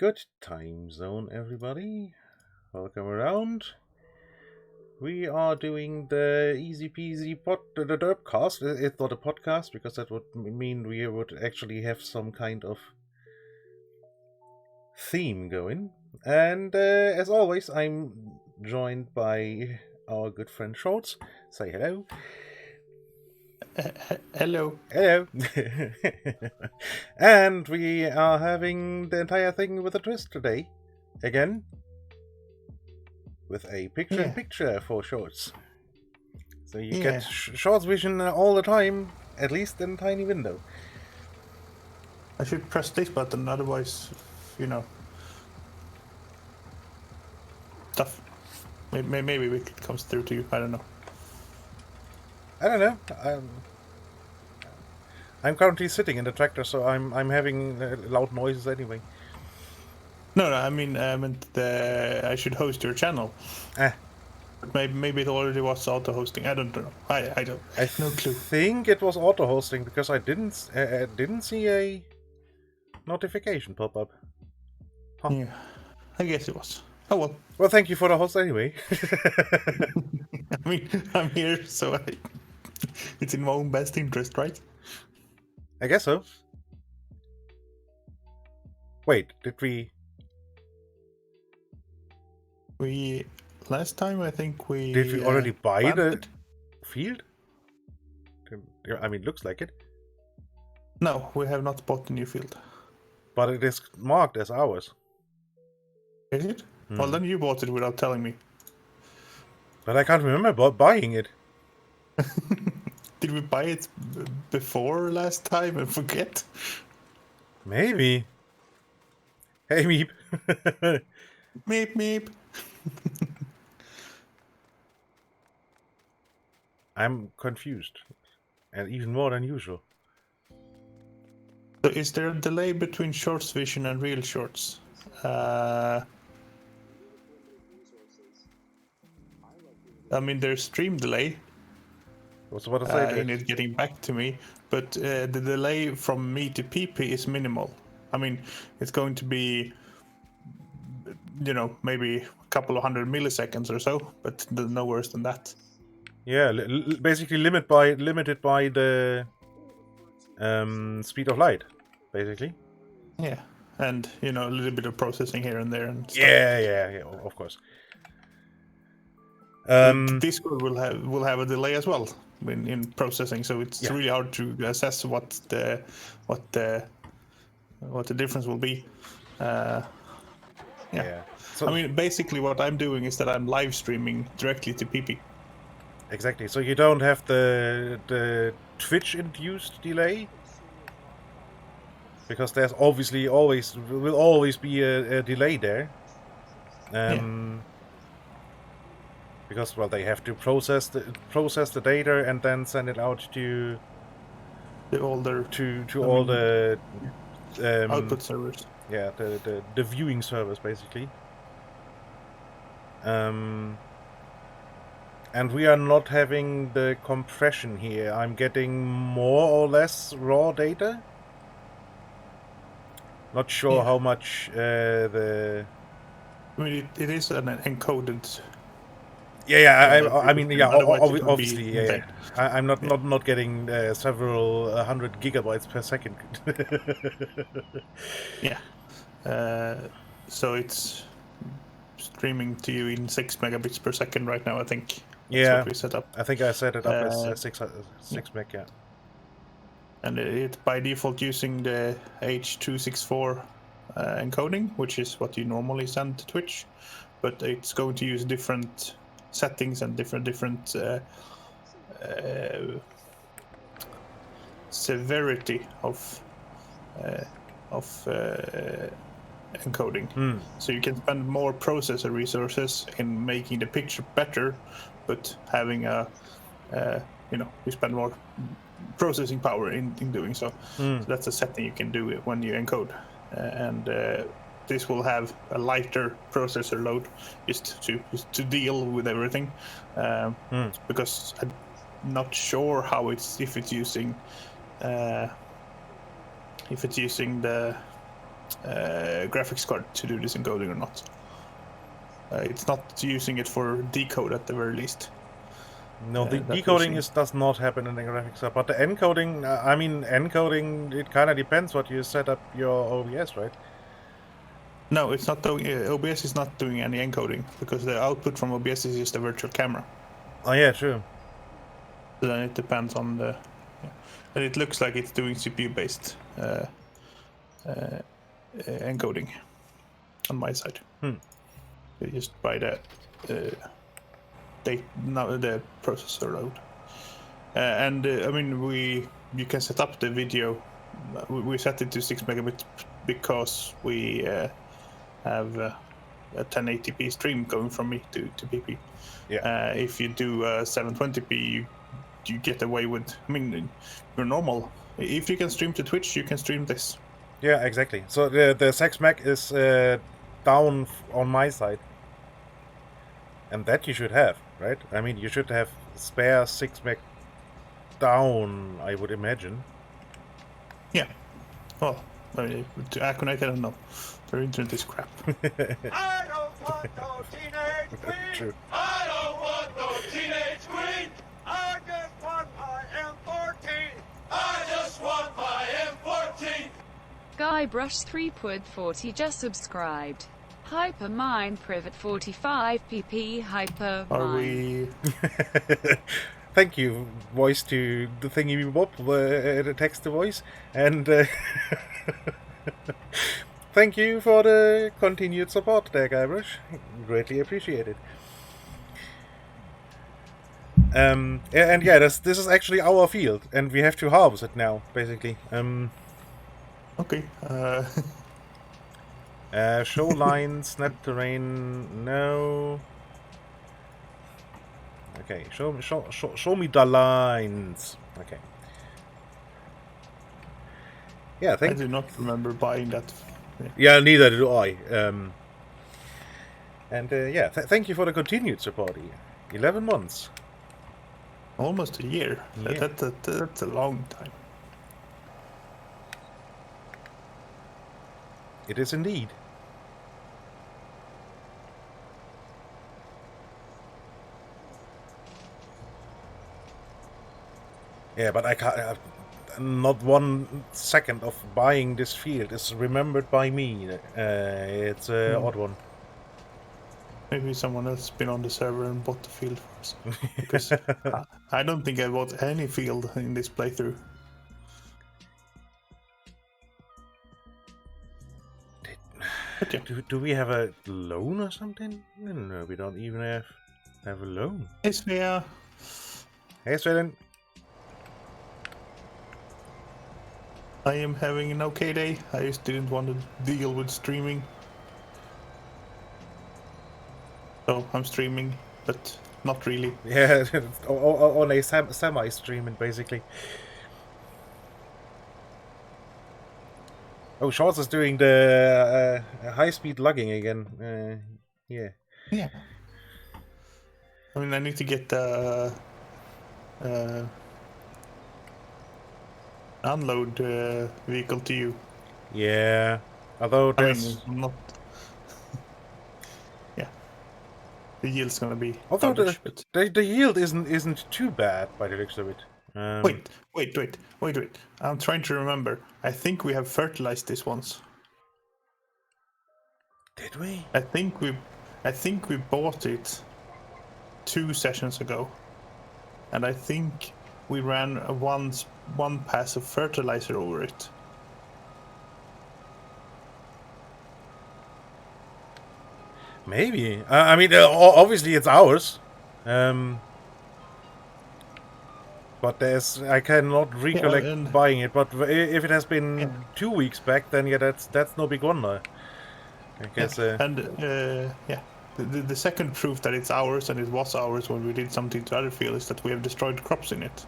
Good time zone, everybody. Welcome around. We are doing the easy peasy the derpcast. It's not a podcast because that would mean we would actually have some kind of theme going. And as always, I'm joined by our good friend Schultz. Say hello. Hello. Hello. And we are having the entire thing with a twist today. Again. With a picture-in-picture for Shorts. So you get Shorts vision all the time, at least in a tiny window. I should press this button, otherwise, stuff. Maybe it comes through to you. I don't know. I'm currently sitting in the tractor, so I'm having loud noises anyway. No, I mean, I meant I should host your channel. Maybe it already was auto-hosting. I don't know. I don't. I have no clue. I think it was auto-hosting because I didn't see a notification pop up. Huh. Yeah, I guess it was. Oh well. Well, thank you for the host anyway. I mean, I'm here, so it's in my own best interest, right? I guess so. Wait, did we? Last time I think we... Did we already buy the field? I mean, looks like it. No, we have not bought the new field. But it is marked as ours. Is it? Well, then you bought it without telling me. But I can't remember buying it. Did we buy it before last time and forget? Maybe. Hey, Meep. Meep. I'm confused. And even more than usual. So is there a delay between shorts vision and real shorts? I mean, there's stream delay. What's what to say? In it getting back to me, but the delay from me to PP is minimal. I mean, it's going to be, maybe a couple of 100 milliseconds or so, but no worse than that. Yeah, basically limited by the speed of light, basically. Yeah, and a little bit of processing here and there and stuff. Yeah, of course. Discord will have a delay as well in processing, so it's really hard to assess what the difference will be. So, I mean, basically what I'm doing is that I'm live streaming directly to PP. Exactly. So you don't have the Twitch-induced delay, because there's obviously will always be a delay there. Because they have to process the data and then send it out to all the output servers. Yeah, the viewing servers basically. And we are not having the compression here. I'm getting more or less raw data. Not sure how much the. I mean, it is an encoded. I mean, obviously, yeah. I'm not getting several 100 gigabytes per second. So it's streaming to you in 6 megabits per second right now, I think. That's what we set up. I think I set it up as 6 meg, yeah. And it by default using the H.264 encoding, which is what you normally send to Twitch, but it's going to use different settings and different severity of encoding. So you can spend more processor resources in making the picture better, but having you spend more processing power in doing so. So that's a setting you can do when you encode, and this will have a lighter processor load just to deal with everything, because I'm not sure how if it's using the graphics card to do this encoding or not. It's not using it for decode at the very least. No, the decoding does not happen in the graphics card, but the encoding, I mean, encoding, it kind of depends what you set up your OBS, right? No, it's not doing. OBS is not doing any encoding because the output from OBS is just a virtual camera. Oh yeah, true. So then it depends on the. Yeah. And it looks like it's doing CPU-based encoding on my side. Just by the the processor load. And I mean, you can set up the video. We set it to 6 megabits because we have a 1080p stream going from me to PP. Yeah. If you do 720p, you get away with. I mean, you're normal. If you can stream to Twitch, you can stream this. Yeah, exactly. So the 6 meg is down on my side. And that you should have, right? I mean, you should have spare 6 meg down, I would imagine. Yeah. Well, Aconnect, I don't know. Their internet is crap. I don't want no teenage queen. True. I don't want no teenage queen. I just want my M14. I just want my M14. Guybrush 3.40 just subscribed. Hypermind Privet 45 pp Hyper. Are we? Thank you, voice to the thingy bob, the text to voice, and thank you for the continued support there, Guybrush. Greatly appreciated. And yeah, this is actually our field, and we have to harvest it now, basically. Okay. Shoreline, snap terrain, no. Okay, show me the lines. Okay. Yeah, I do not remember buying that. Yeah, neither do I. And yeah, thank you for the continued support. 11 months. Almost a year. Yeah. That's a long time. It is indeed. Yeah, but I can't. Not 1 second of buying this field is remembered by me. It's an odd one. Maybe someone else has been on the server and bought the field for us. Because I don't think I bought any field in this playthrough. But yeah. Do we have a loan or something? No, we don't even have a loan. Hey, Svea. Hey, Sweden. I am having an okay day. I just didn't want to deal with streaming. So I'm streaming, but not really. Yeah, on a semi-streaming, basically. Oh, Shorts is doing the high-speed logging again. Yeah. Yeah. I mean, I need to get the unload vehicle to you. Yeah. Although there's... I mean, not... yeah. The yield's gonna be... Although garbage, the yield isn't too bad by the looks of it. Wait. I'm trying to remember. I think we have fertilized this once. Did we? I think we bought it 2 sessions ago. And I think we ran one pass of fertilizer over it. Maybe. I mean, obviously it's ours. But I cannot recollect buying it. But if it has been 2 weeks back, then yeah, that's no big wonder. I guess. Yeah. The second proof that it's ours and it was ours when we did something to other field is that we have destroyed crops in it,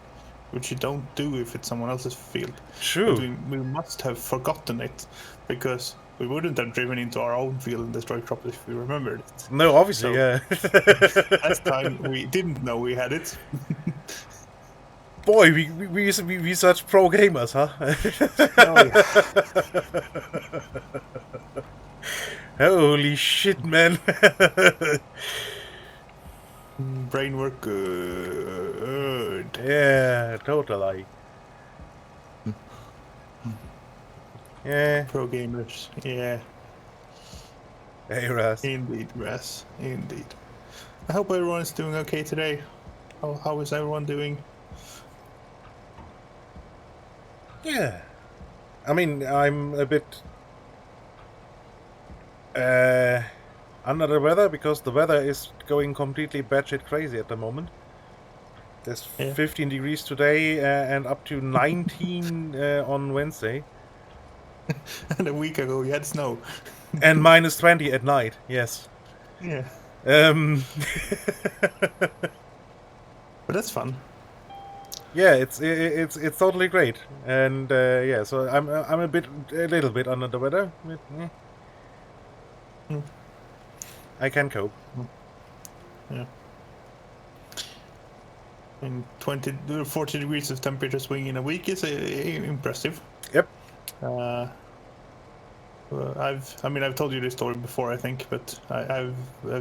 which you don't do if it's someone else's field. True. But we must have forgotten it, because we wouldn't have driven into our own field and destroyed crops if we remembered it. No, obviously, so, yeah. Last time we didn't know we had it. Boy, we such pro gamers, huh? Holy shit, man! Brain work good. Yeah, totally. Yeah. Pro gamers. Yeah. Hey, Ras. Indeed, Ras. Indeed. I hope everyone is doing okay today. How is everyone doing? Yeah. I mean, I'm a bit under the weather because the weather is going completely batshit crazy at the moment. There's 15 degrees today and up to 19 on Wednesday. And a week ago you had snow. And minus 20 at night, yes. Yeah. But that's fun. Yeah, it's totally great, and yeah. So I'm a little bit under the weather. But, I can cope. Yeah. And 40 degrees of temperature swing in a week is impressive. Yep. I've told you this story before, I think, but I've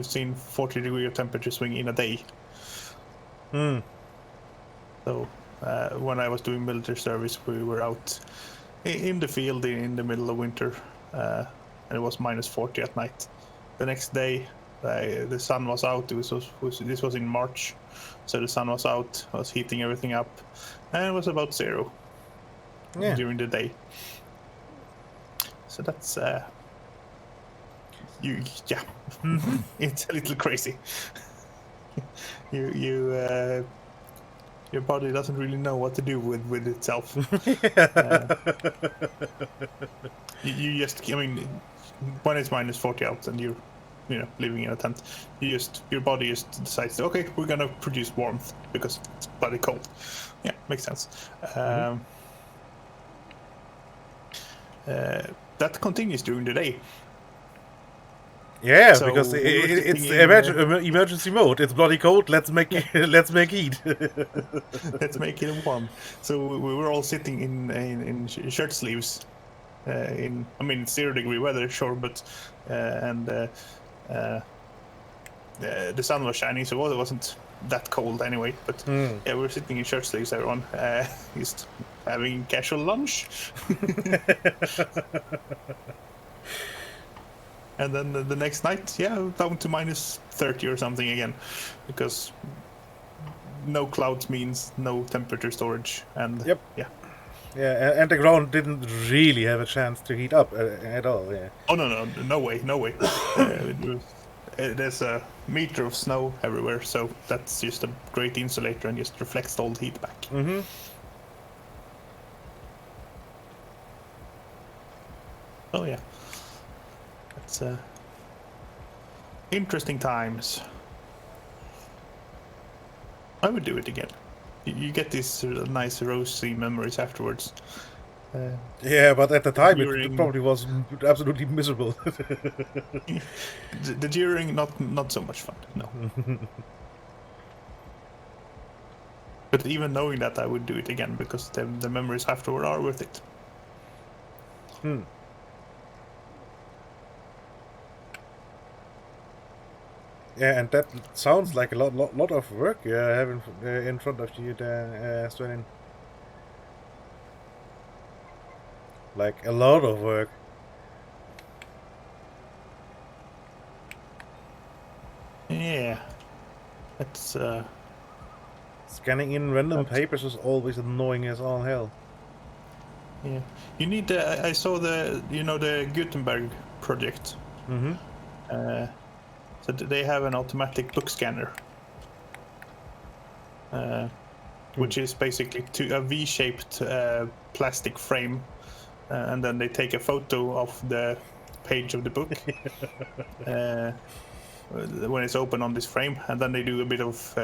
seen 40 degree of temperature swing in a day. So when I was doing military service, we were out in the field in the middle of winter, and it was minus 40 at night. The next day, the sun was out. This was in March, so the sun was out, was heating everything up, and it was about 0 during the day. So that's it's a little crazy. Your body doesn't really know what to do with itself. You just, I mean, when it's minus 40 out and you're, living in a tent, your body just decides, okay, we're gonna produce warmth because it's bloody cold. Yeah, makes sense. That continues during the day. Yeah, So because it's emergency mode. It's bloody cold. Let's make heat. Let's make it warm. So we were all sitting in shirt sleeves. It's 0 degree weather, sure, but the sun was shining, so it wasn't that cold anyway. But yeah, we were sitting in shirt sleeves. Everyone just having casual lunch. And then the next night, down to minus 30 or something again, because no clouds means no temperature storage. And yeah, and the ground didn't really have a chance to heat up at all. Yeah. Oh no way. There's a meter of snow everywhere, so that's just a great insulator and just reflects all the heat back. Mm-hmm. Oh yeah. It's interesting times. I would do it again. You get these nice rosy memories afterwards. Yeah, but at the time it probably was absolutely miserable. The during, not so much fun. No. But even knowing that, I would do it again because the memories afterward are worth it. Yeah, and that sounds like a lot of work you have in front of you there, Sven. Like a lot of work. Yeah, it's scanning in random papers is always annoying as all hell. Yeah, you need. I saw the Gutenberg project. So they have an automatic book scanner, which is basically a V-shaped plastic frame, and then they take a photo of the page of the book when it's open on this frame, and then they do a bit of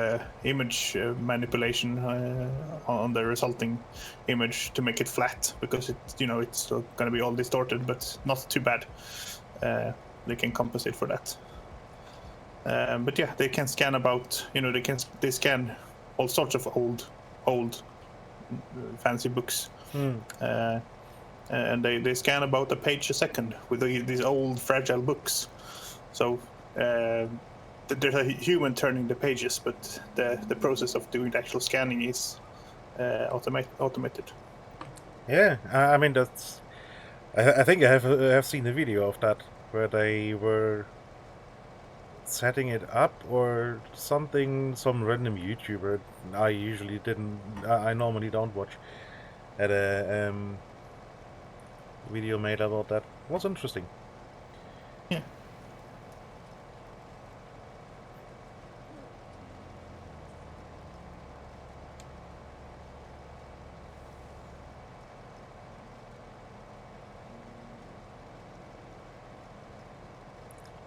image manipulation on the resulting image to make it flat, because it's still going to be all distorted, but not too bad. They can compensate for that. But yeah, they can scan about, they scan all sorts of old fancy books. And they scan about a page a second with these old fragile books. So there's a human turning the pages, but the process of doing the actual scanning is automated. Yeah, I mean that's. I think I have seen a video of that where they were setting it up or something. Some random YouTuber I normally don't watch. Had a video made about that. It was interesting. Yeah.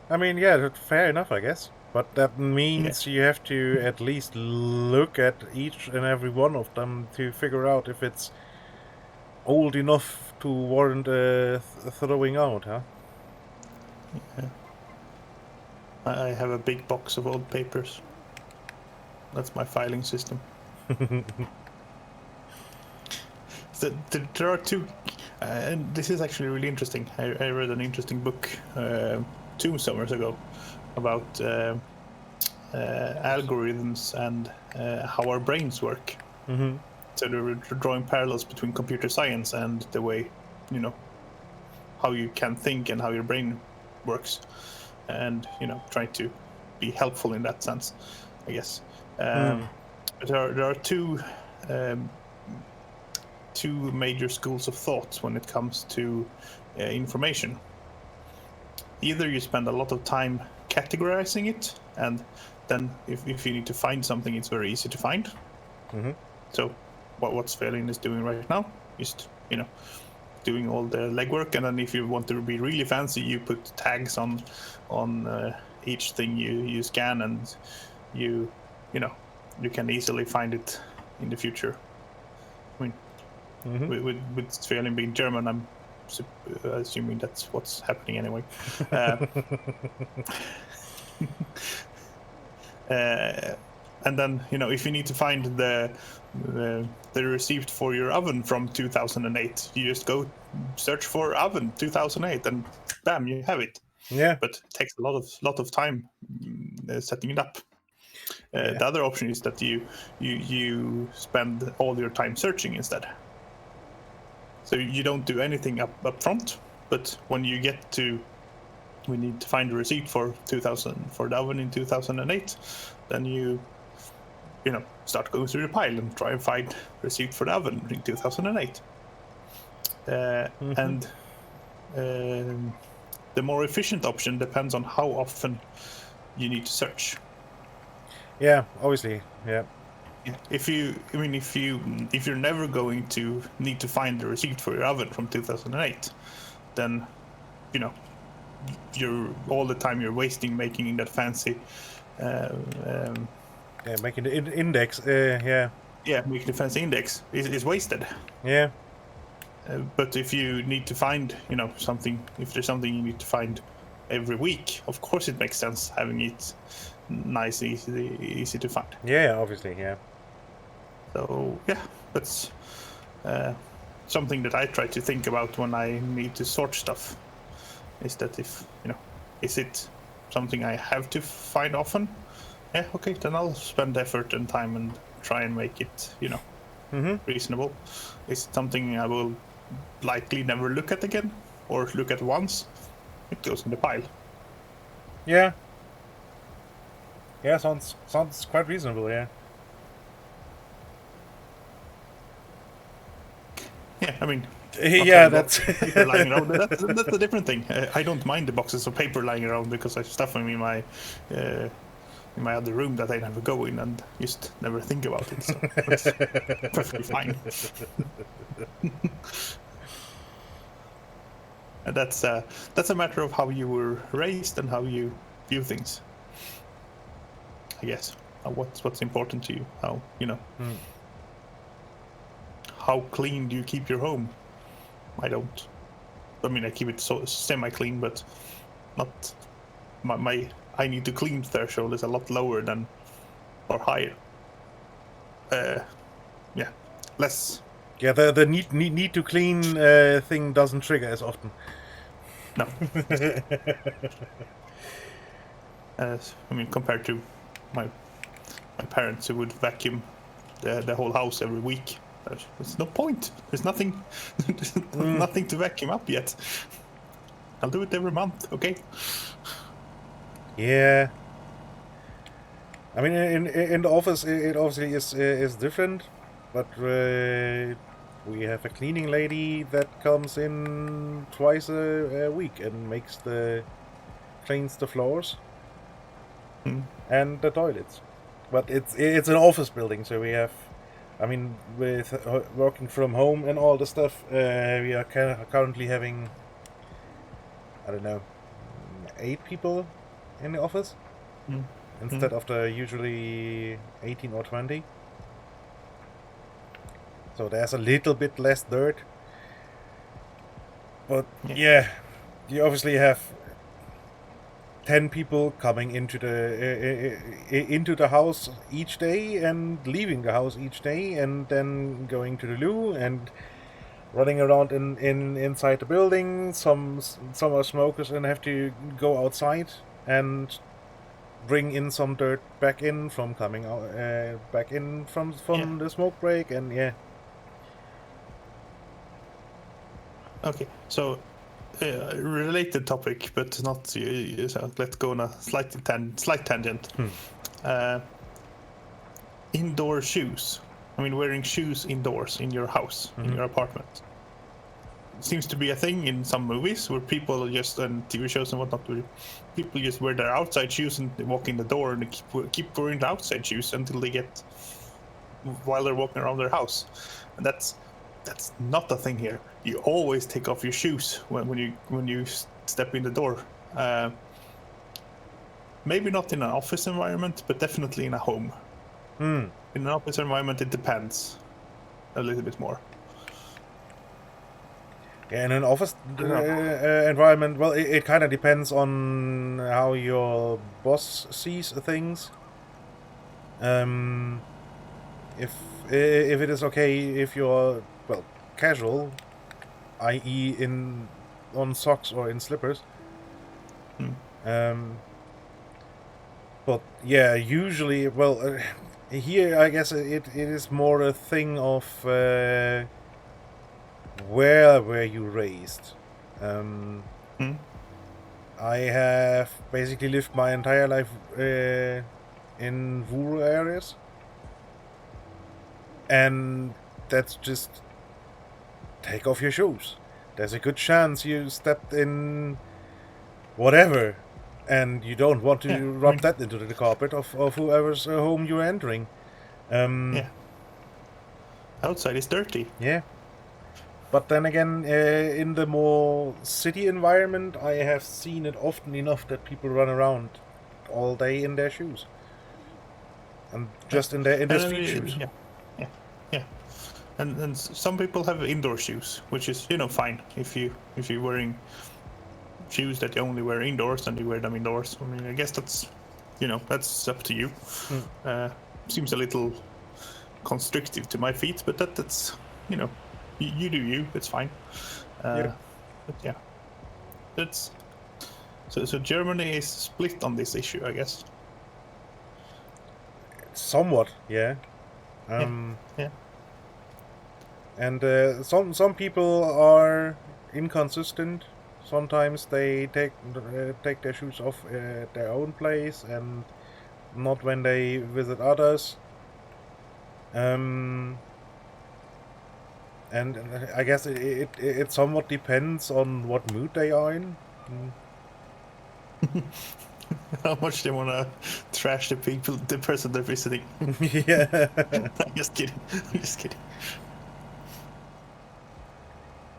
I mean, yeah, fair enough, I guess. But that means you have to at least look at each and every one of them to figure out if it's old enough to warrant throwing out, huh? Yeah. I have a big box of old papers. That's my filing system. There are two, and this is actually really interesting. I read an interesting book 2 summers ago about algorithms and how our brains work. So they were drawing parallels between computer science and the way, how you can think and how your brain works, and trying to be helpful in that sense, I guess. But there are two major schools of thought when it comes to information. Either you spend a lot of time categorizing it, and then if you need to find something, it's very easy to find. So what Svelin is doing right now is doing all the legwork, and then if you want to be really fancy, you put tags on each thing you scan, and you can easily find it in the future. I mean, with Svelin being German, I'm assuming that's what's happening anyway. And then if you need to find the receipt for your oven from 2008, you just go search for oven 2008, and bam, you have it. Yeah. But it takes a lot of time setting it up. The other option is that you spend all your time searching instead. So you don't do anything up front, but when you get to, we need to find a receipt for the oven in 2008, then you start going through the pile and try and find receipt for the oven in 2008. And the more efficient option depends on how often you need to search. Yeah, obviously, yeah. If you're never going to need to find the receipt for your oven from 2008, then you're all the time you're wasting making that fancy making the index, making the fancy index is wasted. Yeah. But if you need to find something, if there's something you need to find every week, of course it makes sense having it nice, easy to find. Yeah, obviously, yeah. So that's something that I try to think about when I need to sort stuff. Is that if is it something I have to find often? Yeah, okay, then I'll spend effort and time and try and make it reasonable. Is it something I will likely never look at again, or look at once? It goes in the pile. Yeah. Yeah, sounds quite reasonable, yeah. Yeah, I mean, yeah, that's lying around. That's a different thing. I don't mind the boxes of paper lying around because I stuff them in my other room that I never go in and just never think about it. So it's perfectly fine. And that's a matter of how you were raised and how you view things, I guess. What's important to you? How How clean do you keep your home? I don't. I mean, I keep it so semi-clean, but not my I need to clean threshold is a lot lower than, or higher. less. Yeah, the need to clean thing doesn't trigger as often. No. I mean, compared to my parents who would vacuum the whole house every week. There's no point. There's nothing, nothing to vacuum up yet. I'll do it every month, okay? Yeah. I mean, in the office, it obviously is different, but we have a cleaning lady that comes in twice a week and cleans the floors and the toilets. But it's an office building, so we have, I mean, with working from home and all the stuff, we are currently having, I don't know, 8 people in the office instead of the usually 18 or 20. So there's a little bit less dirt. But yeah, you obviously have 10 people coming into the house each day and leaving the house each day and then going to the loo and running around inside the building. Some are smokers and have to go outside and bring in some dirt back in from coming out back in from the smoke break, and yeah. Okay, so related topic, but not. So let's go on a slight tangent. Indoor shoes. I mean, wearing shoes indoors in your house, in your apartment. It seems to be a thing in some movies where people just, and TV shows and whatnot, where people just wear their outside shoes and they walk in the door and they keep wearing the outside shoes until they get, while they're walking around their house. And that's not a thing here. You always take off your shoes when you step in the door. Maybe not in an office environment, but definitely in a home. In an office environment, it depends a little bit more. Yeah, in an office environment, well, it kind of depends on how your boss sees things. If it is okay if you're, well, casual, i.e. on socks or in slippers. But yeah, usually, well, here I guess it is more a thing of where were you raised. I have basically lived my entire life in rural areas, and that's just take off your shoes. There's a good chance you stepped in whatever, and you don't want to rub that into the carpet of whoever's home you're entering. Outside is dirty. Yeah. But then again, in the more city environment, I have seen it often enough that people run around all day in their shoes. And just in their street shoes. Yeah. And some people have indoor shoes, which is, fine. If you're wearing shoes that you only wear indoors, then you wear them indoors. I mean, I guess that's, that's up to you. Seems a little constrictive to my feet, but that's, you do you. It's fine. But yeah, that's so Germany is split on this issue, I guess. Somewhat, yeah. Yeah. And some people are inconsistent. Sometimes they take their shoes off at their own place and not when they visit others. And I guess it somewhat depends on what mood they are in. How much they want to trash the person they're visiting. Yeah. I'm just kidding.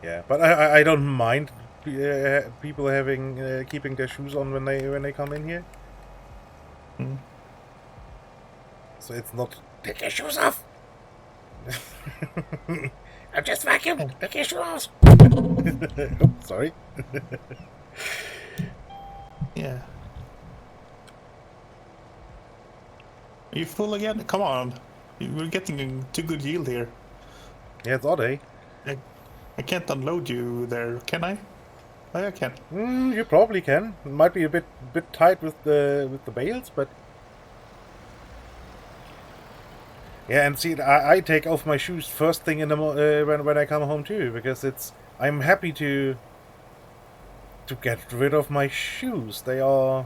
Yeah, but I don't mind people having keeping their shoes on when they come in here. So it's not take your shoes off. I'm just vacuum. Take your shoes off. Oops, sorry. Yeah. Are you full again? Come on. We're getting a too good yield here. Yeah, it's odd, eh? I can't unload you there, can I? Oh, I can. You probably can. It might be a bit tight with the bales, but yeah. And see, I take off my shoes first thing in the when I come home too, because I'm happy to get rid of my shoes. They are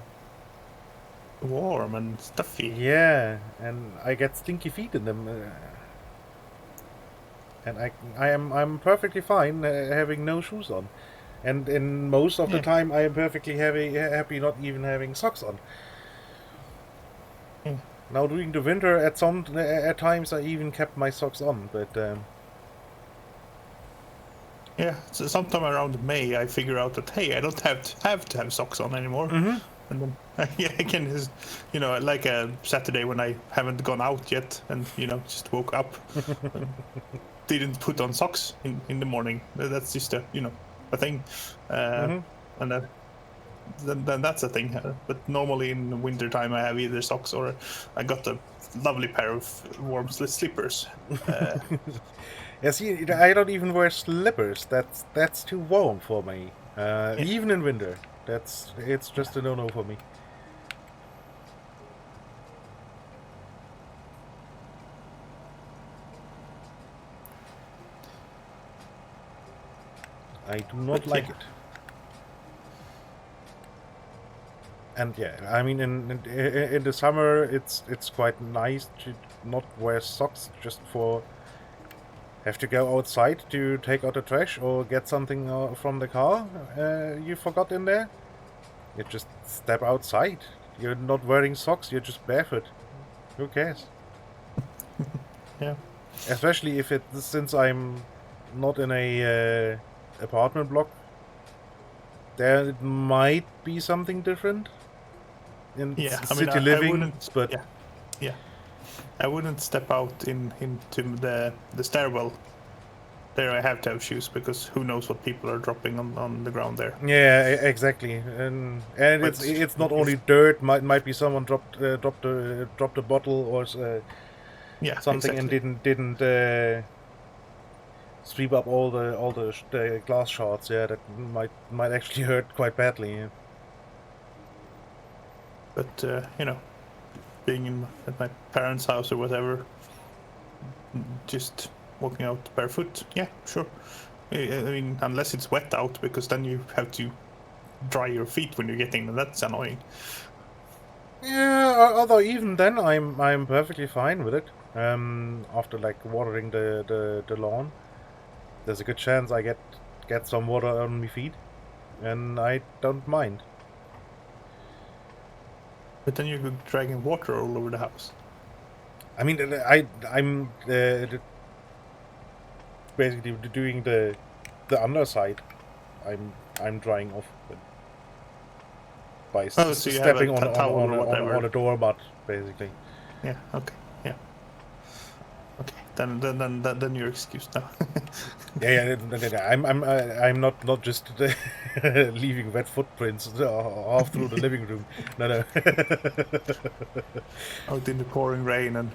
warm and stuffy. Yeah, and I get stinky feet in them. And I'm perfectly fine having no shoes on, and in most of the time I am perfectly happy not even having socks on. Now during the winter, at times I even kept my socks on, but yeah. So sometime around May, I figure out that hey, I don't have to have socks on anymore, and then I can just, like a Saturday when I haven't gone out yet, and just woke up. Didn't put on socks in the morning. That's just a thing, and then that's a thing. But normally in the winter time, I have either socks or I got a lovely pair of warm slippers. Yeah, see, I don't even wear slippers. That's too warm for me. Even in winter, it's just a no-no for me. I do not like it. And yeah, I mean, in the summer, it's quite nice to not wear socks just for have to go outside to take out the trash or get something from the car you forgot in there. You just step outside. You're not wearing socks. You're just barefoot. Who cares? Yeah. Especially since I'm not in a apartment block, there might be something different in city living, but yeah, I wouldn't step out into the stairwell. There I have to have shoes because who knows what people are dropping on the ground there. Yeah, exactly, and it's not only dirt. Might be someone dropped a bottle or something, exactly. and didn't sweep up all the glass shards. Yeah, that might actually hurt quite badly. Yeah. But being at my parents' house or whatever, just walking out barefoot, yeah, sure. I mean, unless it's wet out, because then you have to dry your feet when you're getting them. That's annoying. Yeah, although even then I'm perfectly fine with it. After like watering the lawn, there's a good chance I get some water on my feet, and I don't mind. But then you're dragging water all over the house. I mean, I'm basically doing the underside. I'm drying off by stepping on a doormat, basically. Yeah. Okay. Yeah. Okay. Then you're excused now. Yeah. I'm not just leaving wet footprints off through the living room. No. Out in the pouring rain and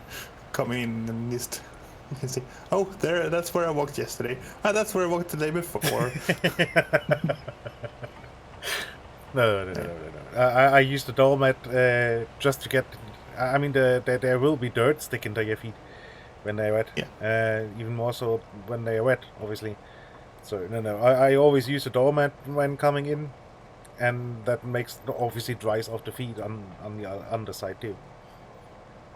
come in and just you can see. Oh, there. That's where I walked yesterday. That's where I walked the day before. No. I used the doormat just to get. I mean, there will be dirt sticking to your feet when they're wet. Yeah. Even more so when they are wet, obviously. So no. I always use the doormat when coming in, and that obviously dries off the feet on the underside too.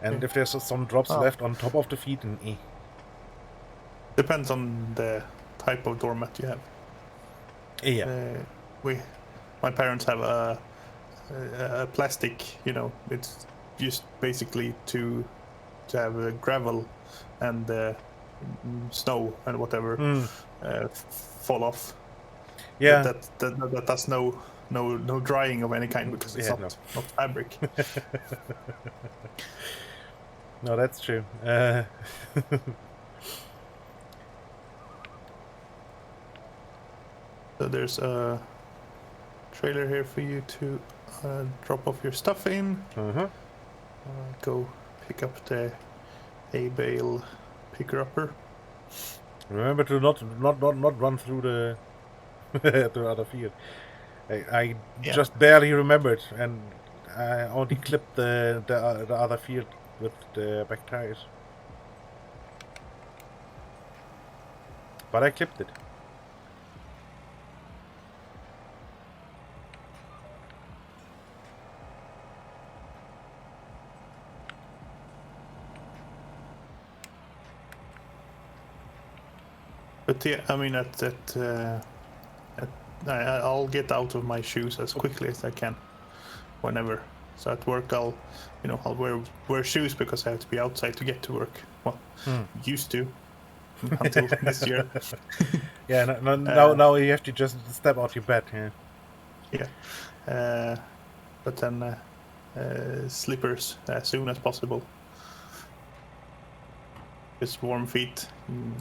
And if there's some drops left on top of the feet, then Depends on the type of doormat you have. Yeah. My parents have a plastic. It's just basically to have gravel and snow and whatever fall off. Yeah. That does no drying of any kind because it's not fabric. No, that's true. So there's a trailer here for you to drop off your stuff in. Go pick up the hay bale picker-upper. Remember to not run through the the other field. I just barely remembered, and I only clipped the other field with the back tires. But I clipped it. But yeah, I mean, I'll get out of my shoes as quickly as I can, whenever. So at work, I'll wear shoes because I have to be outside to get to work. Well, used to until this year. Yeah, now you have to just step out your bed. Yeah. Yeah, but then slippers as soon as possible. Just warm feet,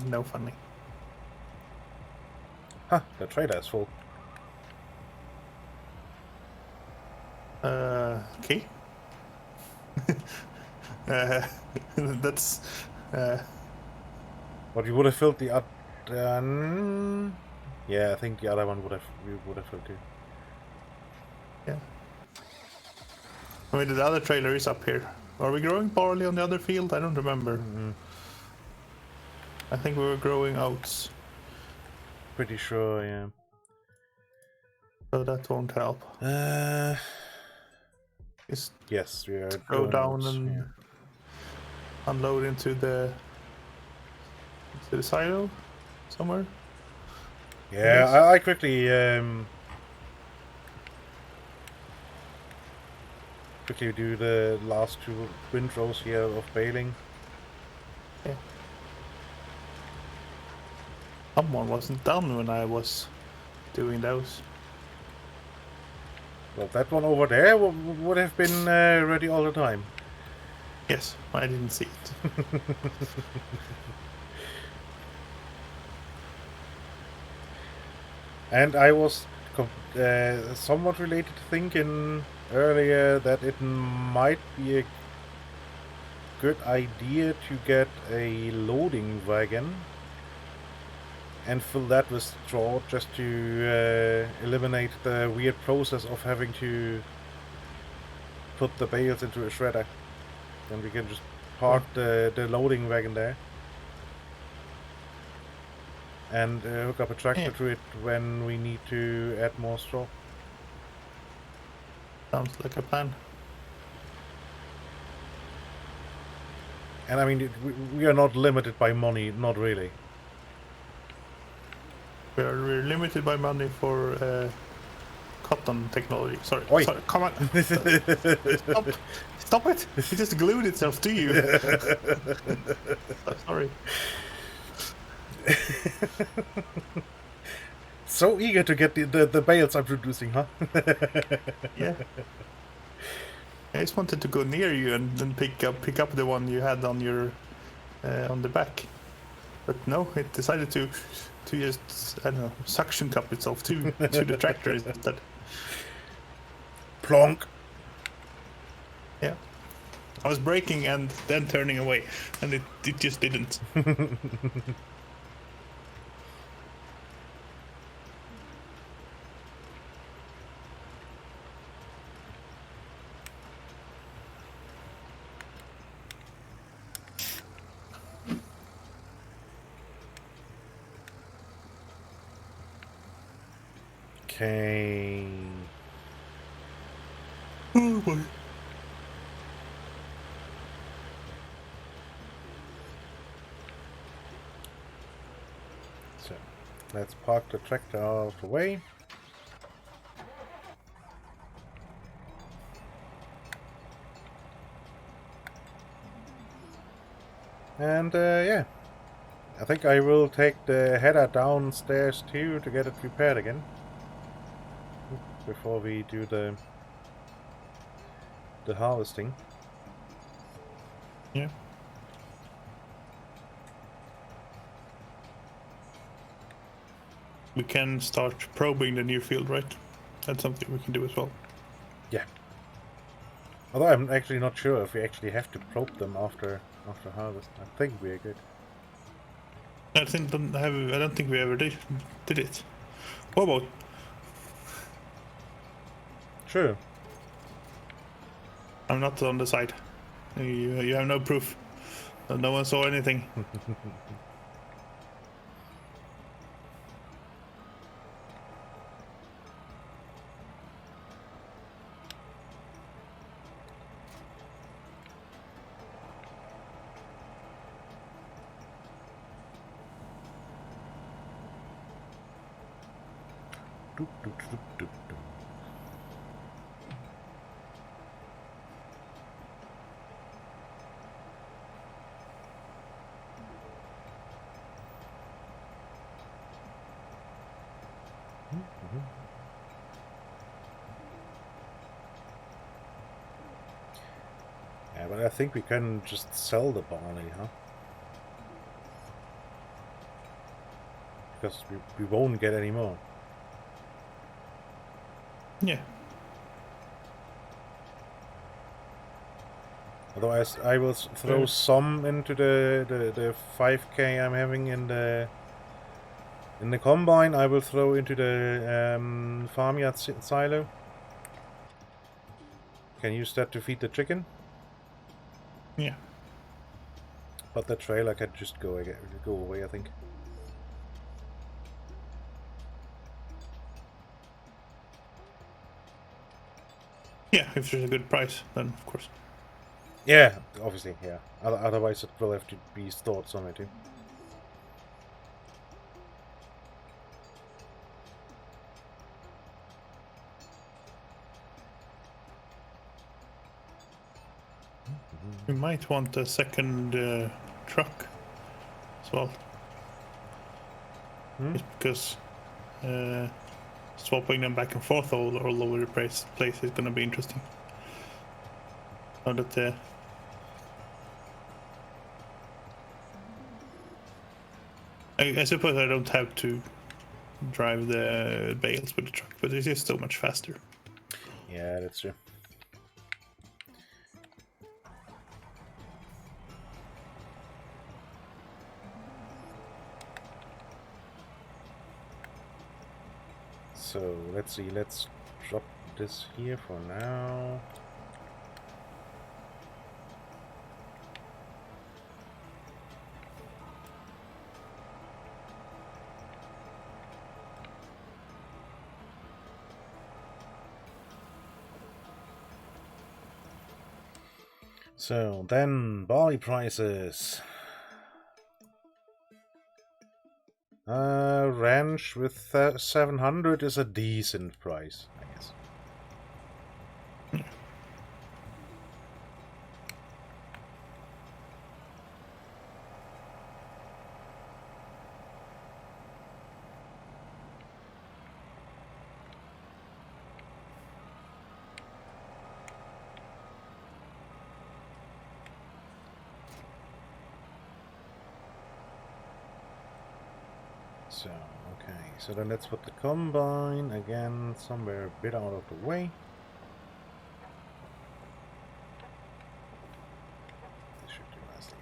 no funny. Huh, the trailer is full. Okay. That's. But you would have filled the other. Yeah, I think the other one would have filled too. Yeah. I mean, the other trailer is up here. Are we growing barley on the other field? I don't remember. I think we were growing oats. Pretty sure, yeah. So that won't help. Just yes, we are. go down and unload into the silo somewhere. Yeah, I quickly do the last 2 windrows here of baling. Yeah. Someone wasn't done when I was doing those. Well, that one over there would have been ready all the time. Yes, I didn't see it. And I was somewhat related to thinking earlier that it might be a good idea to get a loading wagon and fill that with straw just to eliminate the weird process of having to put the bales into a shredder. Then we can just park the loading wagon there and hook up a tractor to it when we need to add more straw. Sounds like a plan. And I mean, we are not limited by money, not really. We're limited by money for cotton technology. Sorry, Oi. sorry, come on. Stop it! It just glued itself to you. Sorry. So eager to get the bales I'm producing, huh? Yeah. I just wanted to go near you and then pick up the one you had on your on the back, but no, it decided to just, I don't know, suction cup itself to the tractor instead. Plonk. Yeah. I was braking and then turning away, and it just didn't. Okay. Oh boy. So, let's park the tractor out of the way. And yeah, I think I will take the header downstairs too to get it repaired again before we do the harvesting. Yeah. We can start probing the new field, right? That's something we can do as well. Yeah. Although I'm actually not sure if we actually have to probe them after harvest. I think we're good. I don't think we ever did it. What about? True. I'm not on the side. You have no proof. No one saw anything. Doop, doop, doop, doop, doop. Yeah, but I think we can just sell the barley, huh? Because we won't get any more. Yeah. Otherwise, I will throw some into the 5k I'm having in the combine. I will throw into the farmyard silo. Can use that to feed the chicken. Yeah. But the trailer can just go away, I think. Yeah, if there's a good price, then of course. Yeah, obviously, yeah. Otherwise, it will have to be stored somewhere too. We might want a second truck as well. Just because swapping them back and forth all over the place is going to be interesting. Now that I suppose I don't have to drive the bales with the truck, but it's just so much faster. Yeah, that's true. So let's see, let's drop this here for now. So then barley prices. Ranch with 700 is a decent price, I guess. So, okay, so then let's put the combine again somewhere a bit out of the way. This should do nicely.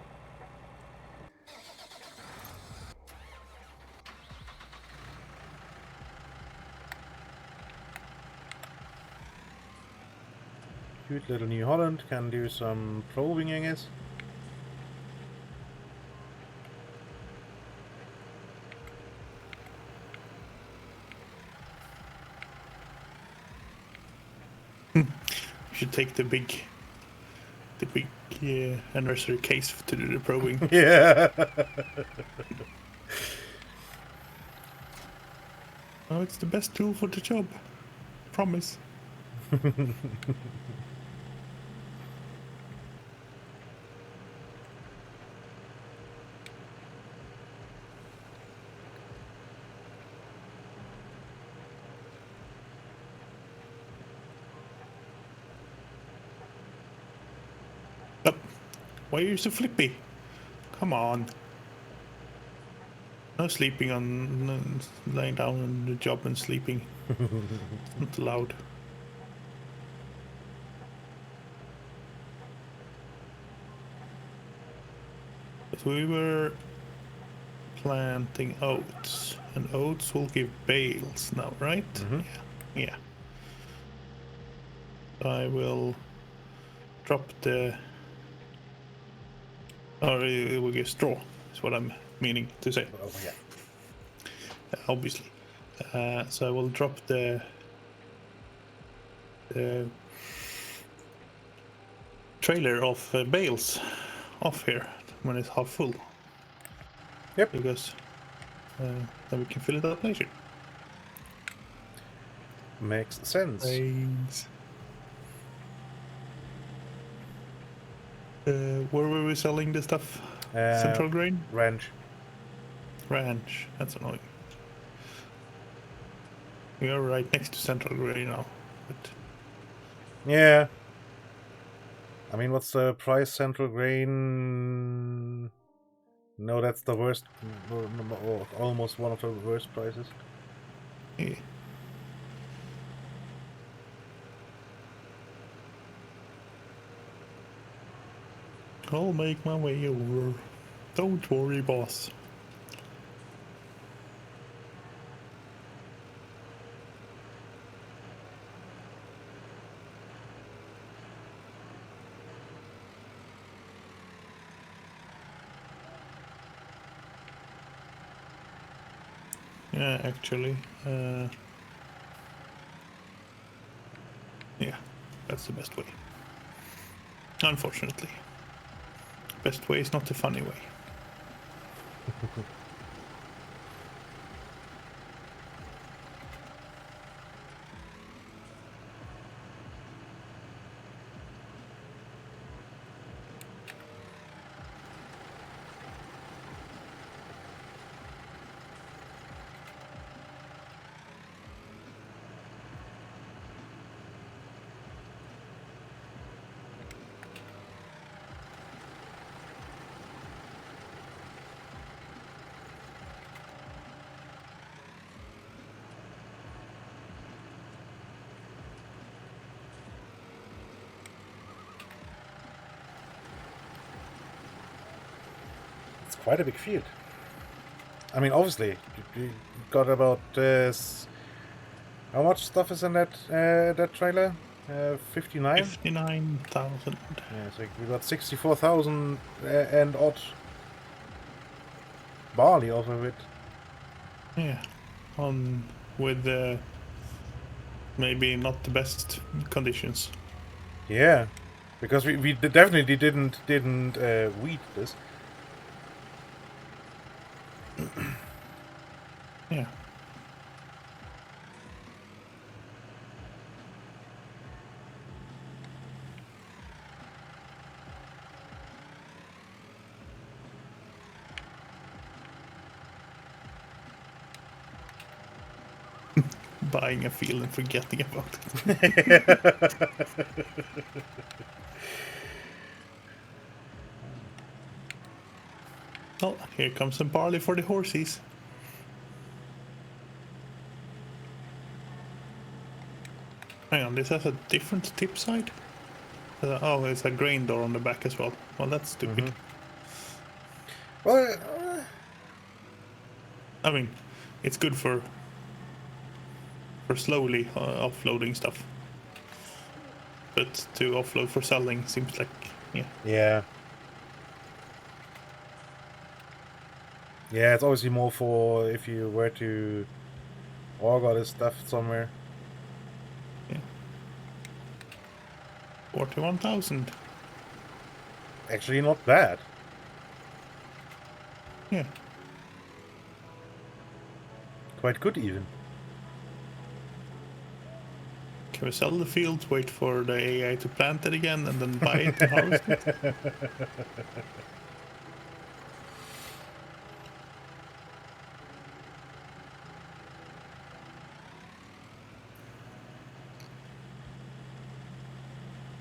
Cute little New Holland can do some probing, I guess. You should take the big anniversary case to do the probing. Yeah. Oh, it's the best tool for the job. Promise. Why are you so flippy? Come on. No sleeping on, laying down on the job and sleeping. Not allowed. But we were planting oats, and oats will give bales now, right? Mm-hmm. Yeah. I will drop the. Or it will give straw. Is what I'm meaning to say. Oh yeah. Obviously. So I will drop the trailer of bales off here when it's half full. Yep. Because then we can fill it up later. Makes sense. Bales. Where were we selling the stuff? Central Grain? Ranch. Ranch. That's annoying. We are right next to Central Grain now. But Yeah. I mean, what's the price? Central Grain. No, that's the worst. Or almost one of the worst prices. yeah. I'll make my way over. Don't worry, boss. Yeah, actually. Yeah, that's the best way. Unfortunately. Best way is not the funny way. It's quite a big field. I mean, obviously, you got about how much stuff is in that trailer? 59. 59,000. Yeah, so we got 64,000 and odd barley off of it. Yeah. With maybe not the best conditions. Yeah, because we definitely didn't weed this. Yeah. Buying a field and forgetting about it. Oh, here comes some barley for the horses. Hang on, this has a different tip side? Oh, it's a grain door on the back as well. Well, that's stupid. Well, I mean, it's good for slowly offloading stuff. But to offload for selling seems like, yeah. yeah. Yeah, it's obviously more for if you were to auger this stuff somewhere. Yeah. 41,000. Actually, not bad. Yeah. Quite good, even. Can we sell the fields, wait for the AI to plant it again, and then buy it and harvest it?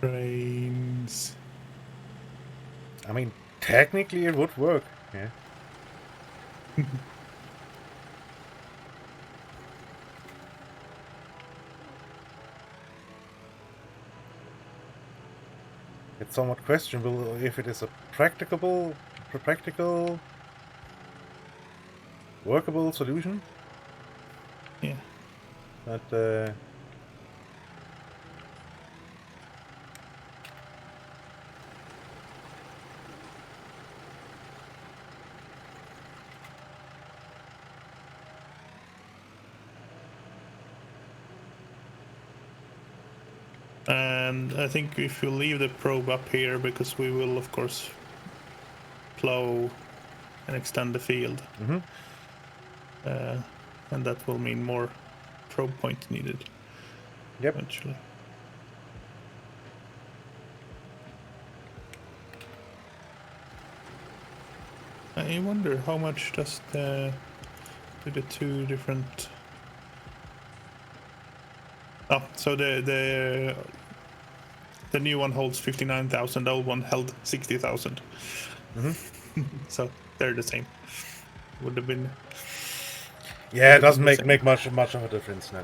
Brains. I mean, technically it would work. Yeah. It's somewhat questionable if it is a practical workable solution. Yeah. But And I think if you leave the probe up here, because we will of course plow and extend the field, and that will mean more probe points needed. Yep. Eventually. I wonder how much does the two different. Oh, so the new one holds 59,000. The old one held 60,000. So they're the same. Would have been. yeah, it doesn't make much of a difference now.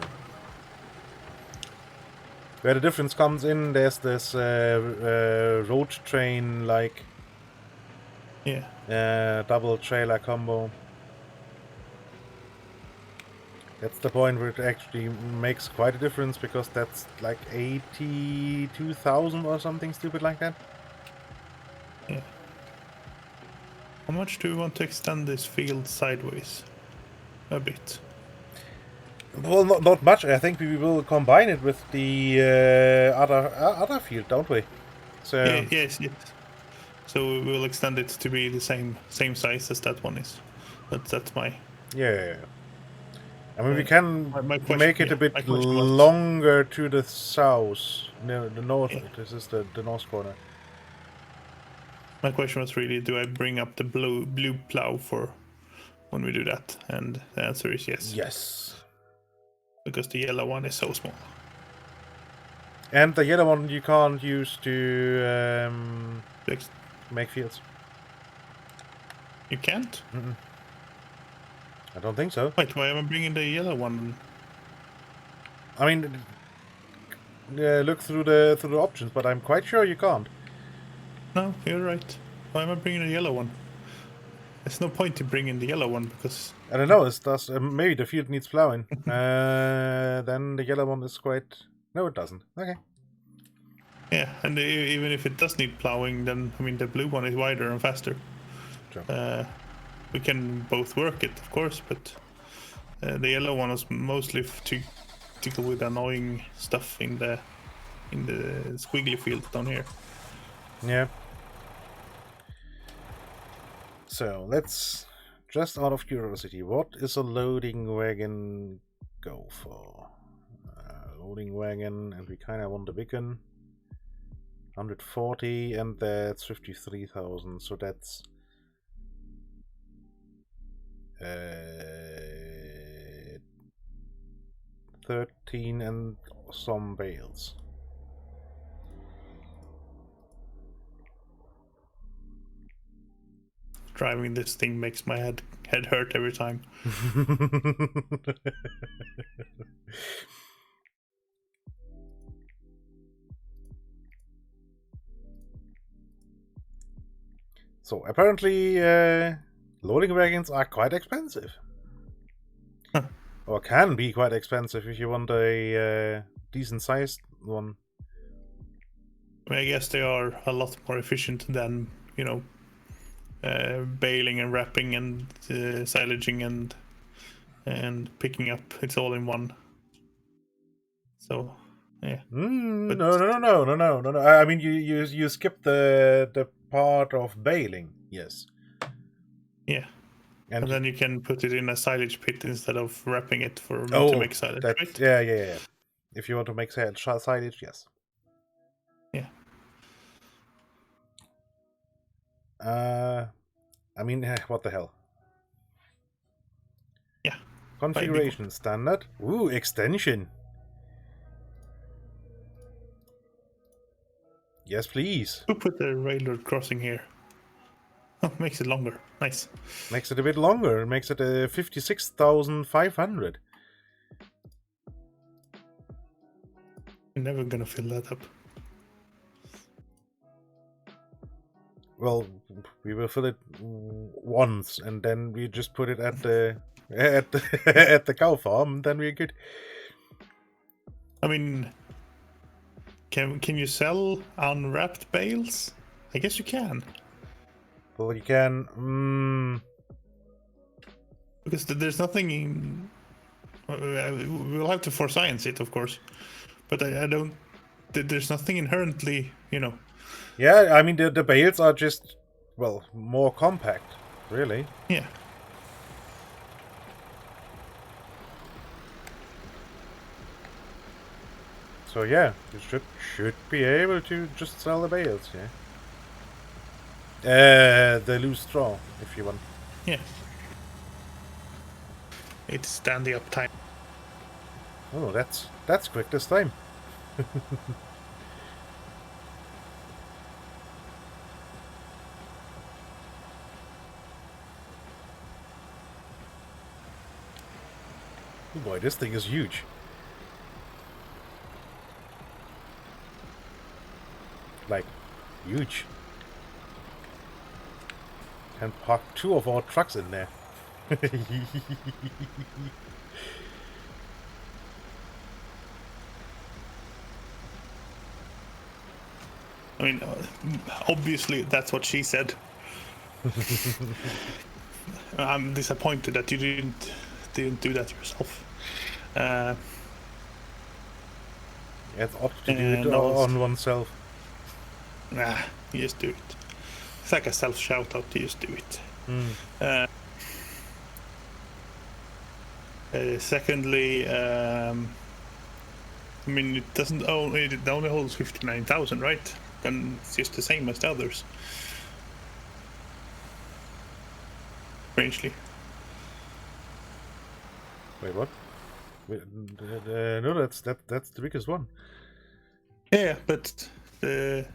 Where the difference comes in, there's this road train like double trailer combo. That's the point where it actually makes quite a difference, because that's like 82,000 or something stupid like that. Yeah. How much do we want to extend this field sideways? A bit. Well, not much. I think we will combine it with the other field, don't we? So Yes. So we will extend it to be the same size as that one is. That's my. yeah. I mean, we can my question, make it a bit longer to the south, near the north. Yeah. This is the north corner. My question was really, do I bring up the blue plow for when we do that? And the answer is yes. Yes. Because the yellow one is so small. And the yellow one you can't use to make fields. You can't? I don't think so. Wait, why am I bringing the yellow one? I mean, look through the options, but I'm quite sure you can't. No, you're right. Why am I bringing the yellow one? There's no point in bringing the yellow one because... I don't know, maybe the field needs plowing. Then the yellow one is quite... No, it doesn't. Okay. Yeah, and even if it does need plowing, then, I mean, the blue one is wider and faster. Sure. We can both work it, of course, but the yellow one is mostly to deal with annoying stuff in the squiggly field down here. Yeah. So let's, just out of curiosity, what is a loading wagon go for? Loading wagon, and we kind of want the big one. 140, and that's 53,000. So that's 13 and some bales. Driving this thing makes my head hurt every time. So apparently loading wagons are quite expensive. Or can be quite expensive if you want a decent sized one. I mean, I guess they are a lot more efficient than, you know, baling and wrapping and silaging and picking up. It's all in one. So, yeah. No. I mean, you skip the part of baling. Yes. Yeah. And then you can put it in a silage pit instead of wrapping it to make silage, right? Yeah. If you want to make silage, yes. Yeah. I mean, what the hell? Yeah. Configuration standard. Ooh, extension. Yes, please. Who put the railroad crossing here? Oh, makes it longer. Nice. Makes it a bit longer. Makes it 56,500. You're never gonna fill that up. Well, We will fill it once, and then we just put it at the at the cow farm, and then we're good. I mean, can you sell unwrapped bales? I guess you can. Well, you can. Because there's nothing in. We'll have to force science it, of course, but I don't. There's nothing inherently, Yeah, I mean the bales are just more compact, really. Yeah. So yeah, you should be able to just sell the bales, yeah. The loose straw, if you want. Yeah. It's standing up time. Oh, that's quick this time. Oh boy, this thing is huge. Like, huge. Can park 2 of our trucks in there. I mean, obviously that's what she said. I'm disappointed that you didn't do that yourself. It's odd to do it on oneself. Nah, you just do it. It's like a self shout out. You just do it. Secondly, I mean, it only holds 59,000, right? And it's just the same as the others. Strangely. Wait, what? No, that's the biggest one. Yeah, but the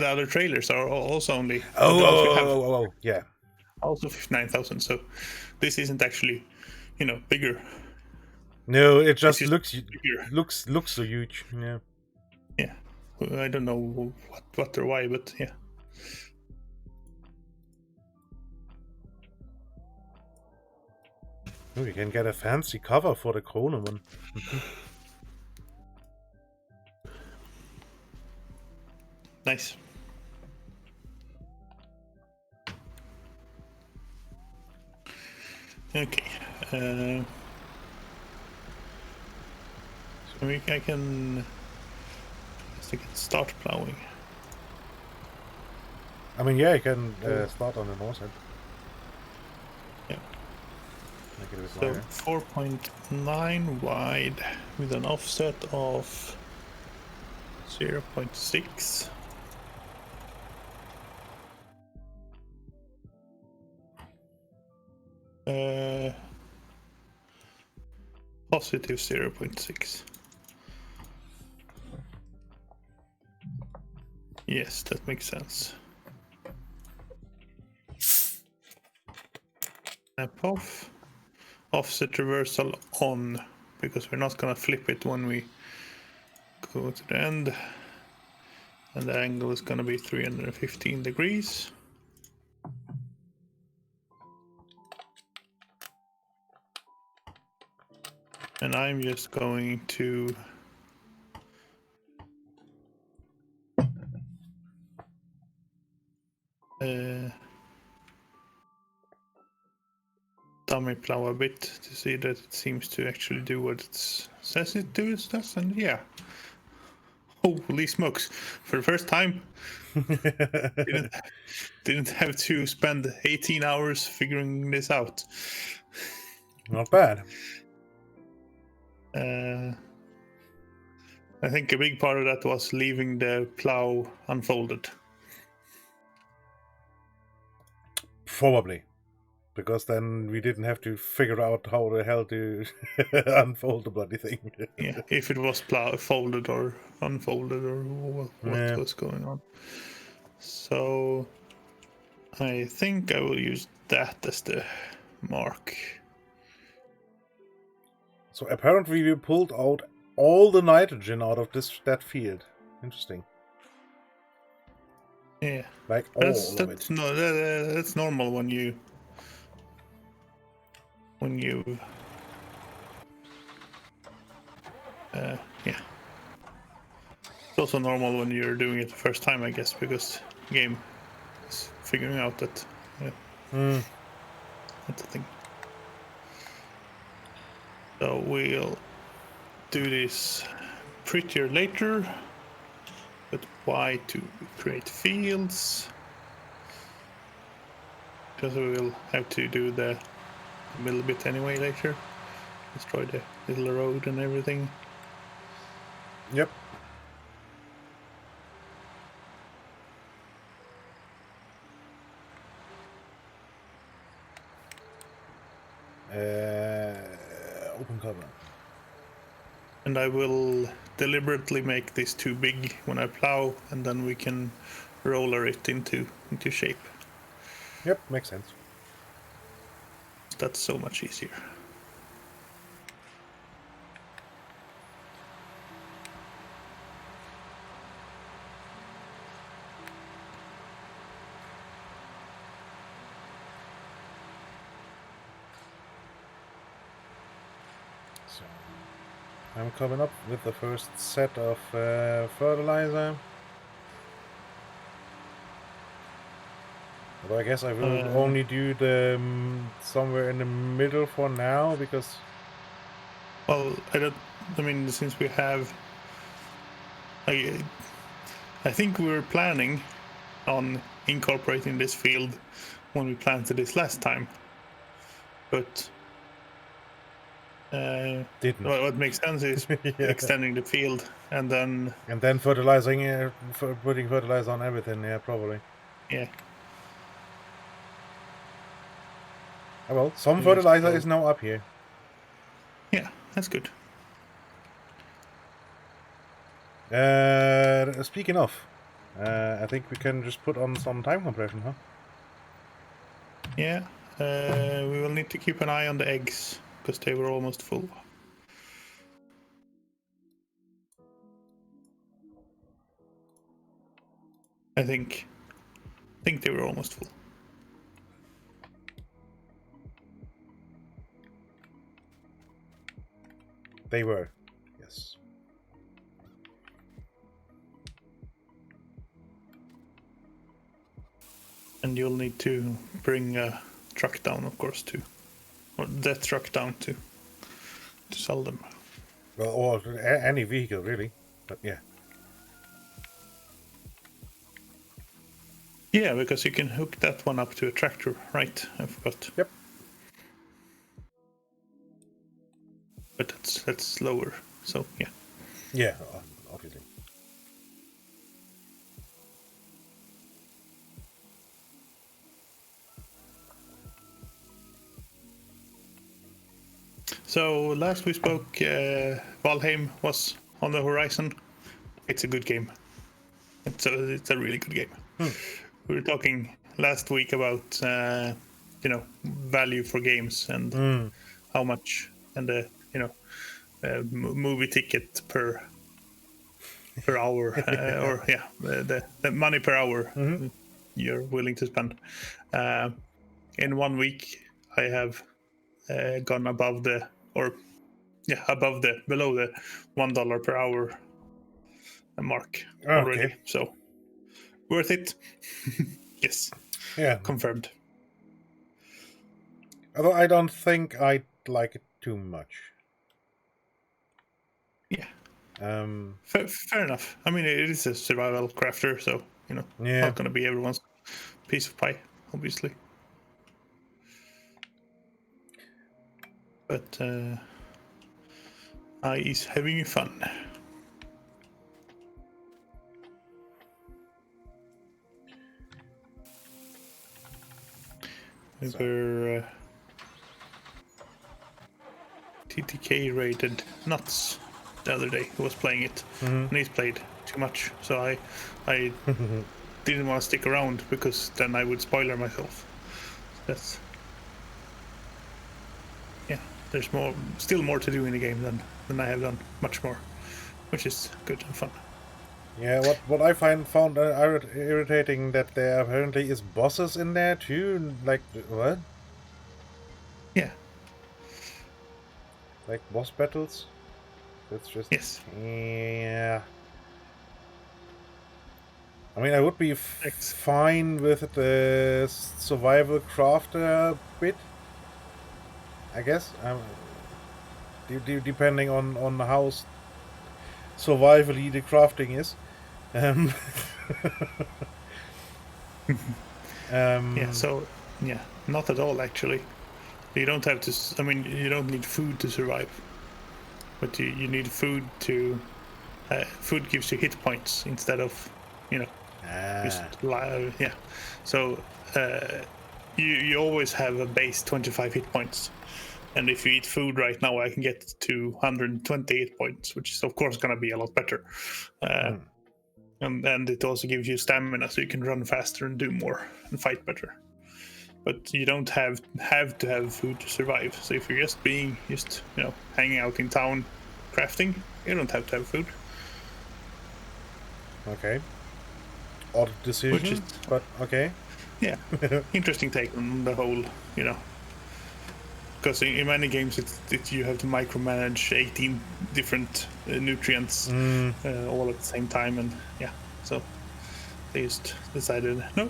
other trailers are also only. Oh, yeah. Also 59,000. So this isn't actually, bigger. No, it just bigger. looks so huge. Yeah. Yeah, I don't know what or why, but yeah. Oh, you can get a fancy cover for the Krone one. Nice. Okay. So I can start plowing. I mean, yeah, you can start on the north side. Yeah. Make it a bit So wider. 4.9 wide with an offset of 0.6. Positive 0.6. Yes, that makes sense. Snap off. Offset reversal on, because we're not gonna flip it when we go to the end. And the angle is gonna be 315 degrees. And I'm just going to dummy plow a bit to see that it seems to actually do what it says it does, and yeah. Holy smokes! For the first time, didn't have to spend 18 hours figuring this out. Not bad. I think a big part of that was leaving the plow unfolded. Probably. Because then we didn't have to figure out how the hell to unfold the bloody thing. Yeah, if it was folded or unfolded or what was going on. So I think I will use that as the mark. So apparently we pulled out all the nitrogen out of that field. Interesting. Yeah. Like all of That's it. no, that's normal when you yeah. It's also normal when you're doing it the first time, I guess, because the game is figuring out that that's the thing. So we'll do this prettier later. But why to create fields? Because we will have to do the middle bit anyway later. Destroy the little road and everything. Yep. Open cover. And I will deliberately make this too big when I plow, and then we can roller it into shape. Yep, makes sense. That's so much easier. So I'm coming up with the first set of fertilizer. Although I guess I will only do them somewhere in the middle for now, because... Well, I mean, since we have... I think we were planning on incorporating this field when we planted this last time. But... Didn't. What makes sense is extending the field and then... And then fertilizing, putting fertilizer on everything, yeah, probably. Yeah. Oh, well, some fertilizer is now up here. Yeah, that's good. Speaking of, I think we can just put on some time compression, huh? Yeah, we will need to keep an eye on the eggs, because they were almost full. I think they were almost full. They were, yes. And you'll need to bring a truck down, of course, or that truck down to sell them. Well, or any vehicle, really, but yeah. Yeah, because you can hook that one up to a tractor, right? I forgot. Yep. But that's lower, so yeah. Yeah, obviously. So last we spoke, Valheim was on the horizon. It's a good game. It's a really good game. We were talking last week about value for games and how much, and the movie ticket per hour or the money per hour you're willing to spend. In 1 week, I have gone below the $1 per hour mark already. Okay. So worth it. Yes. Yeah. Confirmed. Although I don't think I like it too much. Yeah. Fair enough. I mean, it is a survival crafter, so not going to be everyone's piece of pie, obviously. But I is having fun. We were TTK rated Nuts the other day, who was playing it, and he's played too much, so I didn't want to stick around, because then I would spoiler myself. There's still more to do in the game than I have done, much more, which is good and fun. Yeah, what I found irritating that there apparently is bosses in there too. Like what? Yeah. Like boss battles? That's just Yes. yeah. I mean, I would be fine with the survival crafter bit, I guess. Depending on how survivally the crafting is. Um, Yeah. So yeah, not at all actually. You don't have to. I mean, you don't need food to survive, but you need food to. Food gives you hit points instead of, just yeah. So you always have a base 25 hit points, and if you eat food right now, I can get to 120 hit points, which is of course gonna be a lot better. And it also gives you stamina, so you can run faster and do more and fight better. But you don't have to have food to survive. So if you're just hanging out in town, crafting, you don't have to have food. Okay. Odd decision, but okay. Yeah, interesting take on the whole, because in many games you have to micromanage 18 different nutrients all at the same time, and yeah, so they just decided, no,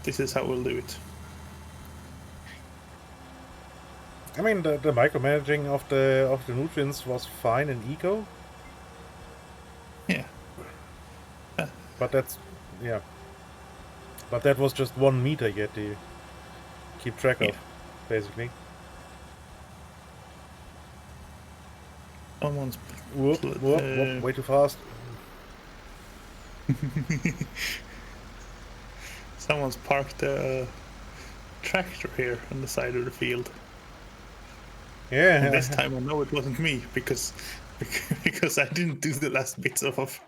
this is how we'll do it. I mean, the micromanaging of the nutrients was fine in Eco. Yeah. But that's But that was just 1 meter you had to keep track of, basically. Someone's whoop, way too fast. Someone's parked a tractor here on the side of the field. Yeah. And this time I know it wasn't me because I didn't do the last bits of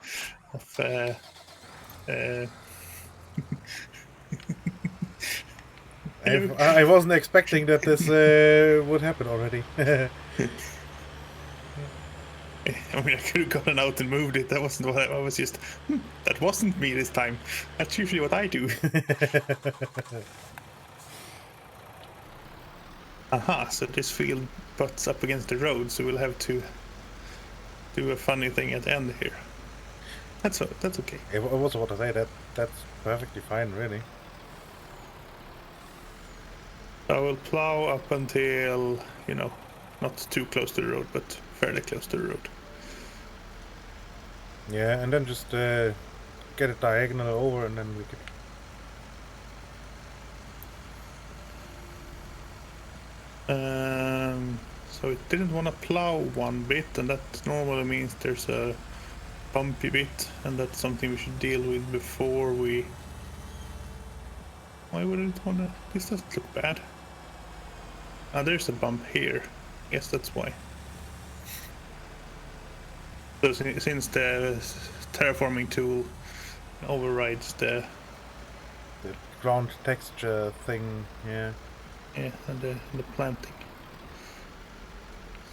I wasn't expecting that this would happen already. I mean, I could have gotten out and moved it. That wasn't what I was just. That wasn't me this time. That's usually what I do. Aha! So this field butts up against the road, so we'll have to do a funny thing at the end here. That's okay. I was about to say that's perfectly fine, really. I will plow up until, not too close to the road, but fairly close to the road. Yeah, and then just get it diagonal over, and then we could. So it didn't want to plow one bit, and that normally means there's a bumpy bit, and that's something we should deal with before we. Why wouldn't it want to? This doesn't look bad. Ah, there's a bump here. Guess that's why. So since the terraforming tool overrides the ground texture thing, yeah. Yeah, and the planting.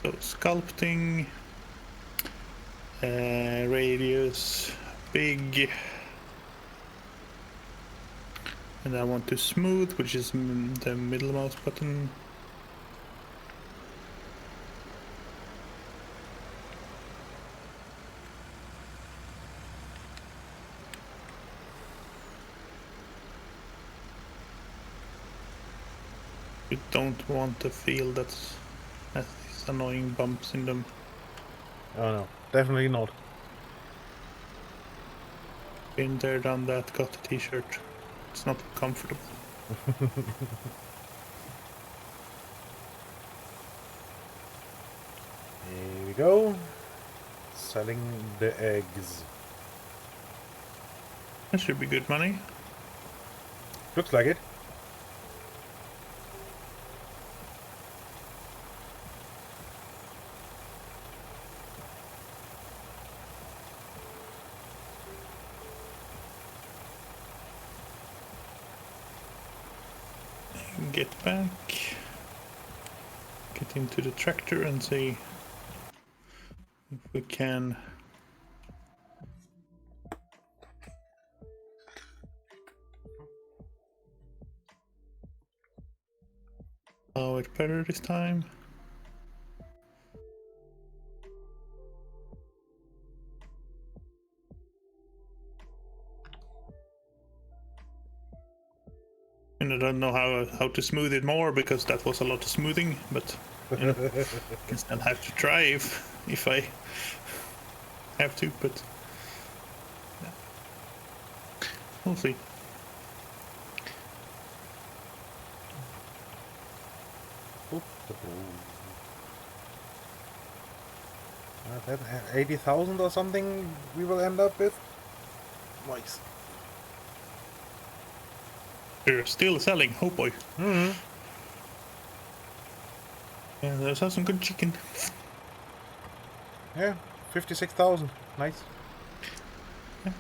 So sculpting, radius, big, and I want to smooth, which is the middle mouse button. You don't want a field that has these annoying bumps in them. Oh no, definitely not. Been there, done that, got the t-shirt. It's not comfortable. Here we go. Selling the eggs. That should be good money. Looks like it. Get back, get into the tractor and see if we can much better this time. And I don't know how to smooth it more because that was a lot of smoothing, but you know, I can still have to try if I have to, but yeah. We'll see. That 80,000 or something we will end up with. Nice. They're still selling, oh boy. Mm-hmm. Yeah, there's some good chicken. Yeah, 56,000. Nice. Yeah.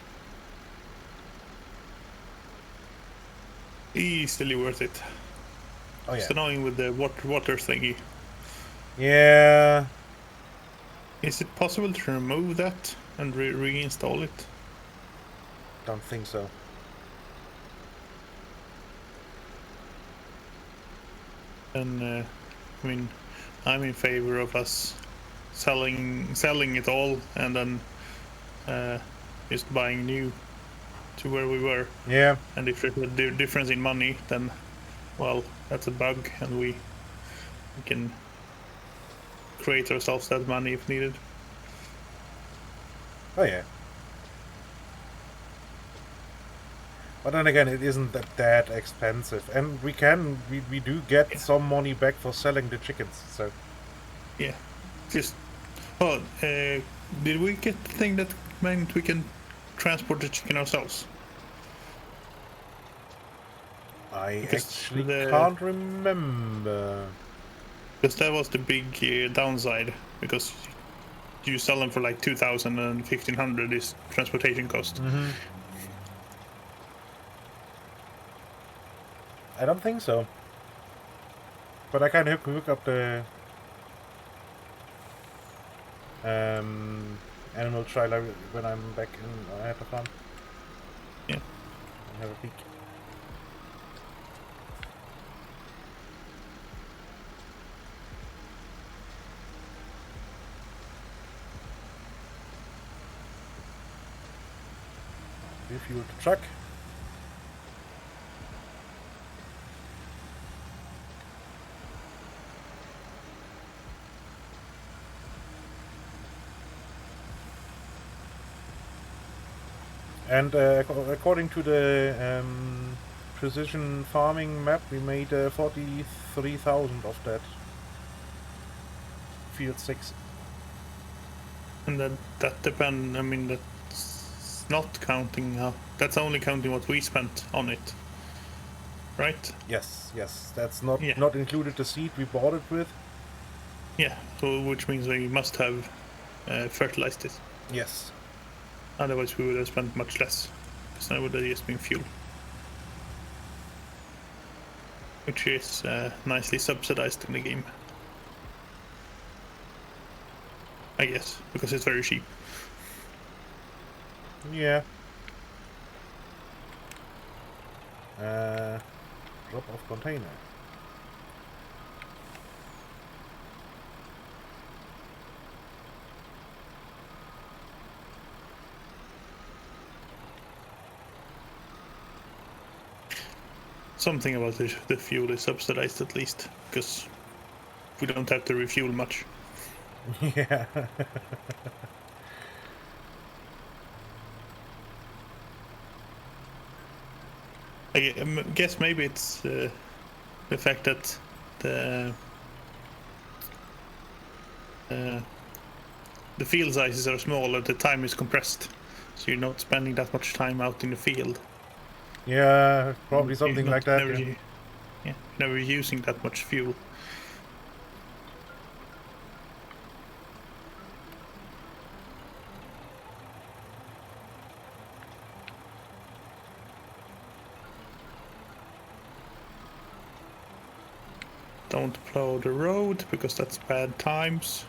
Easily worth it. Oh yeah. It's annoying with the water thingy. Yeah. Is it possible to remove that and reinstall it? Don't think so. And I mean, I'm in favor of us selling it all and then just buying new to where we were. Yeah. And if there's a difference in money, then well, that's a bug, and we can create ourselves that money if needed. Oh yeah. But then again, it isn't that expensive, and we do get some money back for selling the chickens. So yeah, just did we get the thing that meant we can transport the chicken ourselves? I Because actually can't remember. Because that was the big downside. Because you sell them for like 2,000 and 1,500 is transportation cost. Mm-hmm. I don't think so. But I can hook up the animal trailer when I'm back at the farm. Yeah. And have a peek. Refuel the truck. And according to the precision farming map, we made 43,000 of that. Field 6. And that depends. I mean, that's not counting. That's only counting what we spent on it, right? Yes, yes. That's not included the seed we bought it with. Yeah. So which means we must have fertilized it. Yes. Otherwise, we would have spent much less. Because that would have just been fuel, which is nicely subsidized in the game, I guess, because it's very cheap. Yeah. Drop off container. Something about the fuel is subsidized at least, because we don't have to refuel much. Yeah. I guess maybe it's the fact that the field sizes are smaller, the time is compressed, so you're not spending that much time out in the field. Yeah, probably something like that. Never using that much fuel. Don't plow the road because that's bad times.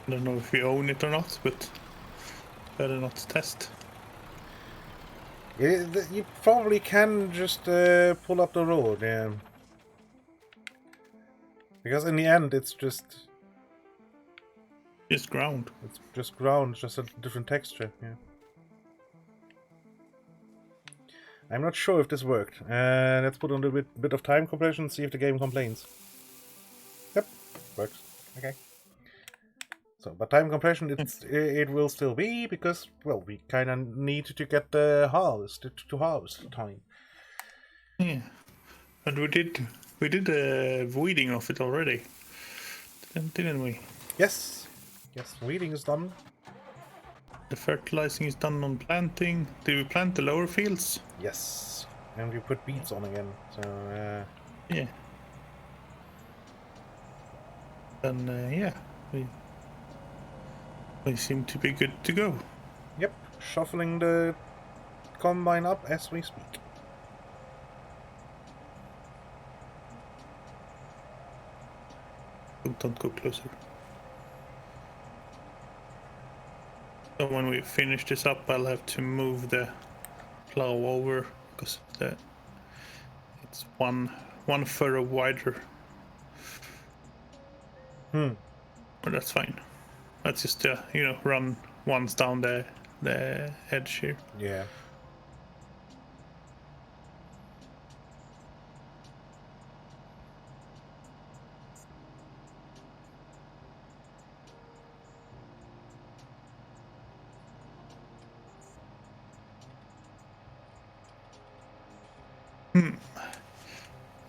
I don't know if we own it or not, but better not test. Yeah, you probably can just pull up the road, yeah. Because in the end, it's just ground. It's just ground, just a different texture, yeah. I'm not sure if this worked. Let's put on a bit of time compression and see if the game complains. Yep, works. Okay. So, but time compression, it will still be because, well, we kind of need to get the harvest time. Yeah, and we did a weeding of it already, didn't we? Yes, weeding is done. The fertilizing is done on planting. Did we plant the lower fields? Yes, and we put beets on again. So yeah. Then yeah, we seem to be good to go. Yep, shuffling the combine up as we speak. Don't go closer. So when we finish this up, I'll have to move the plow over because it's one furrow wider. But that's fine. That's just run once down the edge here. Yeah.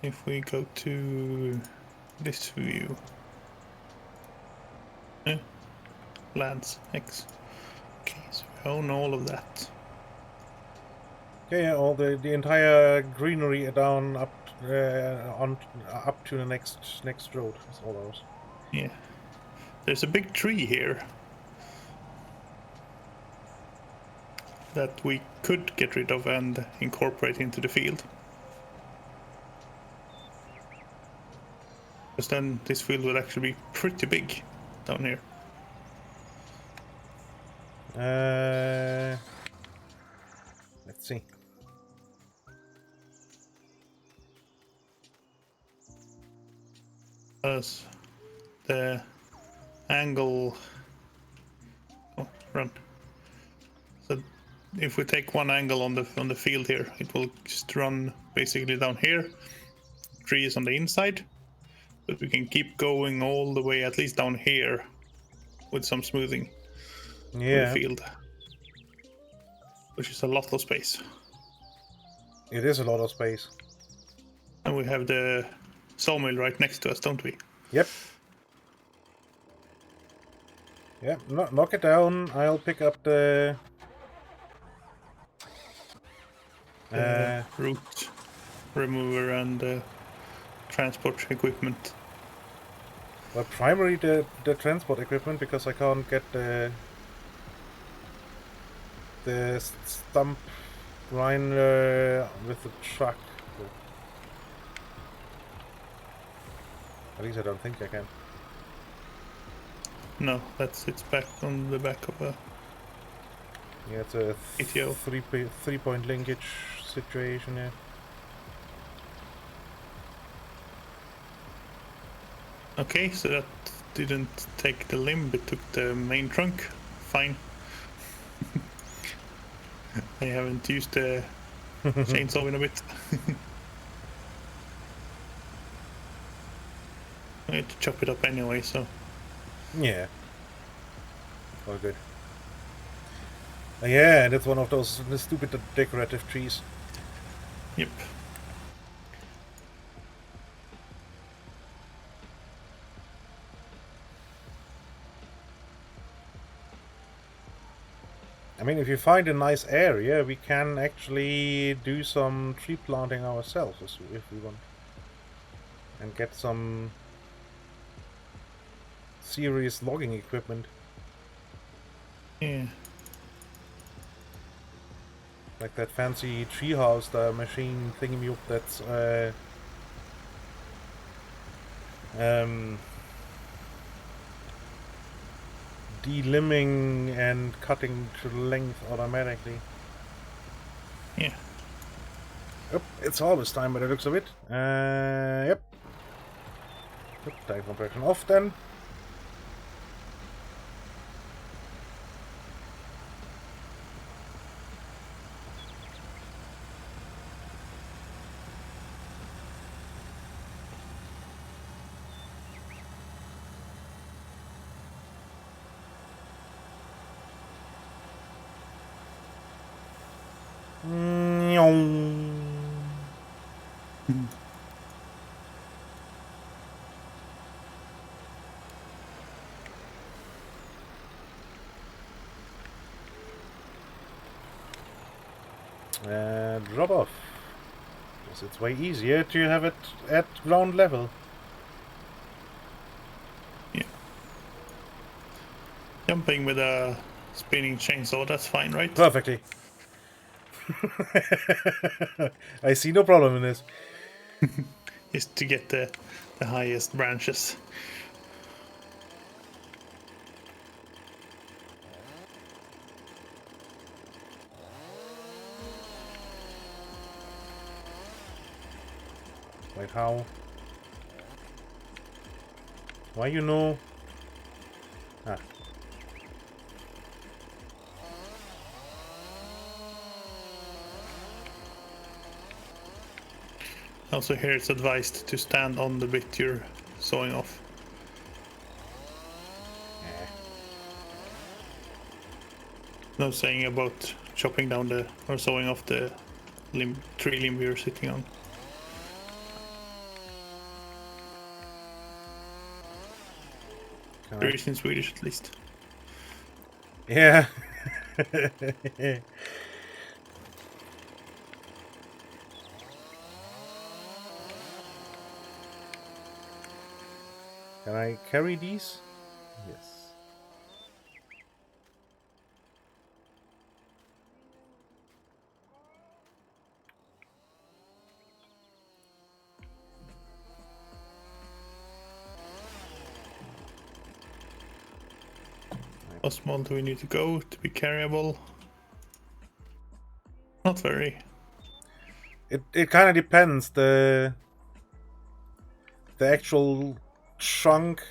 If we go to this view, lands X. Okay, so we own all of that. Yeah, all the entire greenery down up up to the next road is all ours. Yeah, there's a big tree here that we could get rid of and incorporate into the field. Because then this field will actually be pretty big down here. Let's see. As the angle. Oh, run. So if we take one angle on the field here, it will just run basically down here. Tree is on the inside, but we can keep going all the way at least down here with some smoothing. Yeah. The field, which is a lot of space. It is a lot of space. And we have the sawmill right next to us, don't we? Yep. Yep, knock it down. I'll pick up the root remover and transport equipment. Well, primarily the transport equipment, because I can't get the stump grinder with the truck. At least I don't think I can. No, it's back on the back of a... Yeah, it's a PTO. 3-point linkage situation, yeah. Okay, so that didn't take the limb, but took the main trunk. Fine. I haven't used the chainsaw in a bit. I need to chop it up anyway, so... Yeah. All good. Yeah, that's one of those stupid decorative trees. Yep. I mean, if you find a nice area, we can actually do some tree planting ourselves if we want. And get some serious logging equipment. Yeah. Like that fancy treehouse, the machine thingy that's delimbing and cutting to length automatically. Yeah. Yep, it's harvest time by the looks of it. Yep. Tire compression off then. Drop off. Because it's way easier to have it at ground level. Yeah. Jumping with a spinning chainsaw, that's fine, right? Perfectly. I see no problem in this. Is to get the highest branches. Wait, how? Why you know? Ah. Also here it's advised to stand on the bit you're sawing off. No saying about chopping down the or sawing off the tree limb you're sitting on. There is in Swedish at least. Yeah. Can I carry these? Yes. How small do we need to go to be carryable? Not very. It kind of depends. The actual trunk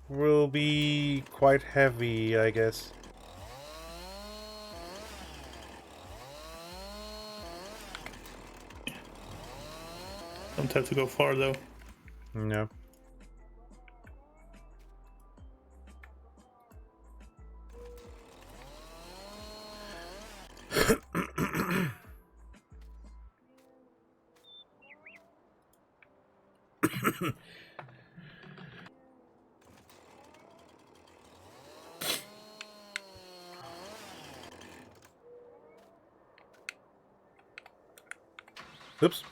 will be quite heavy, I guess. Don't have to go far though. No. Oops.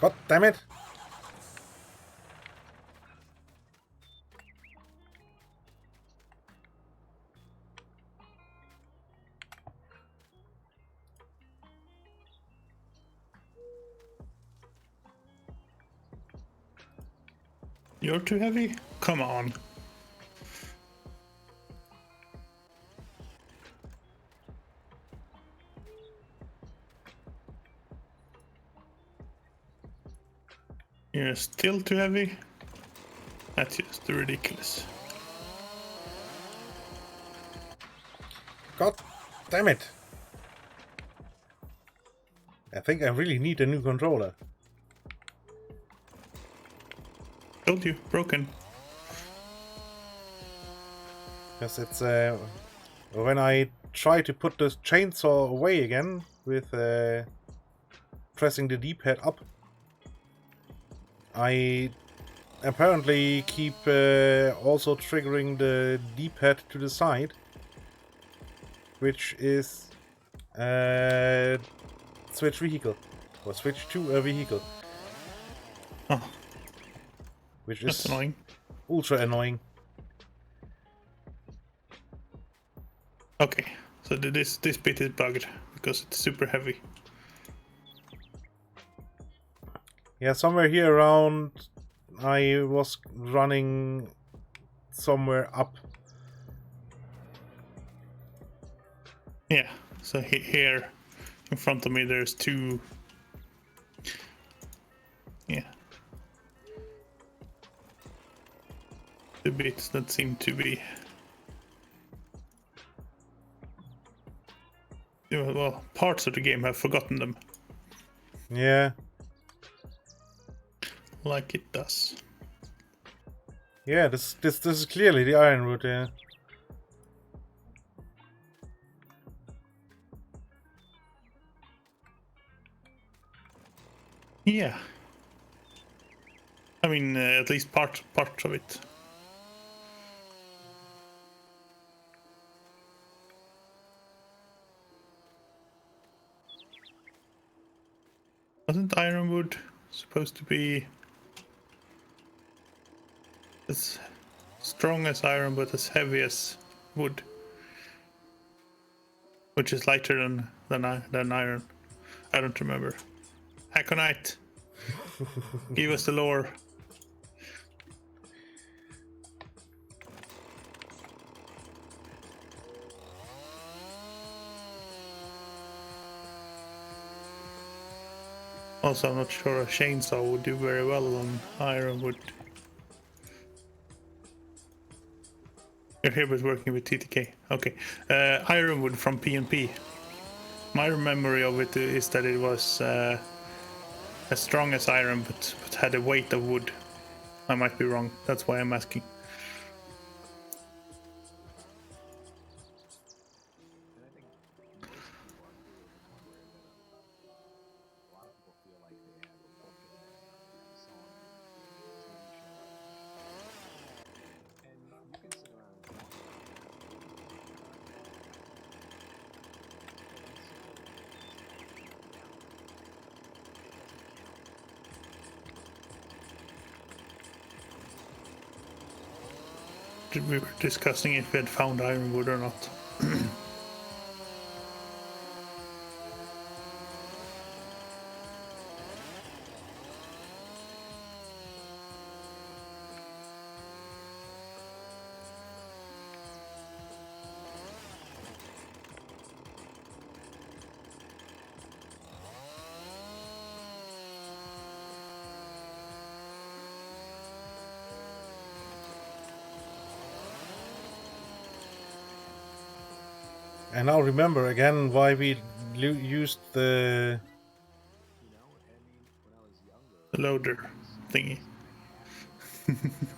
God damn it! You're too heavy? Come on. You're still too heavy? That's just ridiculous. God damn it! I think I really need a new controller. Told you, broken. Because it's when I try to put the chainsaw away again with pressing the D-pad up, I apparently keep also triggering the D-pad to the side, which is switch vehicle. or switch to a vehicle. Oh, Which that's is annoying. ultra annoying. Okay, so this bit is bugged because it's super heavy. Yeah, somewhere here around, I was running somewhere up. Yeah, so here in front of me there's two. Yeah. The bits that seem to be. Well, parts of the game have forgotten them, Yeah. like it does. Yeah, this is clearly the ironwood, yeah. Yeah. I mean, at least part of it. Wasn't ironwood supposed to be as strong as iron but as heavy as wood? Which is lighter than iron. I don't remember. Haconite, give us the lore. Also, I'm not sure a chainsaw would do very well on ironwood. Your here is working with TTK. Okay. Ironwood from PNP. My memory of it is that it was as strong as iron but had a weight of wood. I might be wrong. That's why I'm asking. We were discussing if we had found ironwood or not. And I'll remember again why we used the Loader thingy.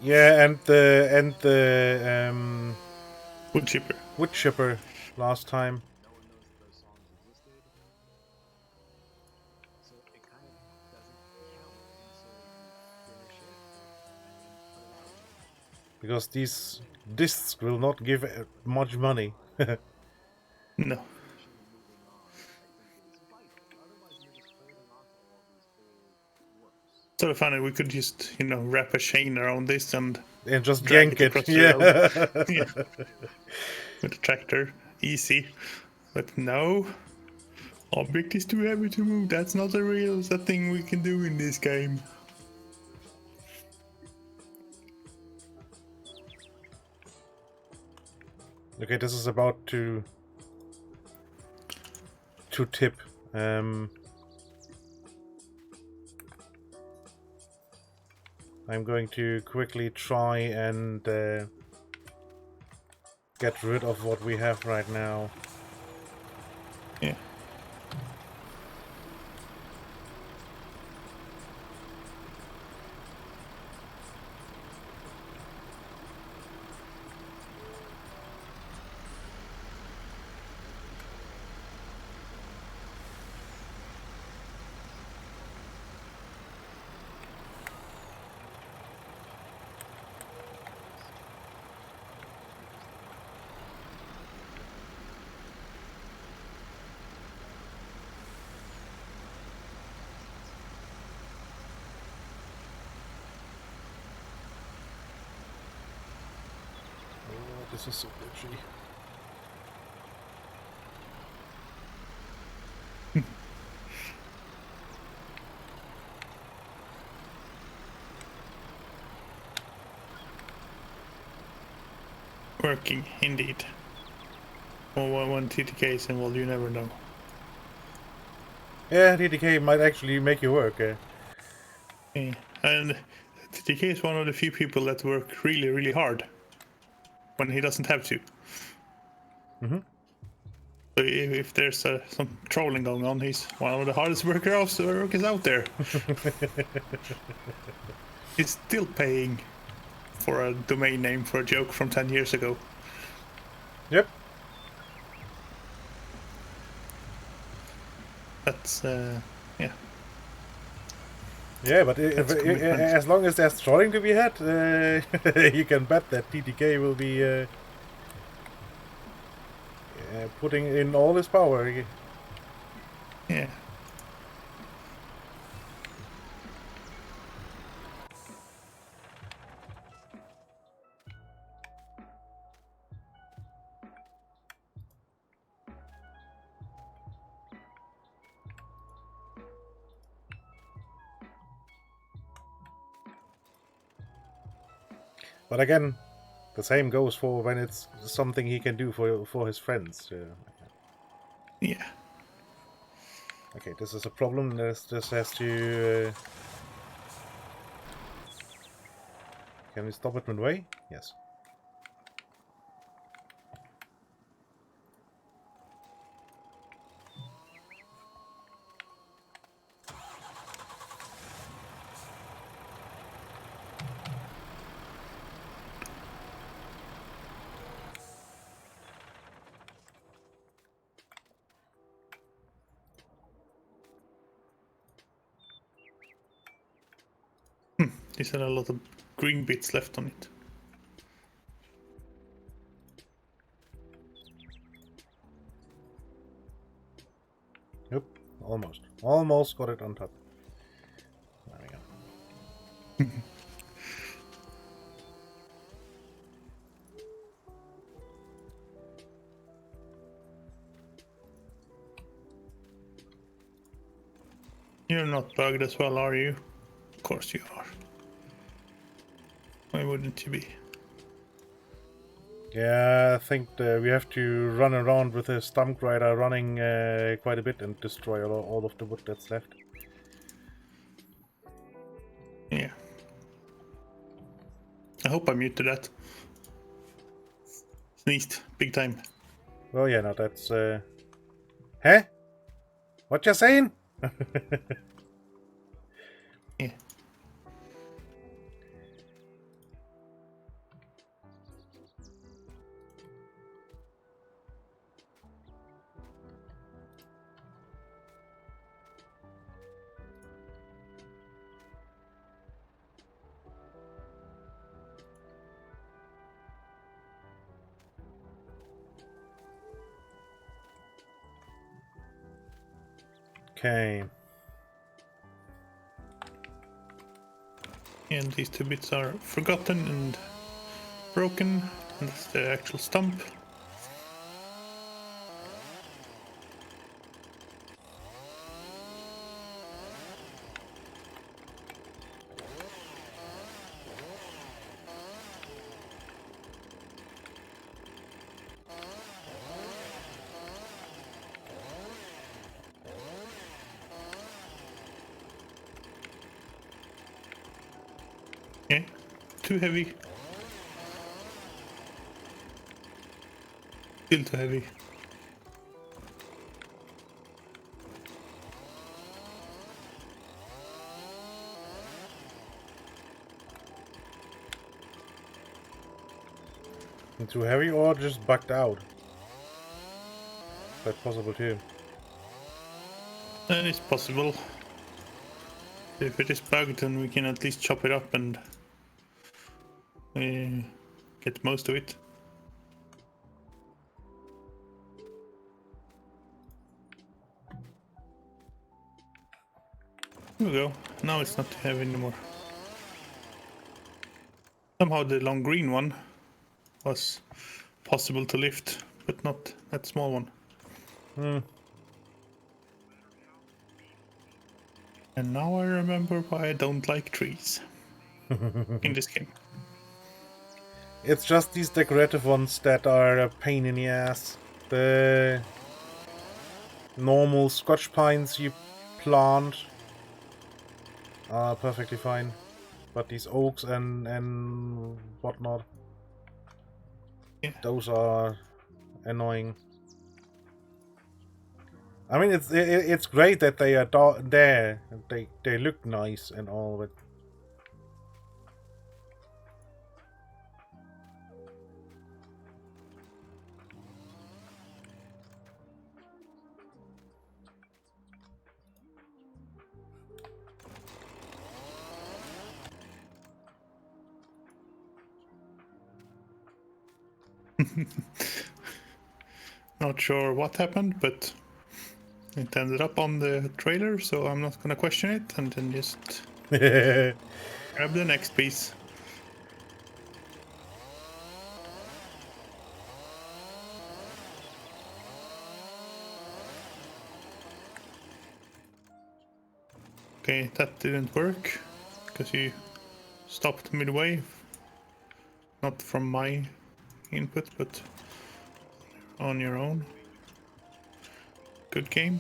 yeah, and the Wood chipper. wood chipper last time. Because these discs will not give much money. No. So funny, we could just, wrap a chain around this and just drag yank it. across the Yeah. road. Yeah. With a tractor. Easy. But no. Object is too heavy to move. That's not a real thing we can do in this game. Okay, this is about to tip. I'm going to quickly try and get rid of what we have right now. Yeah. This is so glitchy. Working, indeed. Well, when TTK is involved, you never know. Yeah, TTK might actually make you work. Yeah. And TTK is one of the few people that work really, really hard when he doesn't have to. Mm-hmm. So if there's some trolling going on, he's one of the hardest workers out there. He's still paying for a domain name for a joke from 10 years ago. Yep. That's, yeah. Yeah, but as long as there's trolling to be had, you can bet that TTK will be putting in all his power. Yeah. But again, the same goes for when it's something he can do for his friends. Yeah. Okay, this is a problem. This has to. Can we stop it midway? Yes. There's a lot of green bits left on it. Yep, almost. Almost got it on top. There we go. You're not bugged as well, are you? Of course you are. Why wouldn't you be? Yeah, I think we have to run around with a stump grider running quite a bit and destroy all of the wood that's left. Yeah. I hope I'm used to that. Sneezed. Big time. Well, yeah, no, that's... Huh? What you saying? Yeah. Okay. And these two bits are forgotten and broken. And that's the actual stump. Okay, too heavy. Still too heavy. Too heavy or just bugged out? That's possible too. And it's possible. If it is bugged, then we can at least chop it up and get most of it. There we go. Now it's not too heavy anymore. Somehow the long green one was possible to lift, but not that small one. Hmm. And now I remember why I don't like trees in this game. It's just these decorative ones that are a pain in the ass. The normal Scotch pines you plant are perfectly fine, but these oaks and whatnot, Yeah. those are annoying. I mean, it's great that they are there. They look nice and all, but Not sure what happened, but it ended up on the trailer, so I'm not gonna question it, and then just grab the next piece. Okay, that didn't work, because you stopped midway. Not from my input, but on your own. Good game.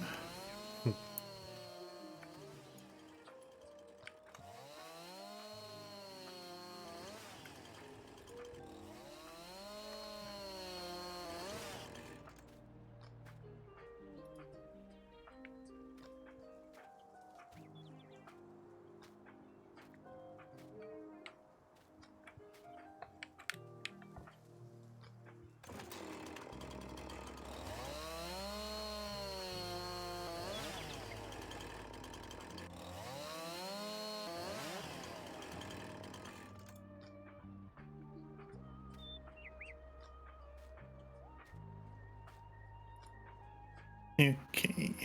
Okay.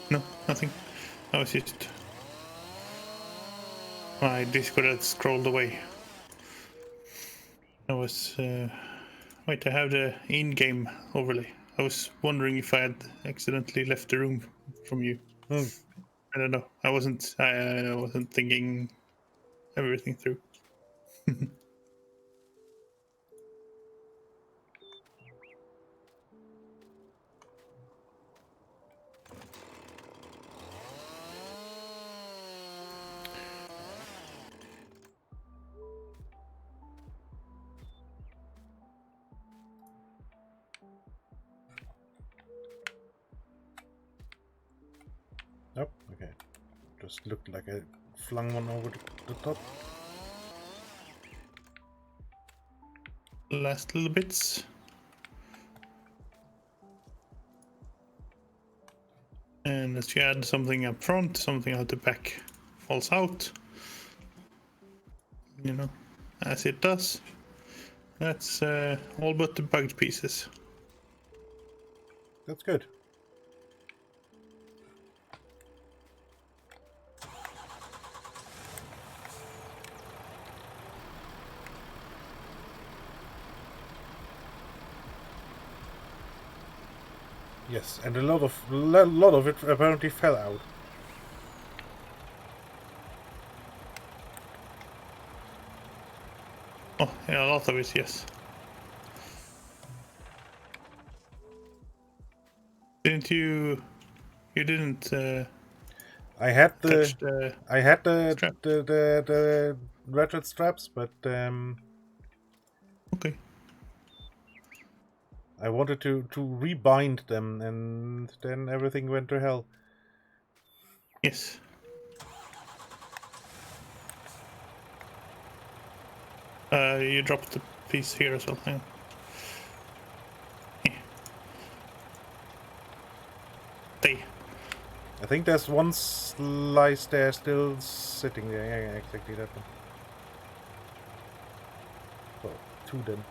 No, nothing. I was just... My Discord had scrolled away. I was... Wait, I have the in-game overlay. I was wondering if I had accidentally left the room from you. I don't know. I wasn't thinking everything through. nope. Okay, just looked like I flung one over the top. Last little bits. And as you add something up front, something out the back falls out. You know, as it does. That's all but the bugged pieces. That's good. Yes, and a lot of it apparently fell out. Oh, yeah, a lot of it, yes. Didn't you? You didn't I had touch the the strap? the ratchet straps, but Okay. I wanted to rebind them, and then everything went to hell. Yes. You dropped the piece here as well. Hang on. There. I think there's one slice there still sitting there. Yeah, exactly that one. Well, two then.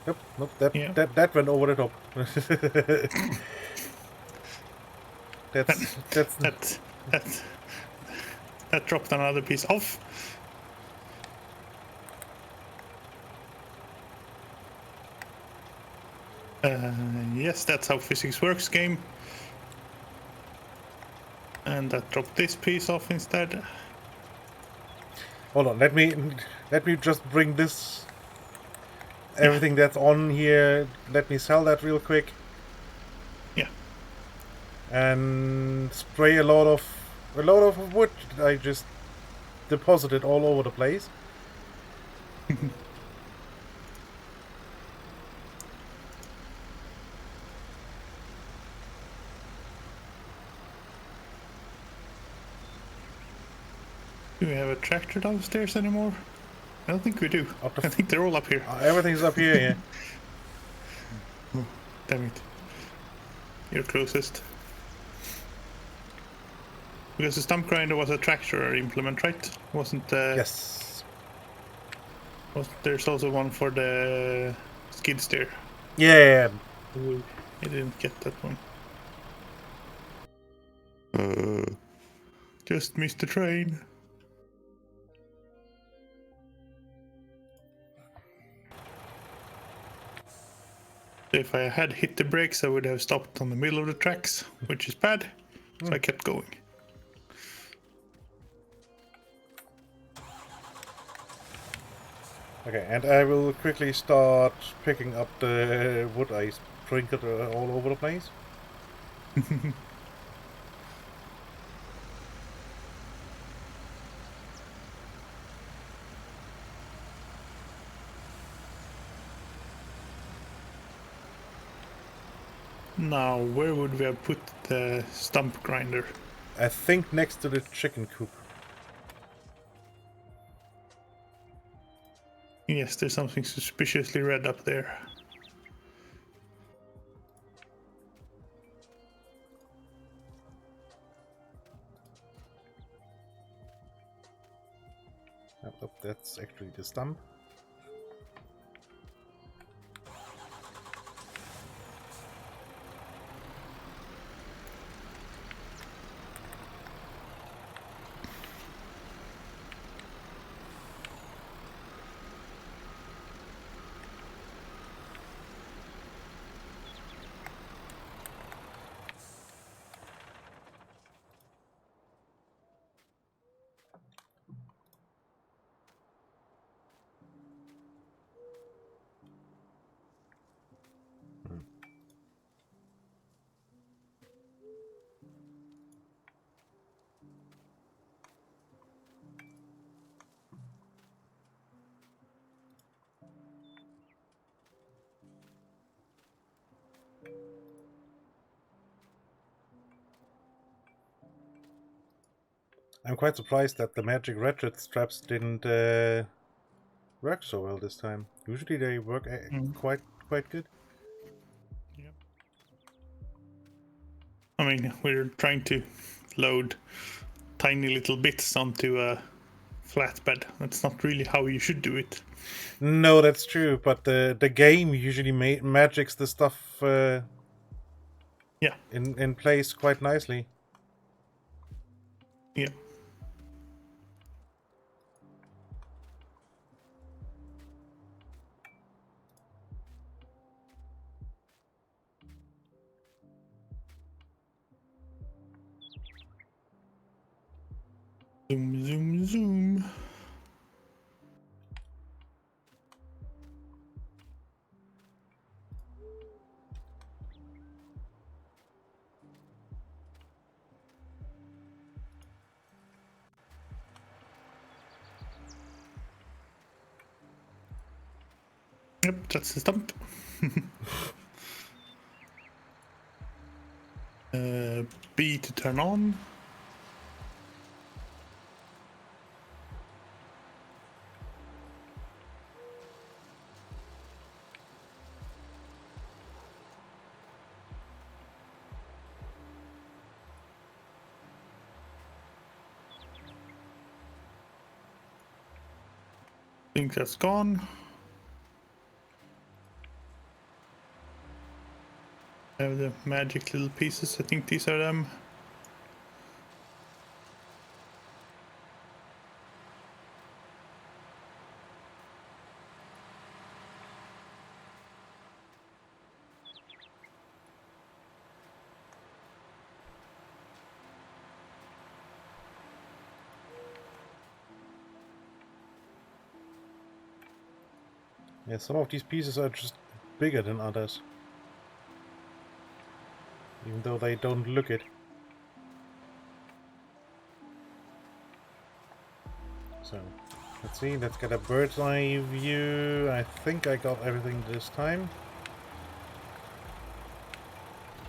Nope, that went over the top. That dropped another piece off. Yes, that's how physics works, game. And that dropped this piece off instead. Hold on, let me just bring this everything that's on here. Let me sell that real quick. Yeah. And spray a lot of wood I just deposited all over the place. Do we have a tractor downstairs anymore? I don't think we do. I think they're all up here. Everything's up here, yeah. Oh, damn it. You're closest. Because the stump grinder was a tractor implement, right? Wasn't Yes. There's also one for the skid steer. Yeah. Ooh, I didn't get that one. Just missed the train. If I had hit the brakes, I would have stopped on the middle of the tracks, which is bad. So I kept going. Okay, and I will quickly start picking up the wood I sprinkled all over the place. Now, where would we have put the stump grinder? I think next to the chicken coop. Yes, there's something suspiciously red up there. Oh, that's actually the stump. I'm quite surprised that the magic ratchet straps didn't work so well this time. Usually they work quite good. Yep. I mean, we're trying to load tiny little bits onto a flatbed. That's not really how you should do it. No, that's true, but the game usually magics the stuff in place quite nicely. Yeah. Zoom, zoom, zoom. Yep, that's the stump. B to turn on. think that's gone. I have the magic little pieces. I think these are them. Yeah, some of these pieces are just bigger than others. Even though they don't look it. So, let's see, let's get a bird's eye view. I think I got everything this time.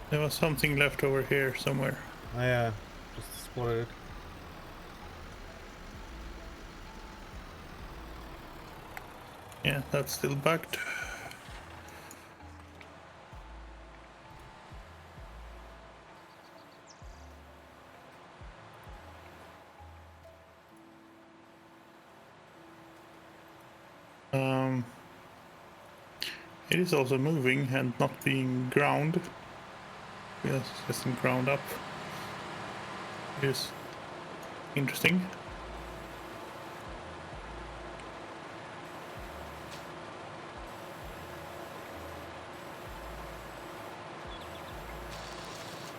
There was something left over here somewhere. Oh, yeah, just spotted it. Yeah, that's still bugged. It is also moving and not being ground. Yes, it isn't ground up. It is interesting.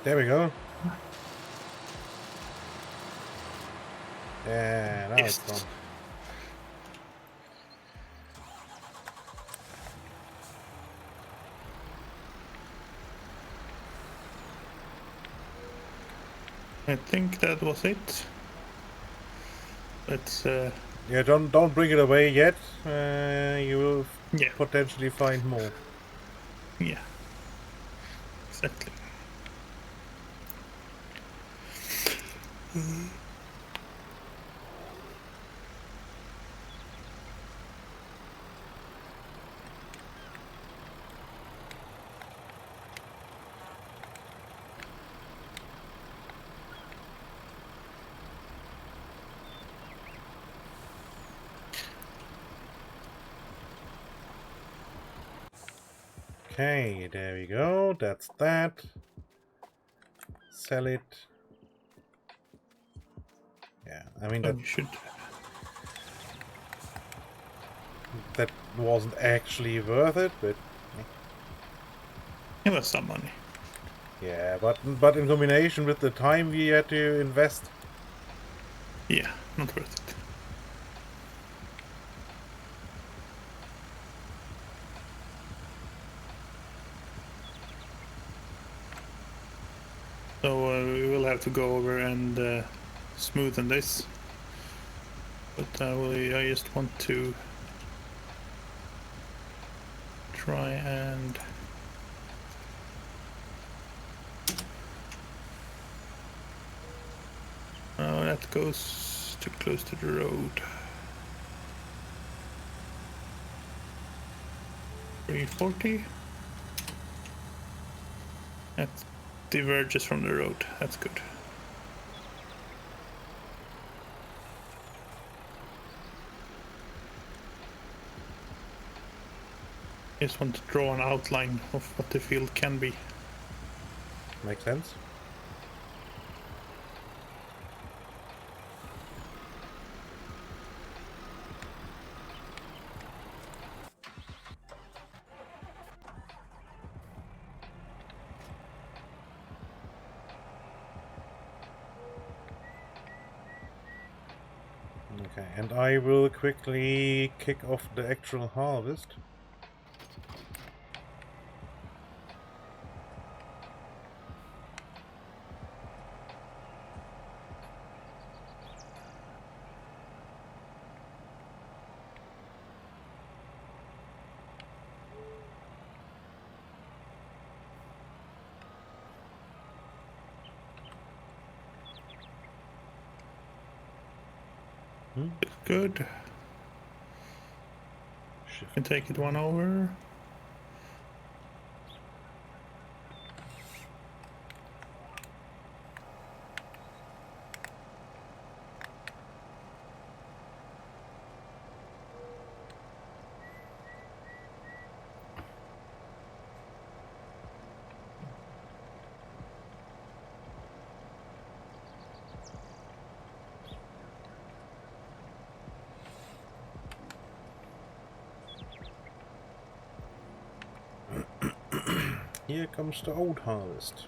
There we go. Yeah, now it's gone. I think that was it. Let's Yeah, don't bring it away yet. You will yeah, potentially find more. yeah. Exactly. Okay, there we go. That's that. Sell it. Yeah, I mean You should. that wasn't actually worth it, but It was some money. yeah, but in combination with the time we had to invest. Yeah, not worth it. So we will have to go over and smoothen this. But I just want to try and oh, that goes too close to the road. 340. That diverges from the road. That's good. Just want to draw an outline of what the field can be. Makes sense. Okay, and I will quickly kick off the actual harvest. Good. Can take it one over. here comes the old harvest.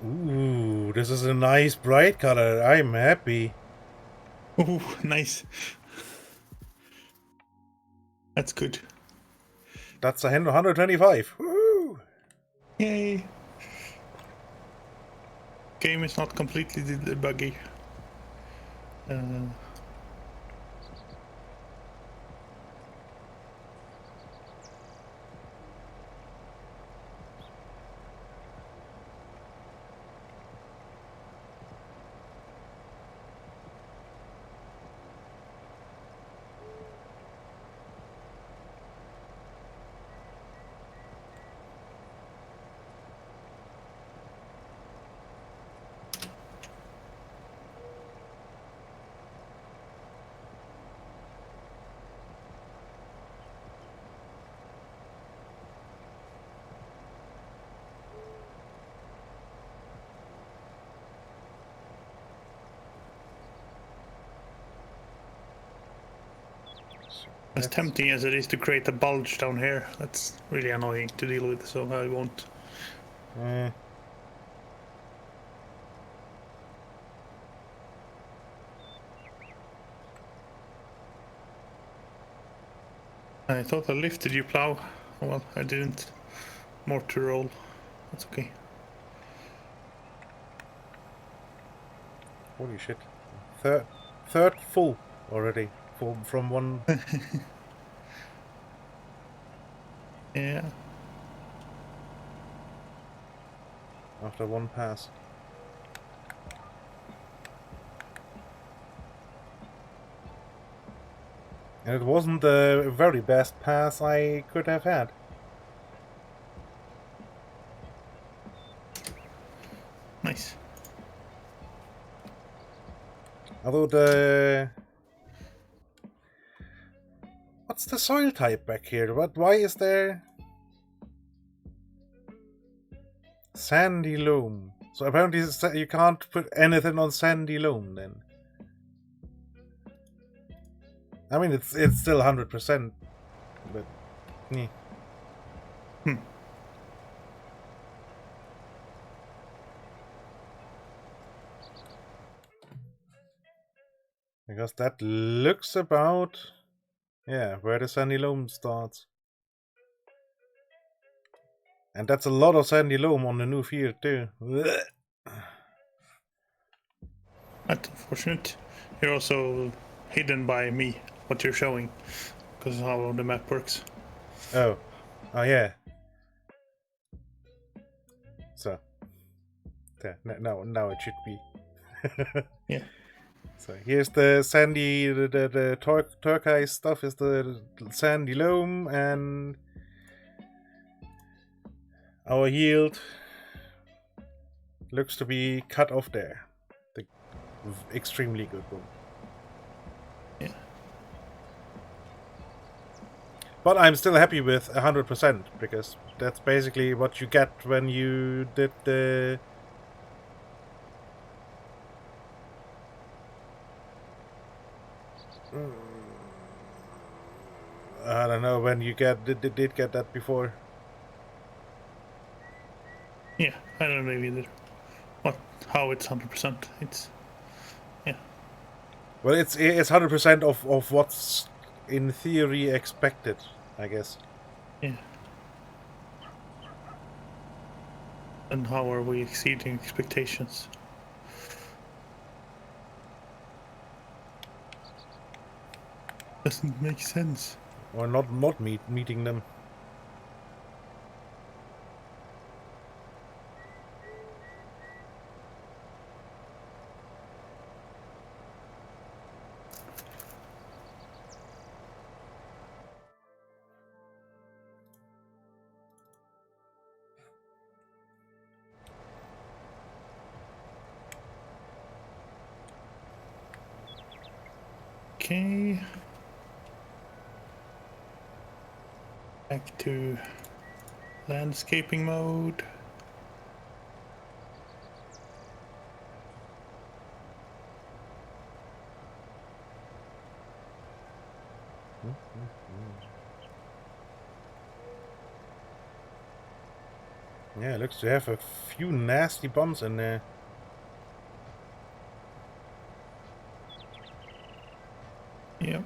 Ooh, this is a nice bright color. I'm happy. Ooh, nice. That's good. That's 125. Woo! Yay. Game is not completely buggy. As tempting as it is to create a bulge down here, that's really annoying to deal with, so I won't. I thought I lifted you, plow. Well, I didn't. More to roll. That's okay. Holy shit. Third full already. From one. Yeah. After one pass. And it wasn't the very best pass I could have had. Nice. Although the... What's the soil type back here? Why is there... Sandy loam. So apparently you can't put anything on sandy loam then. I mean, it's still 100%, but... Yeah. Because that looks about... Yeah, where the sandy loam starts. And that's a lot of sandy loam on the new field too. That's unfortunate. You're also hidden by me, what you're showing, because of how the map works. Oh yeah. So, there, now it should be. Yeah. So here's the sandy, the turquoise stuff is the sandy loam, and our yield looks to be cut off there. The extremely good one. Yeah. But I'm still happy with 100% because that's basically what you get when you did the... I don't know when you did get that before. Yeah, I don't know either. How it's 100%. It's... Yeah. Well, it's 100% of what's in theory expected, I guess. Yeah. And how are we exceeding expectations? Doesn't make sense. Or not meeting them. Okay. Back to landscaping mode. Yeah, it looks to have a few nasty bumps in there. Yep.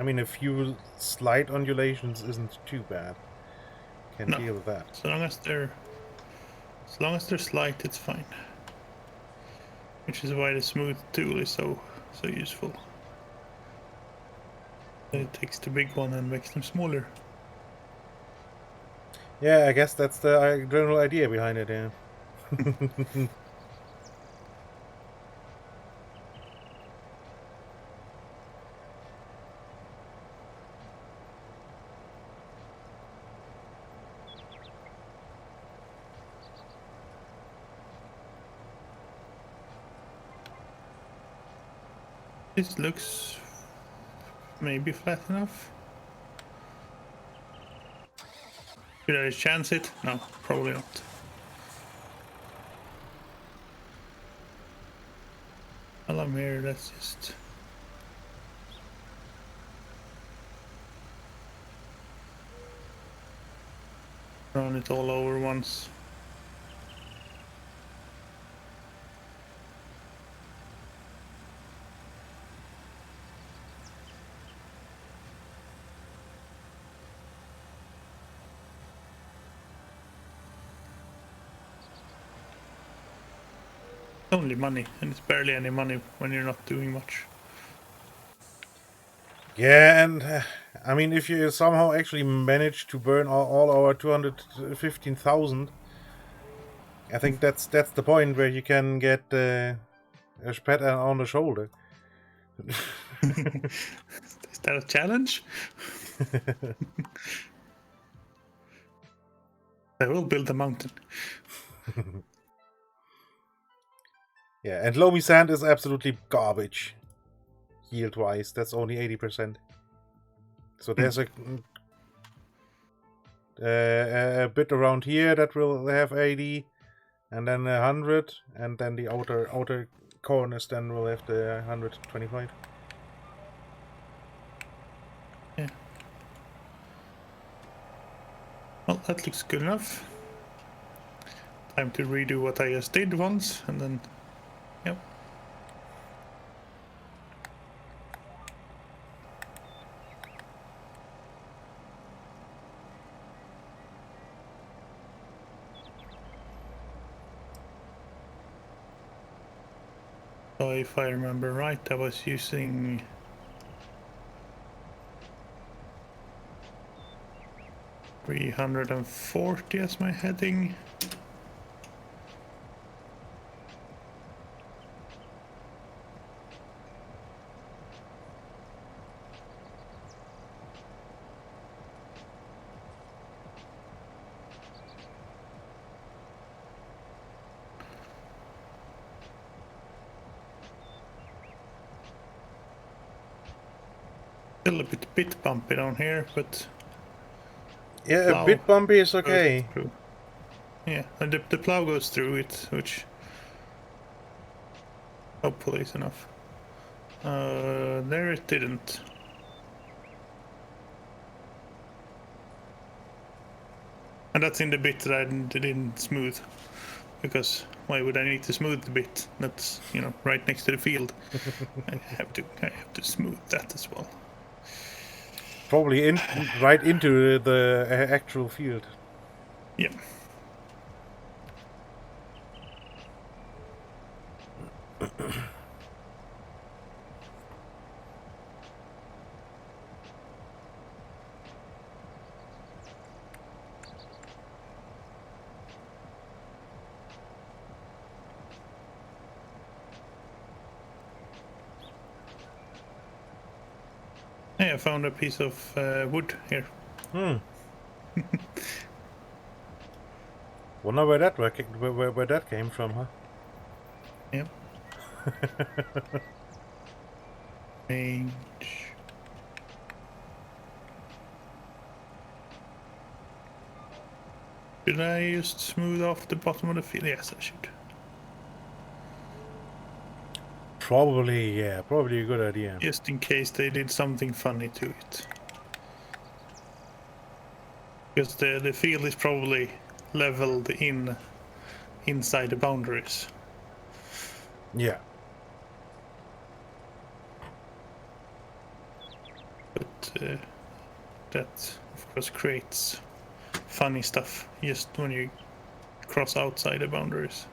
I mean, a few slight undulations isn't too bad. Can No. deal with that. As long as they're slight, it's fine. Which is why the smooth tool is so useful. It takes the big one and makes them smaller. Yeah, I guess that's the general idea behind it, yeah. This looks maybe flat enough. Should I chance it? No, probably not. While I'm here, let's just... run it all over once. Only money, and it's barely any money when you're not doing much. Yeah, and I mean, if you somehow actually manage to burn all our 215,000, I think that's the point where you can get a pat on the shoulder. Is that a challenge? I will build a mountain. Yeah, and loamy sand is absolutely garbage. Yield-wise, that's only 80%. So there's a bit around here that will have 80, and then 100, and then the outer corners then will have the 125. Yeah. Well, that looks good enough. Time to redo what I just did once, and then, yep. So if I remember right, I was using 340 as my heading. Still a bit bumpy down here, but Yeah, plow a bit bumpy is goes okay. through. Yeah, and the plow goes through it, which hopefully is enough. There it didn't. And that's in the bit that I didn't smooth, because why would I need to smooth the bit that's, you know, right next to the field? I have to smooth that as well. Probably right into the actual field. Yeah. Hey, I found a piece of wood here. Wonder where that came from, huh? Yep. Range. Should I just smooth off the bottom of the field? Yes, I should. Probably, yeah. Probably a good idea. Just in case they did something funny to it. Because the field is probably leveled inside the boundaries. Yeah. But that, of course, creates funny stuff just when you cross outside the boundaries.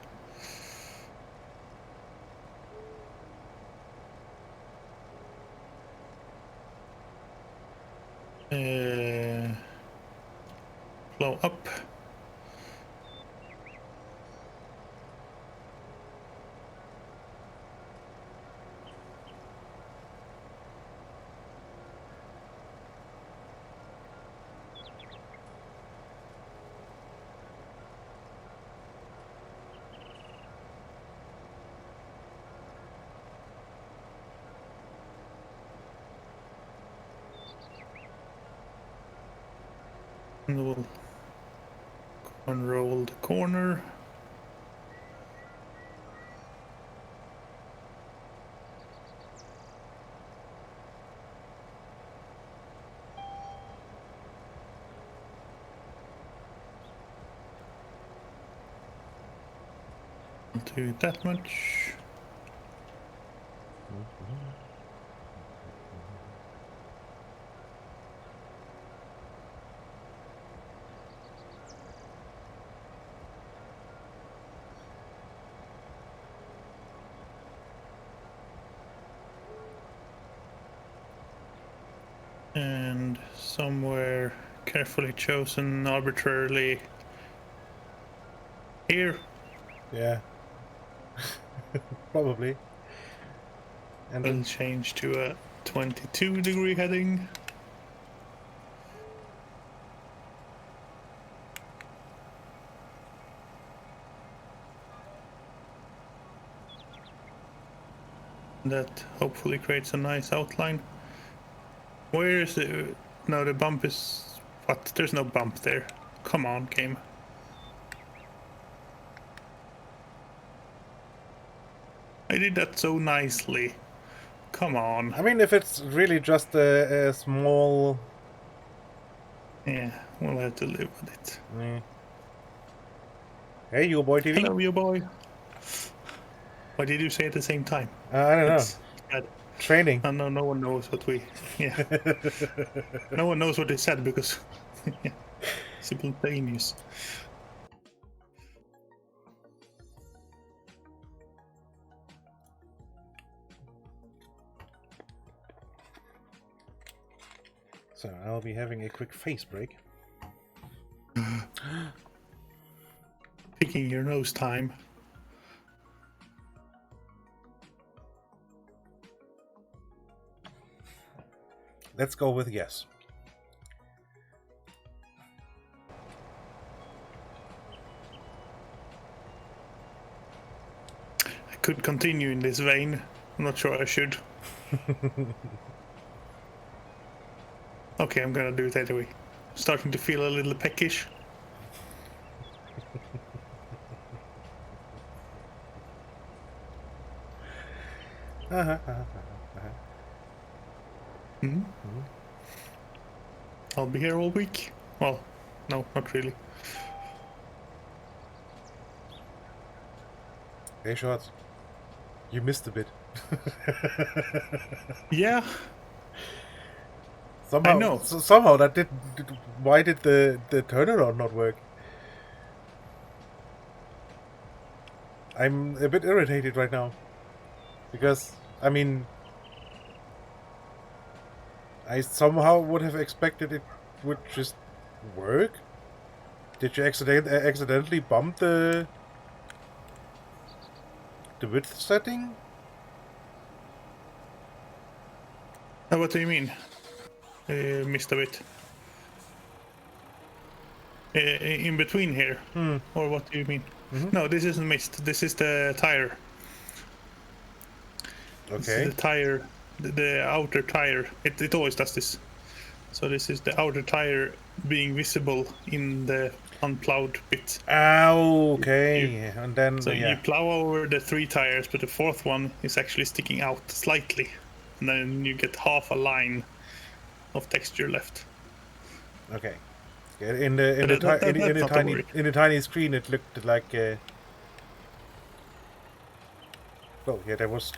Blow up. And we'll unroll the corner. Don't do it that much. And somewhere carefully chosen arbitrarily here. Yeah. Probably. And We'll then change to a 22-degree heading. That hopefully creates a nice outline. Where is it? No, the bump is... What? There's no bump there. Come on, game. I did that so nicely. Come on. I mean, if it's really just a small... Yeah, we'll have to live with it. Yeah. Hey, you boy TV. Hello, you boy. What did you say at the same time? I don't know. It's bad. Training. No one knows what we... Yeah. No one knows what they said because... yeah. Simultaneous. So I'll be having a quick face break. Picking your nose time. Let's go with yes. I could continue in this vein. I'm not sure I should. Okay, I'm gonna do it anyway. Starting to feel a little peckish. I'll be here all week. Well, no, not really. Hey, Shorts. You missed a bit. Yeah, Somehow, I know. Somehow that did. Why did the turnaround not work? I'm a bit irritated right now. Because, I mean... I somehow would have expected it would just work. Did you accidentally bump the width setting? What do you mean? Missed a bit. In between here? Or what do you mean? No, this isn't missed. This is the tire. Okay. This is the tire, the outer tire. It always does this. So this is the outer tire being visible in the unplowed bit. Okay, and then So you plow over the 3 tires, but the 4th one is actually sticking out slightly, and then you get half a line of texture left. Okay. In the tiny screen, it looked like. Oh yeah, there was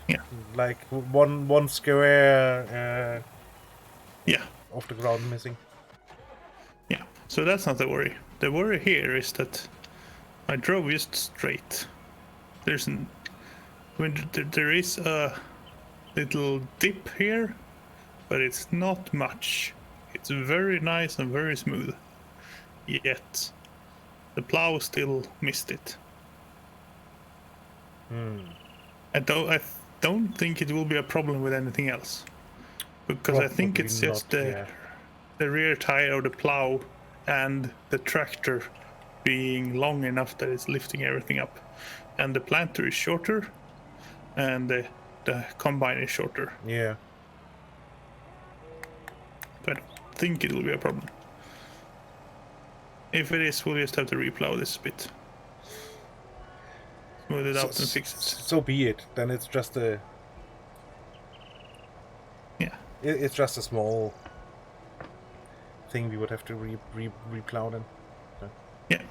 like one square. Yeah. Off the ground missing. Yeah. So that's not the worry. The worry here is that I drove just straight. There is a little dip here, but it's not much. It's very nice and very smooth. Yet the plow still missed it. I don't think it will be a problem with anything else, because I think it's just the rear tire of the plow and the tractor being long enough that it's lifting everything up, and the planter is shorter, and the combine is shorter. Yeah. So I don't think it will be a problem. If it is, we'll just have to replow this bit. Smooth it out and fix it. So be it. Then it's just a... Yeah. It's just a small thing we would have to replow then. So. Yeah.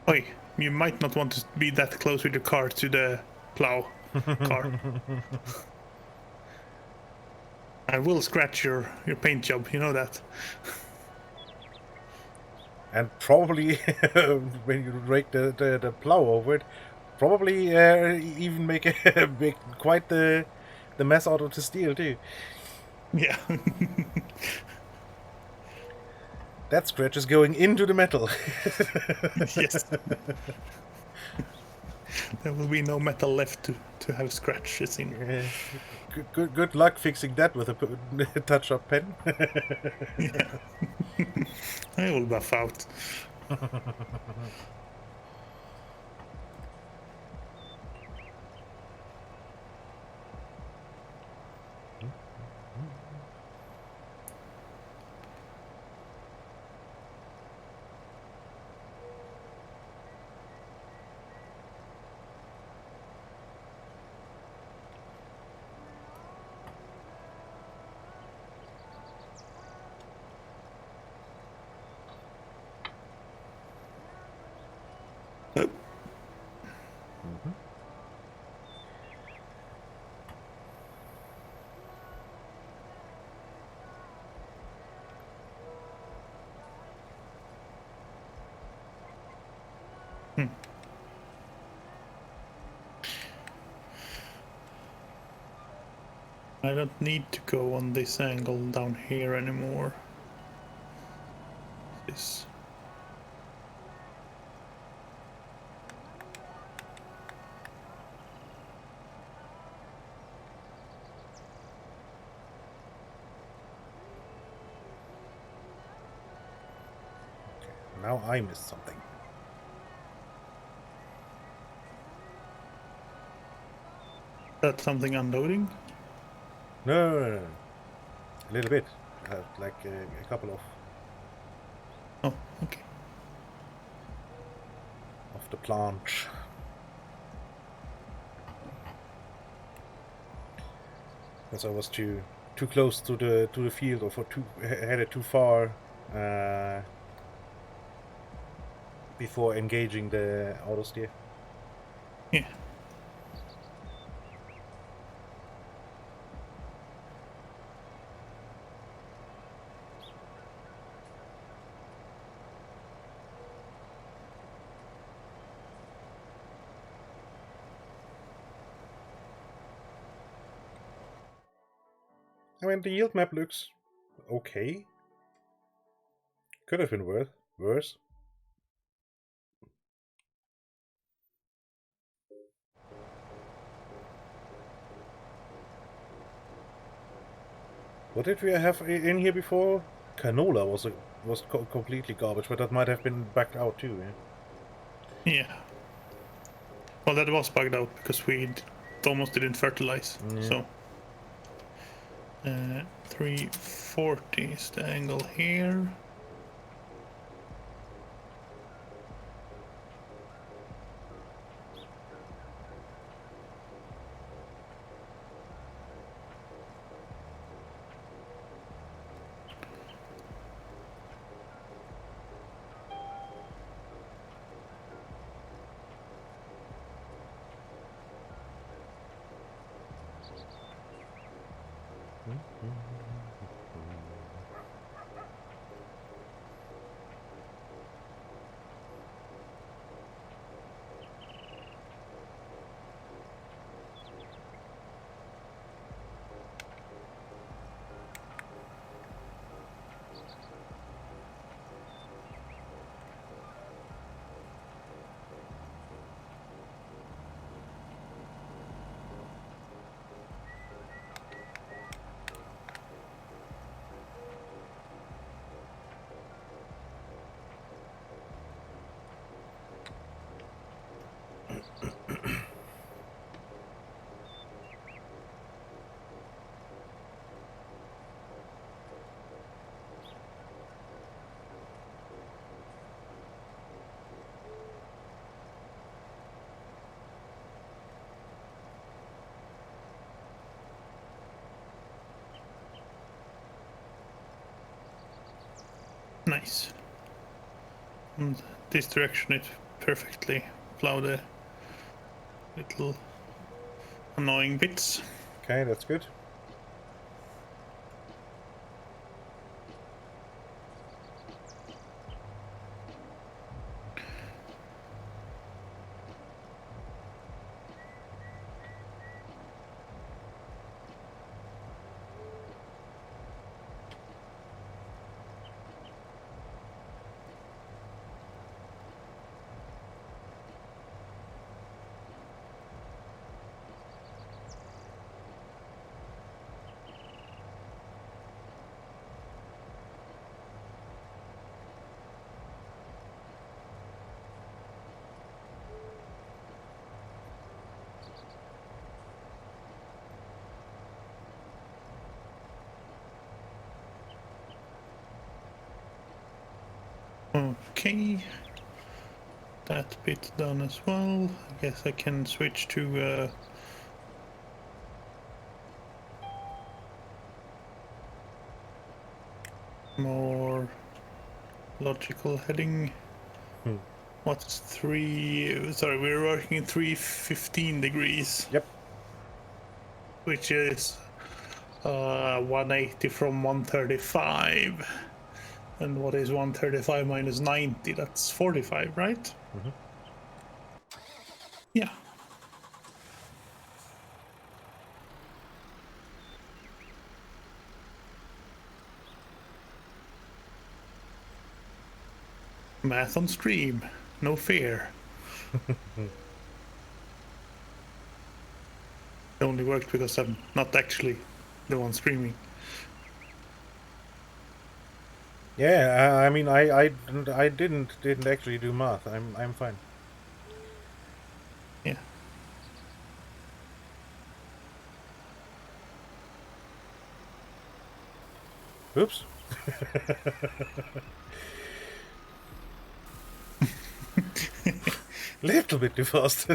Oi, you might not want to be that close with your car to the plow car. I will scratch your paint job, you know that. And probably when you rake the plow over it, probably even make quite the mess out of the steel too. Yeah. That scratch is going into the metal. Yes. There will be no metal left to have scratches in. Good luck fixing that with a touch-up pen. Yeah. I will buff out. I don't need to go on this angle down here anymore. This. Now I missed something. That's something unloading? No. A little bit. Like a couple of... Oh, okay. Of the plant. Because I was too close to the field, or headed too far before engaging the auto steer. Yeah. I mean, the yield map looks okay. Could have been worse. What did we have in here before? Canola was completely garbage, but that might have been backed out too. Yeah? Yeah. Well, that was bugged out because we almost didn't fertilize. So 340 is the angle here. Nice. And this direction it perfectly plow the little annoying bits. Okay, that's good. Okay, that bit done as well. I guess I can switch to more logical heading. What's 3? Sorry, we're working 315 degrees. Yep. Which is 180 from 135. And what is 135 minus 90? That's 45, right? Yeah. Math on stream, no fear. It only worked because I'm not actually the one streaming. Yeah, I mean, I didn't actually do math. I'm fine. Yeah. Oops. Little bit too fast.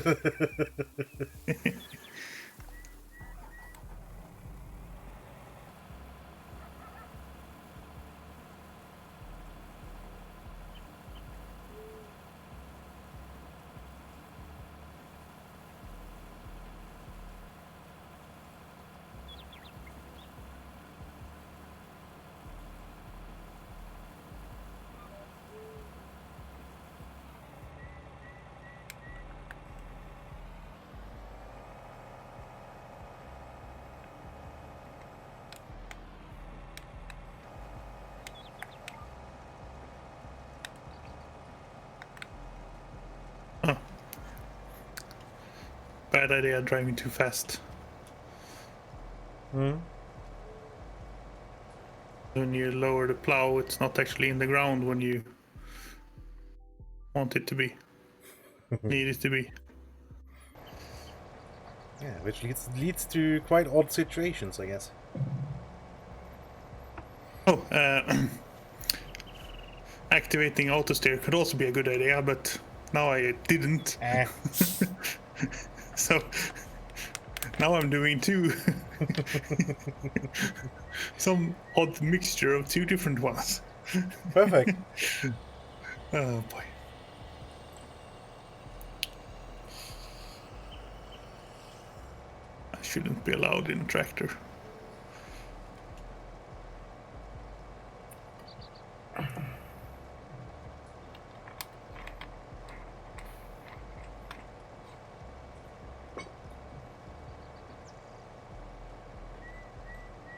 Bad idea driving too fast. When you lower the plow, it's not actually in the ground when you want it to be. needed to be. Yeah, which leads to quite odd situations, I guess. Oh, activating auto steer could also be a good idea, but now I didn't. So now I'm doing two. Some odd mixture of two different ones. Perfect. Oh boy. I shouldn't be allowed in a tractor.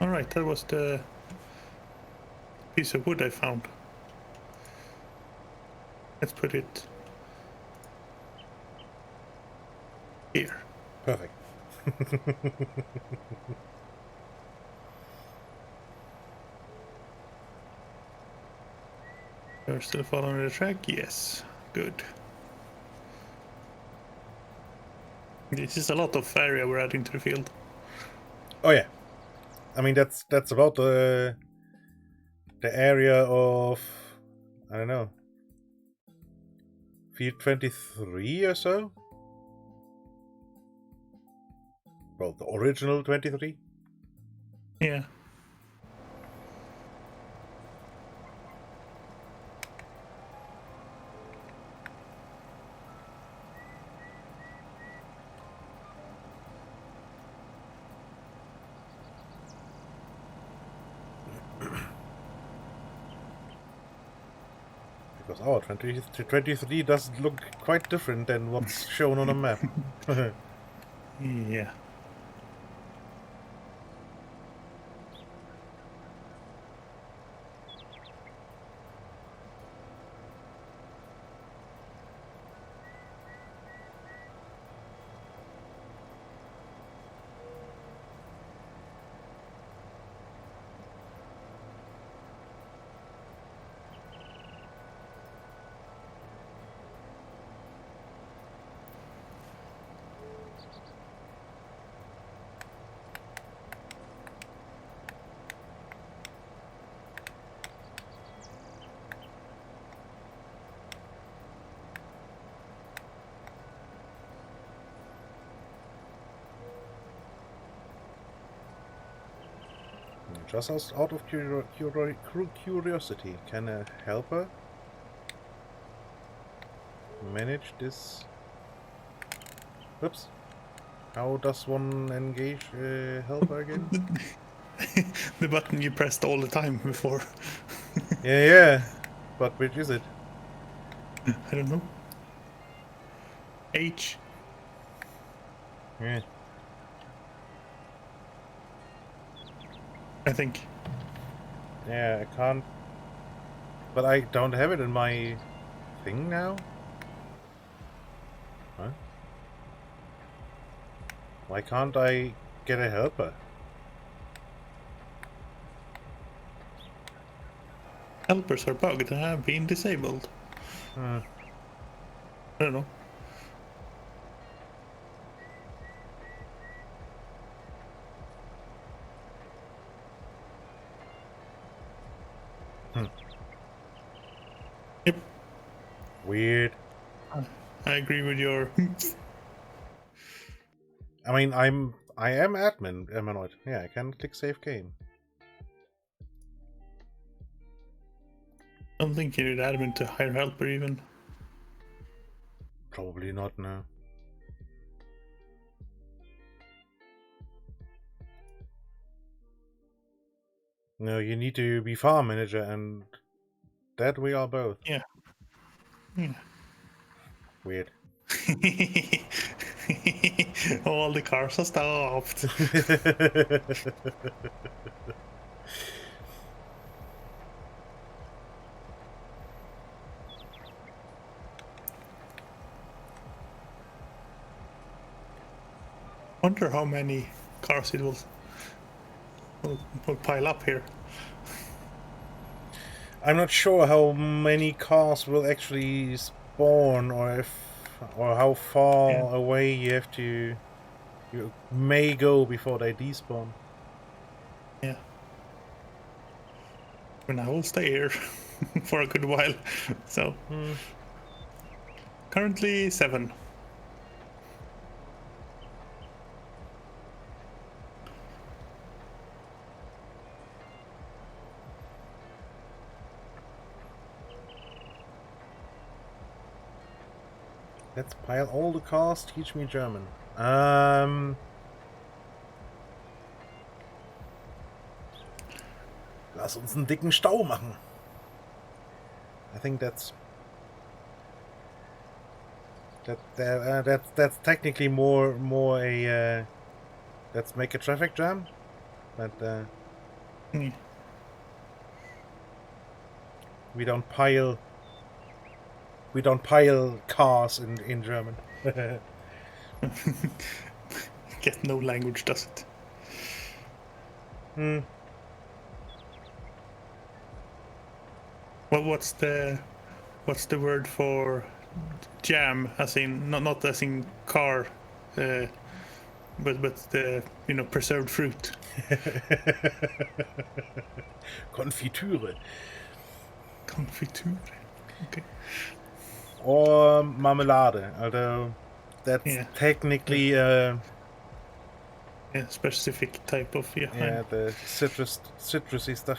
Alright, that was the piece of wood I found. Let's put it here. Perfect. You're still following the track? Yes. Good. This is a lot of area we're adding to the field. Oh yeah. I mean that's about the area of, I don't know, field 23 or so. Well, the original 23. Yeah. Because our 23 does look quite different than what's shown on a map. Yeah. Just out of curiosity, can a helper manage this? Oops. How does one engage a helper again? The button you pressed all the time before. Yeah. But which is it? I don't know. H. Yeah. I think. Yeah, I can't. But I don't have it in my thing now? Huh? Why can't I get a helper? Helpers are bugged and have been disabled. I don't know. Yep. Weird. I agree with your. I mean, I am admin, am I not? Yeah, I can click save game. I don't think you need admin to hire helper even. Probably not, no. No, you need to be farm manager, and that we are both. Yeah. Yeah. Weird. All the cars are stopped. Wonder how many cars it will pile up here. I'm not sure how many cars will actually spawn, or if or how far Yeah. away you may go before they despawn. Yeah. And I will stay here for a good while. So currently 7. Let's pile all the cars, teach me German. Lass uns einen dicken Stau machen. I think that's technically more a let's make a traffic jam, but we don't pile cars in German. Get no language, does it? Well, what's the word for jam? As in not as in car, but the preserved fruit. Konfitüre. Confiture. Okay. Or Marmelade, although that's technically a specific type of the citrusy stuff.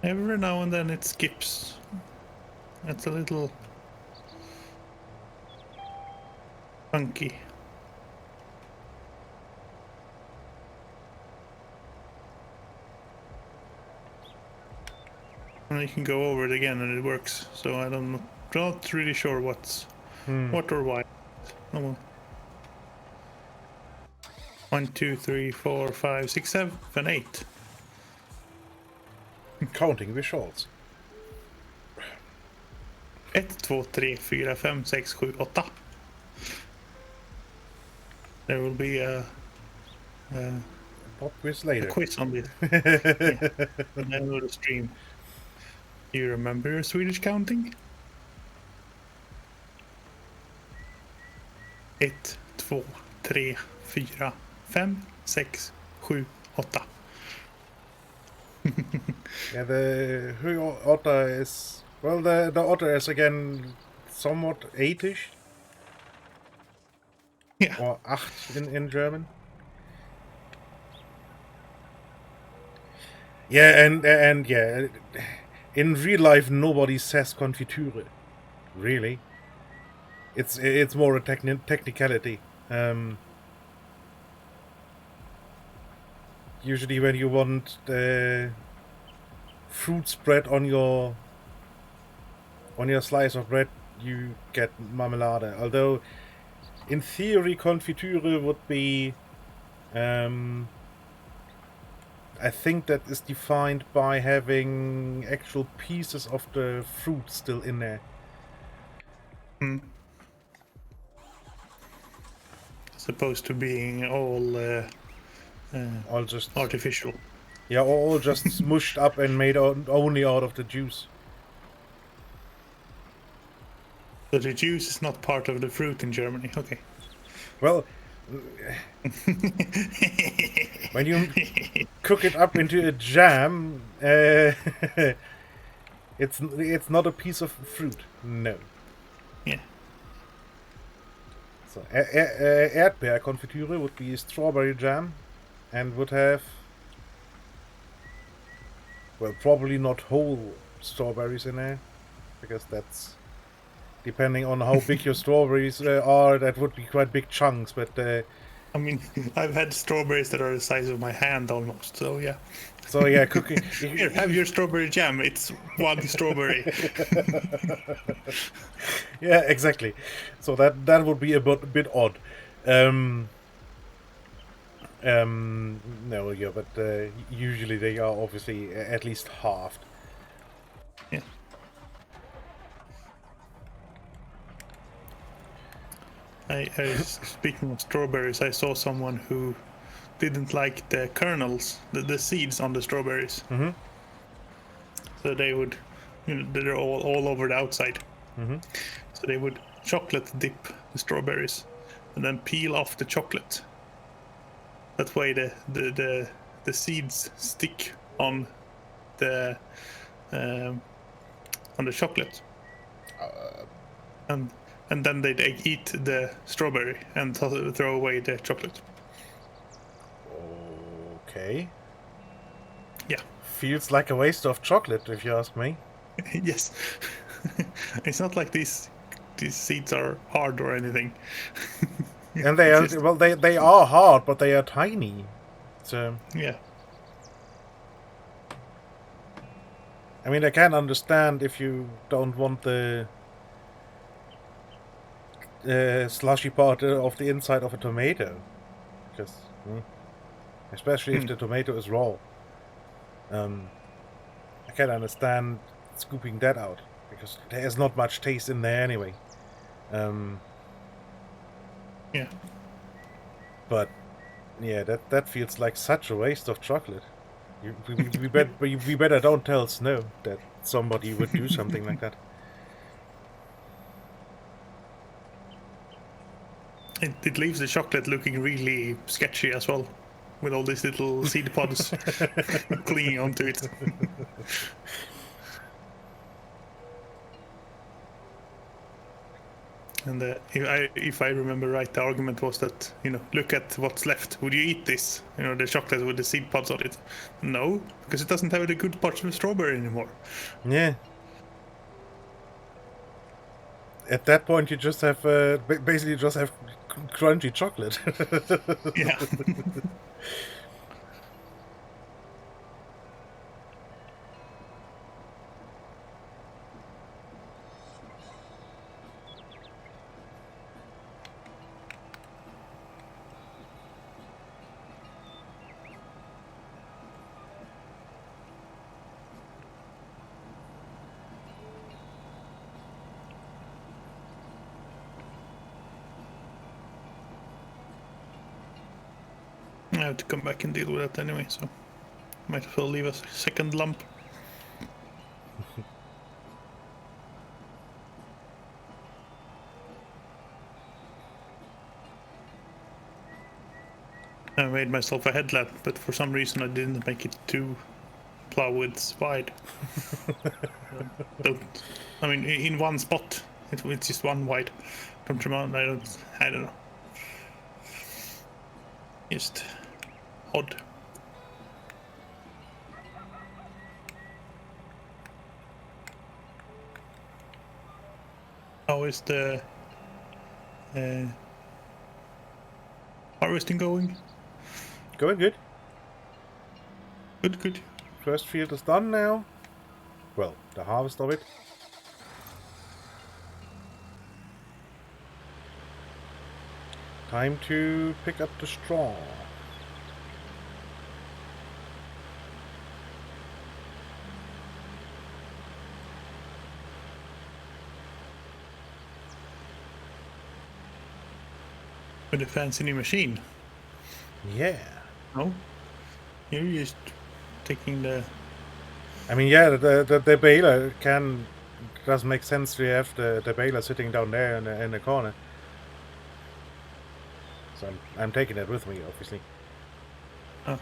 Every now and then it skips. That's a little funky. And you can go over it again and it works. So I'm not really sure what or why. No more. 1, 2, 3, 4, 5, 6, 7, 8. Counting with shorts. 1, 2, 3, 4, 5, 6, 7, 8. There will be a Pop quiz later. quiz on this. When I know the stream. Do you remember your Swedish counting? 1, 2, 3, 4, 5, 6, 7, 8. Yeah, the otter is the otter is again somewhat 8ish. Yeah. Or 8 in German. Yeah, and yeah, in real life nobody says Konfitüre. Really. It's more a technicality. Usually when you want the fruit spread on your slice of bread, you get Marmelade. Although, in theory, Konfitüre would be... I think that is defined by having actual pieces of the fruit still in there. As opposed to being all just artificial. Yeah, all just smushed up and made only out of the juice. So the juice is not part of the fruit in Germany. Okay. Well, when you cook it up into a jam, it's not a piece of fruit. No. Yeah. So Erdbeerkonfitüre would be strawberry jam, and would have, well, probably not whole strawberries in there, because that's, depending on how big your strawberries are, that would be quite big chunks, but... I mean, I've had strawberries that are the size of my hand almost, so yeah. So yeah, cooking... Here, have your strawberry jam. It's 1 strawberry. Yeah, exactly. So that would be a bit odd. No, yeah, but usually they are obviously at least halved. Yeah. Speaking of strawberries, I saw someone who didn't like the kernels, the seeds on the strawberries. Mm-hmm. So they would, they're all over the outside. Mm-hmm. So they would chocolate dip the strawberries, and then peel off the chocolate. That way the seeds stick on the chocolate, and then they'd eat the strawberry and throw away the chocolate. Okay. Yeah. Feels like a waste of chocolate, if you ask me. Yes. It's not like these seeds are hard or anything. And they are they are hard, but they are tiny. So Yeah. I mean, I can understand if you don't want the slushy part of the inside of a tomato, because especially if the tomato is raw. I can understand scooping that out because there's not much taste in there anyway. Yeah. But yeah, that feels like such a waste of chocolate. We better don't tell Snow that somebody would do something like that. It leaves the chocolate looking really sketchy as well, with all these little seed pods clinging onto it. And if I remember right, the argument was that, look at what's left. Would you eat this? The chocolate with the seed pods on it. No, because it doesn't have the good parts of strawberry anymore. Yeah. At that point, you just have basically just have crunchy chocolate. Yeah. I have to come back and deal with that anyway, so might as well leave a second lump. I made myself a headlamp, but for some reason I didn't make it 2 plow widths wide. I mean, in one spot, it's just one wide. Don't remember. I don't know. Just odd. How is the harvesting going? Going good. Good. First field is done now. Well, the harvest of it. Time to pick up the straw. With a fancy new machine. Yeah. No? You're just taking the... I mean, yeah, the baler does make sense to have the baler sitting down there in the corner. So I'm taking that with me, obviously. Oh.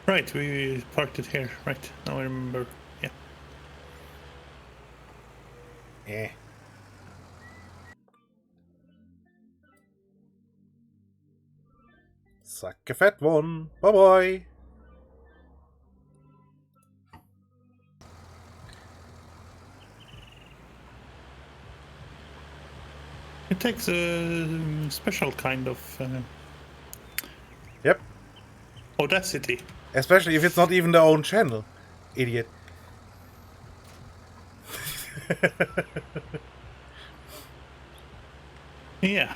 Right, we parked it here. Right, now I remember. Yeah. Yeah. Suck a fat one. Bye bye. It takes a special kind of Yep. audacity. Especially if it's not even their own channel. Idiot. Yeah.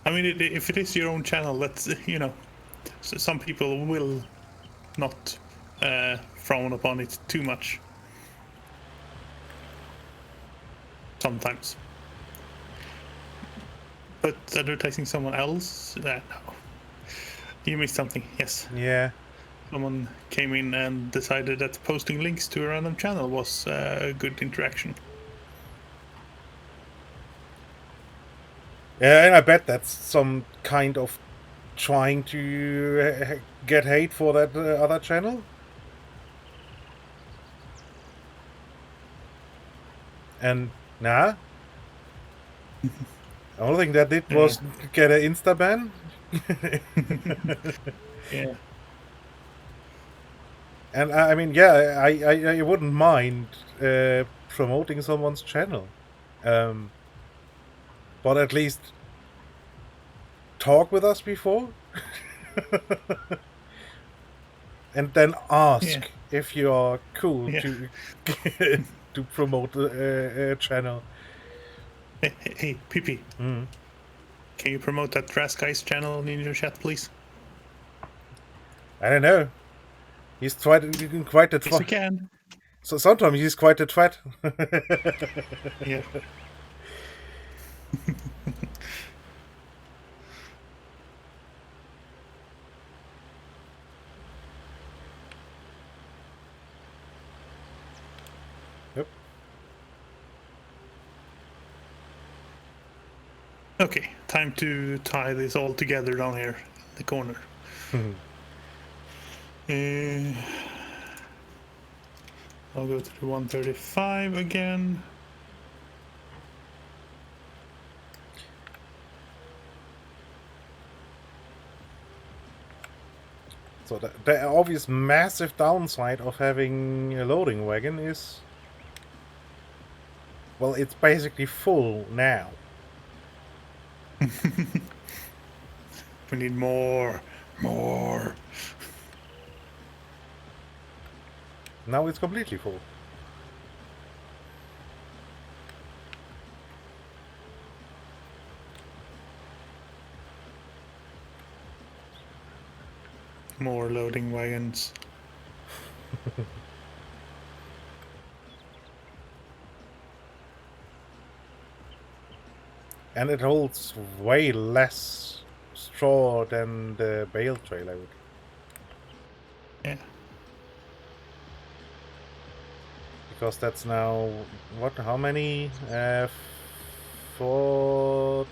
I mean, if it is your own channel, that's, some people will not frown upon it too much. Sometimes. But advertising someone else, no. You missed something. Yes. Yeah. Someone came in and decided that posting links to a random channel was a good interaction. Yeah, and I bet that's some kind of trying to get hate for that other channel. And nah. The only thing that did was get an Insta ban. Yeah. And I mean, yeah, I wouldn't mind promoting someone's channel. But at least talk with us before. And then ask if you are cool to to promote a channel. Hey, PP. Mm. Can you promote that Trash Guy's channel in your chat, please? I don't know. He's quite a Yes, you can. So sometimes he's quite a threat. Yeah. Yep. Okay, time to tie this all together down here in the corner. I'll go to the 135 again. So the obvious massive downside of having a loading wagon is, well, it's basically full now. We need more. Now it's completely full. More loading wagons. And it holds way less straw than the bale trailer would. Yeah. Because that's now, what, how many? 4...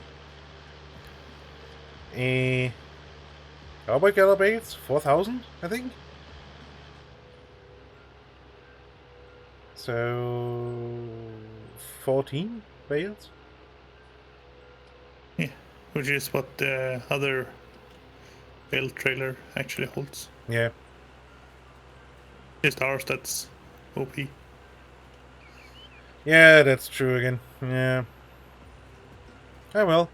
Cowboy Gallo bales? 4,000, I think? So... 14 bales? Yeah, which is what the other bale trailer actually holds. Yeah. Just ours that's OP. Yeah, that's true again. Yeah. Oh well.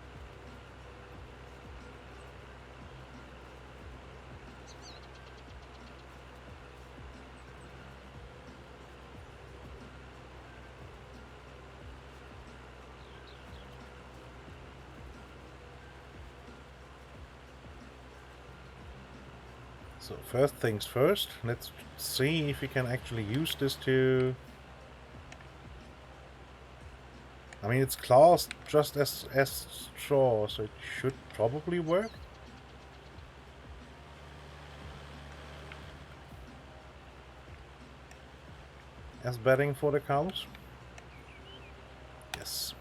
So first things first, let's see if we can actually use this to... I mean, it's classed just as straw, so it should probably work. As bedding for the cows. Yes.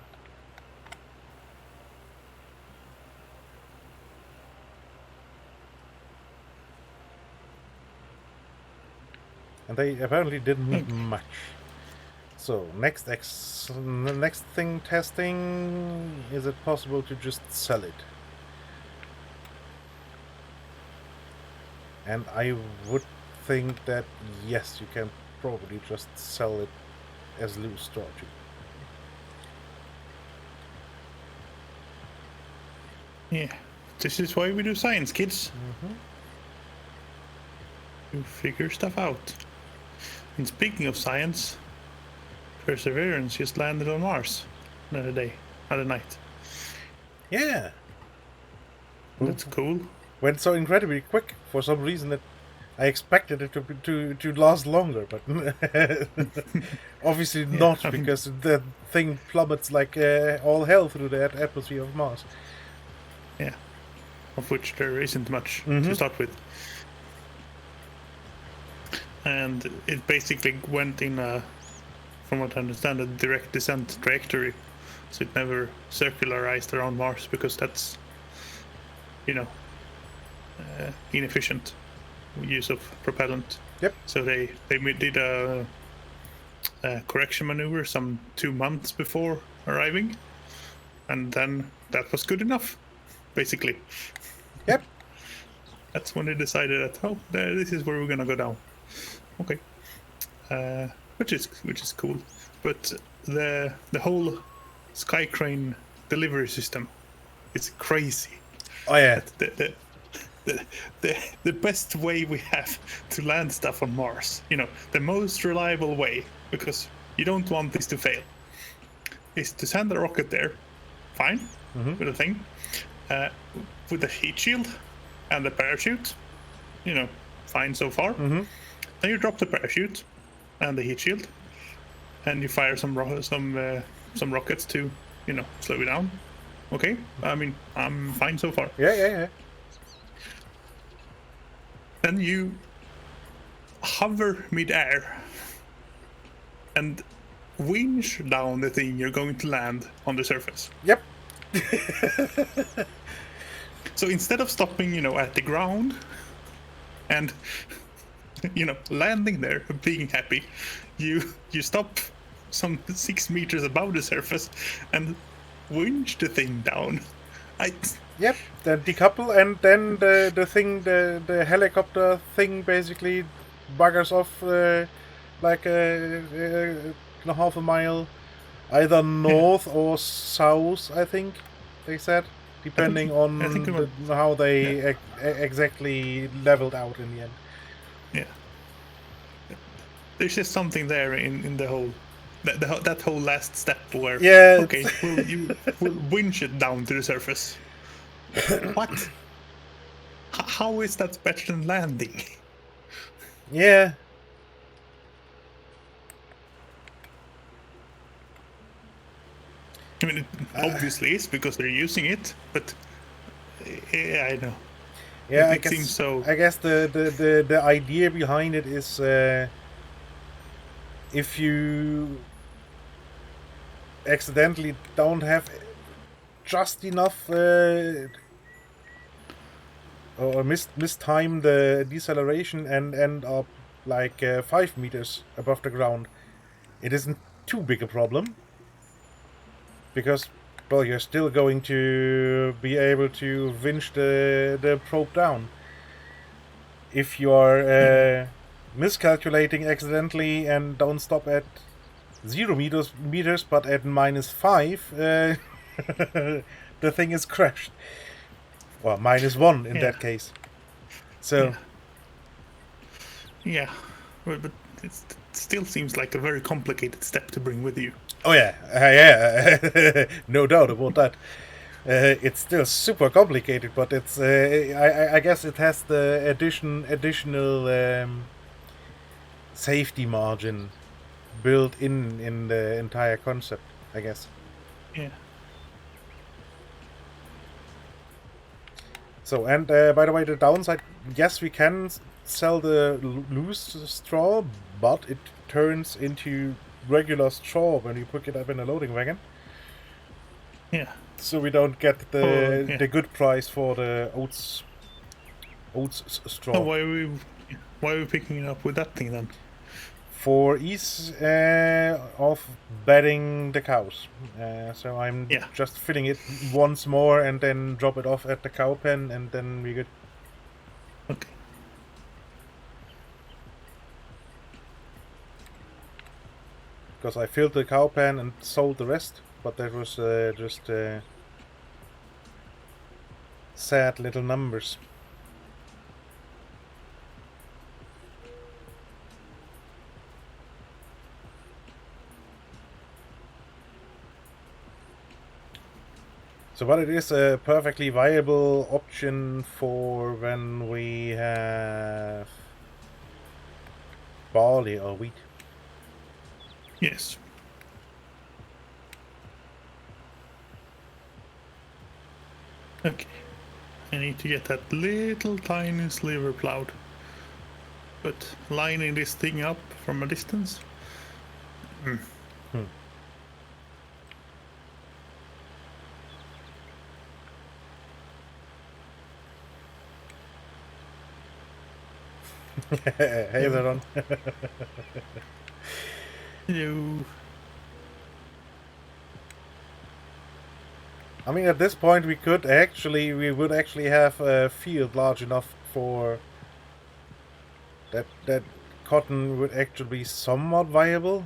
And they apparently didn't need much. So next thing testing, is it possible to just sell it? And I would think that yes, you can probably just sell it as loose straw. Yeah, this is why we do science, kids. You figure stuff out. And speaking of science, Perseverance just landed on Mars another night. Yeah. That's cool. Went so incredibly quick for some reason that I expected it to last longer, but obviously not, because the thing plummets like all hell through the atmosphere of Mars. Yeah. of which there isn't much to start with. And it basically went in from what I understand, a direct descent trajectory. So it never circularized around Mars because that's, inefficient use of propellant. Yep. So they did a correction maneuver some 2 months before arriving, and then that was good enough, basically. Yep. That's when they decided that this is where we're gonna go down. Okay. Which is cool, but the whole Sky Crane delivery system is crazy. Oh yeah. The best way we have to land stuff on Mars, the most reliable way, because you don't want this to fail, is to send a rocket there, fine, with a thing, with a heat shield and a parachute, fine so far. Then you drop the parachute and the heat shield, and you fire some rockets to, slow it down. Okay, I mean, I'm fine so far. Yeah. Then you hover mid-air and winch down the thing you're going to land on the surface. Yep. So instead of stopping, at the ground and, landing there, being happy, you stop some 6 meters above the surface and winch the thing down. Yep, then decouple, and then the helicopter thing basically buggers off like half a mile, either north or south, I think they said, depending on how they exactly leveled out in the end. Yeah. There's just something there in the whole... That whole last step where... Yeah, okay, we'll winch it down to the surface. What? How is that better than landing? Yeah. I mean, it obviously is because they're using it, but yeah, I know. Yeah, it seems so. I guess the idea behind it is if you accidentally don't have just enough or mistime the deceleration and end up like 5 meters above the ground, it isn't too big a problem, because well, you're still going to be able to winch the probe down. If you are miscalculating accidentally and don't stop at 0 meters but at -5, the thing is crashed. Well, -1 in that case. So. Yeah, but it still seems like a very complicated step to bring with you. Oh yeah, yeah, no doubt about that. It's still super complicated, but it's. I guess it has the additional safety margin built in the entire concept, I guess. Yeah. So, and by the way, the downside, yes, we can sell the loose straw, but it turns into regular straw when you pick it up in a loading wagon. Yeah. So we don't get the good price for the oats straw. Oh, why are we picking it up with that thing then? For ease of bedding the cows. So I'm just filling it once more and then drop it off at the cow pen, and then we're good. Okay. Because I filled the cow pen and sold the rest, but that was just sad little numbers. So, but it is a perfectly viable option for when we have barley or wheat. Yes. Okay. I need to get that little tiny sliver plowed. But lining this thing up from a distance. Hey there, Ron. Hello. I mean, at this point, we would actually have a field large enough for that cotton would actually be somewhat viable.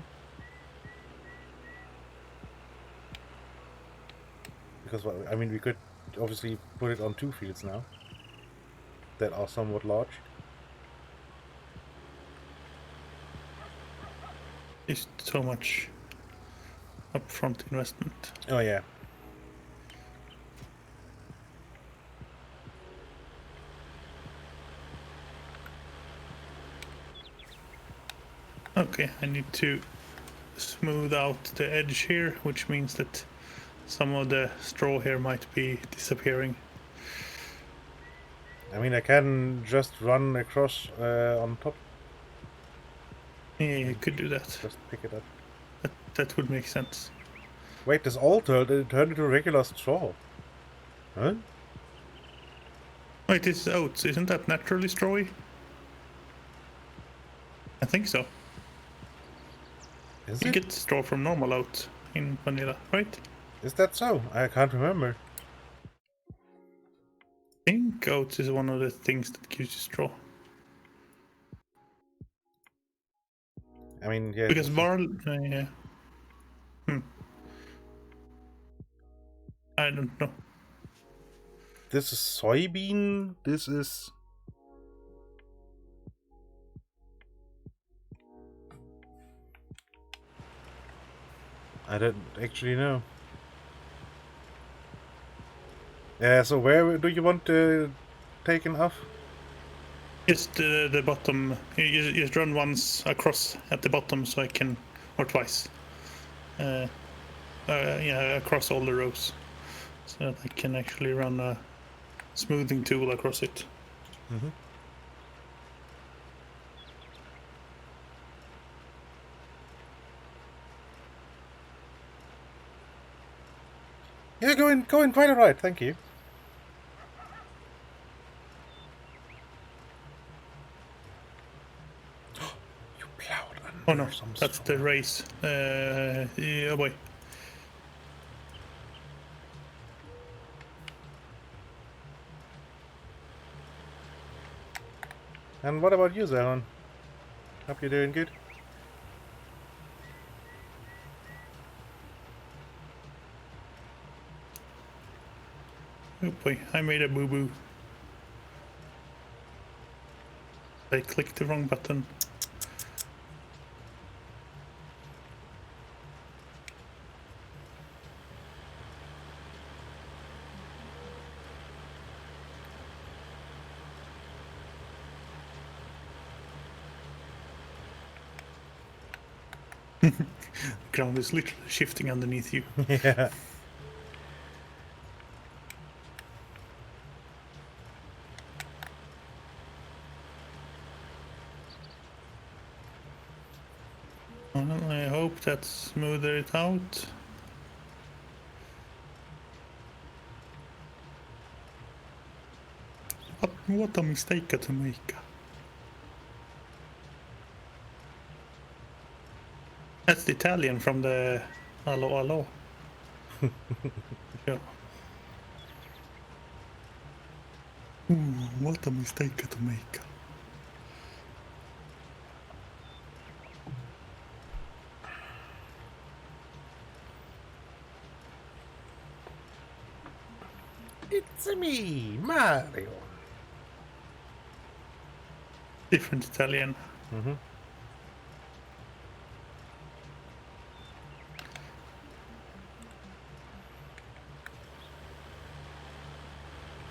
Because, well, I mean, we could obviously put it on 2 fields now that are somewhat large. It's so much upfront investment. Oh, yeah. Okay, I need to smooth out the edge here, which means that some of the straw here might be disappearing. I mean, I can just run across on top. Yeah, you could do that. Just pick it up. That would make sense. Wait, this all turned into regular straw. Huh? Wait, this is oats. Isn't that naturally strawy? I think so. Is You it? get straw from normal oats in vanilla, right? Is that so? I can't remember. I think oats is one of the things that gives you straw. I mean, yeah. Because barley... yeah. I don't know. This is soybean. This is... I don't actually know. Yeah, so where do you want to taken off? Just the bottom. You just run once across at the bottom so I can... or twice. Yeah, across all the rows. So that I can actually run a smoothing tool across it. Mm-hmm. Yeah, going quite alright, thank you. You plowed under Oh no, some that's straw. the race. Yeah, oh boy. And what about you, Zelon? Hope you're doing good. Oh boy, I made a boo-boo. I clicked the wrong button. The ground is literally shifting underneath you. Yeah. Well, I hope that smoothed it out. What a mistake to make. That's the Italian from the Allo Allo. Yeah. What a mistake to make. It's me, Mario. Different Italian. Mm-hmm.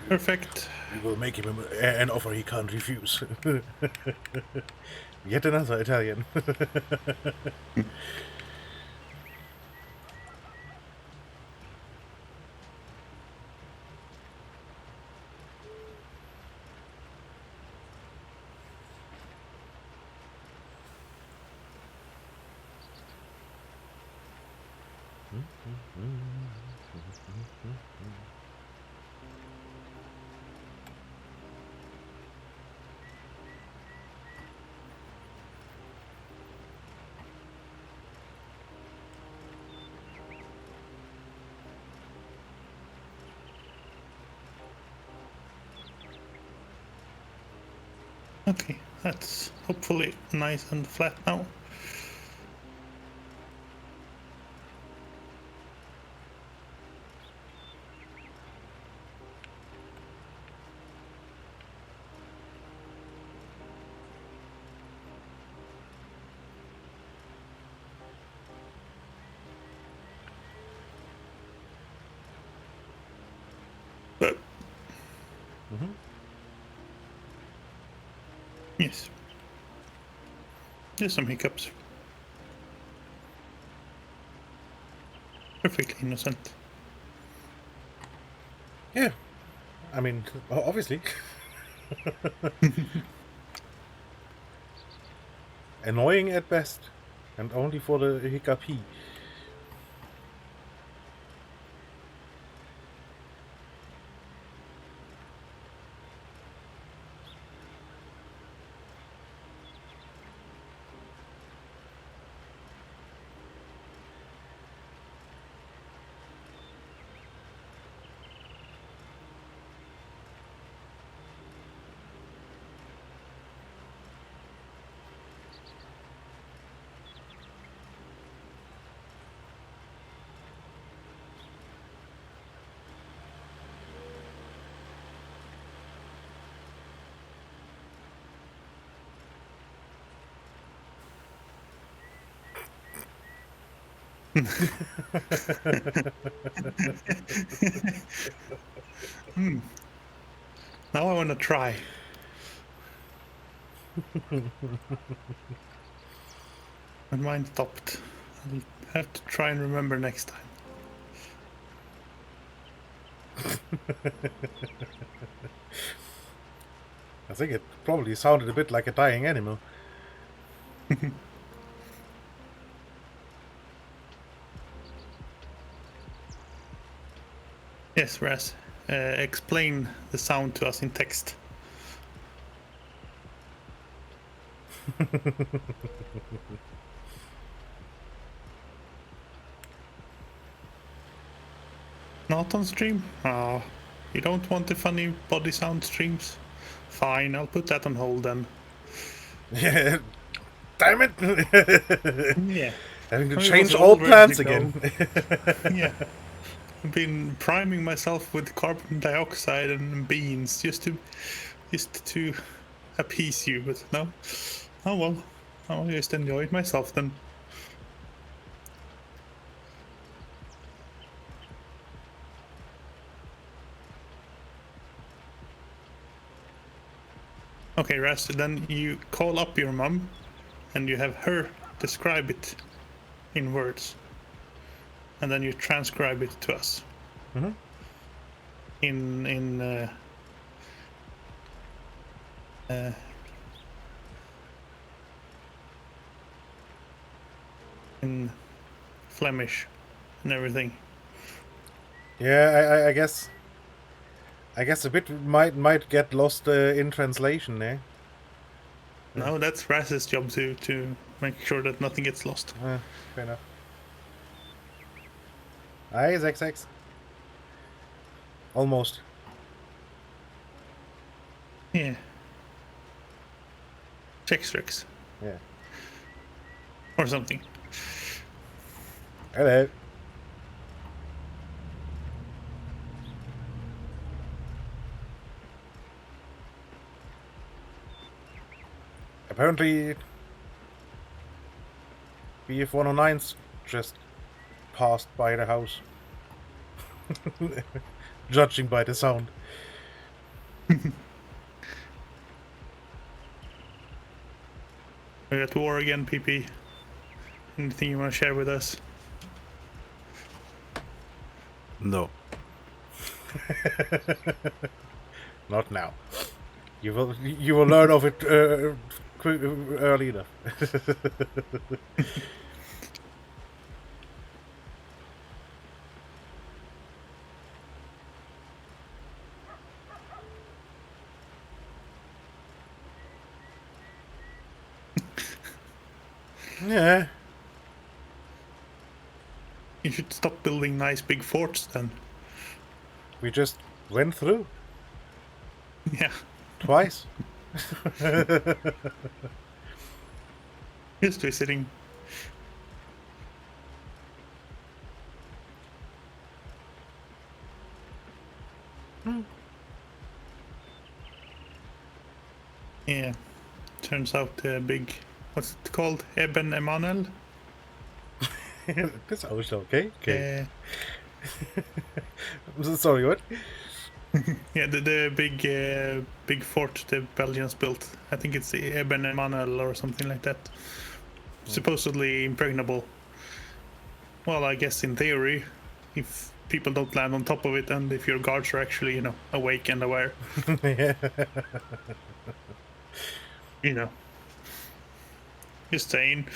Perfect. We will make him an offer he can't refuse. Yet another Italian. Okay, that's hopefully nice and flat now. But yes, there's some hiccups. Perfectly innocent. Yeah. I mean, obviously. Annoying at best. And only for the hiccupy. Now I want to try. My mind stopped. I'll have to try and remember next time. I think it probably sounded a bit like a dying animal. Yes, Raz. Explain the sound to us in text. Not on stream? Ah, you don't want the funny body sound streams? Fine, I'll put that on hold then. Yeah, damn it! Yeah. Having to It change was all all ready plans to go. again. Yeah. I've been priming myself with carbon dioxide and beans just to appease you, but no. Oh well. I'll just enjoy it myself then. Okay, Raz, then you call up your mum and you have her describe it in words. And then you transcribe it to us. Mm-hmm. In Flemish and everything. Yeah, I guess. I guess a bit might get lost in translation there. No, that's Raz's job to make sure that nothing gets lost. Fair enough. Aye, XX. Almost. Yeah. Chextrix. Yeah. Or something. Hello. Apparently, BF 109's just passed by the house. Judging by the sound. We're at war again, PP. Anything you want to share with us? No. Not now. You will learn of it early enough. Yeah. You should stop building nice big forts then. We just went through Yeah. twice. Just visiting. Yeah. Turns out the big, what's it called? Eben Emanuel? That's also okay. Okay. Uh, Sorry, what? yeah, the big fort the Belgians built. I think it's the Eben Emanuel or something like that. Supposedly impregnable. Well, I guess in theory, if people don't land on top of it and if your guards are actually, awake and aware. Yeah. Just saying.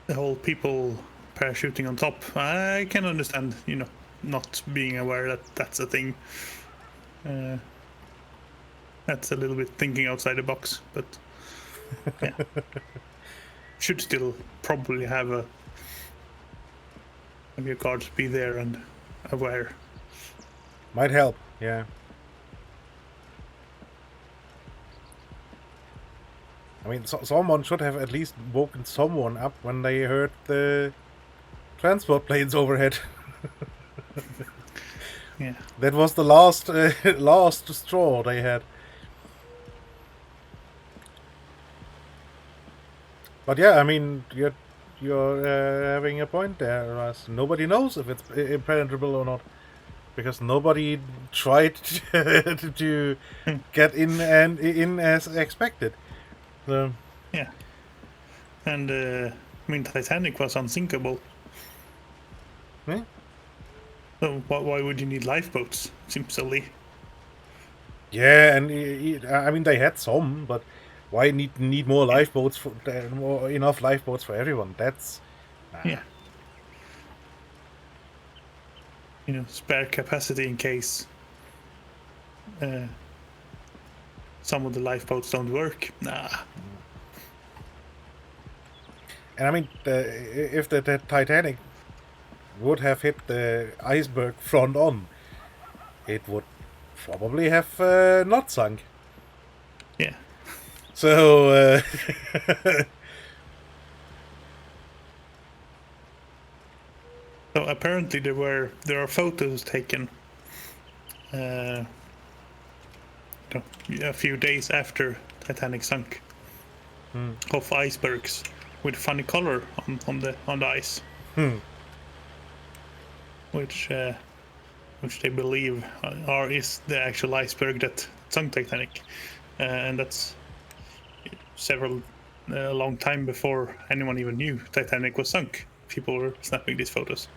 The whole people parachuting on top, I can understand, not being aware that that's a thing. That's a little bit thinking outside the box, but yeah. Should still probably have your guards be there and aware. Might help, yeah. I mean, someone should have at least woken someone up when they heard the transport planes overhead. Yeah. That was the last last straw they had. But yeah, I mean, you're having a point there, Russ. Nobody knows if it's impenetrable or not, because nobody tried to get in as expected. So, Yeah. And Titanic was unsinkable. yeah. So why would you need lifeboats? Seems silly. Yeah, and I mean they had some, but why need more lifeboats for enough lifeboats for everyone? That's Yeah. Spare capacity in case some of the lifeboats don't work. Nah. And I mean, if the Titanic would have hit the iceberg front on, it would probably have not sunk. Yeah. So So apparently there are photos taken a few days after Titanic sunk of icebergs with funny color on the ice, which they believe is the actual iceberg that sunk Titanic, and that's a long time before anyone even knew Titanic was sunk. People were snapping these photos.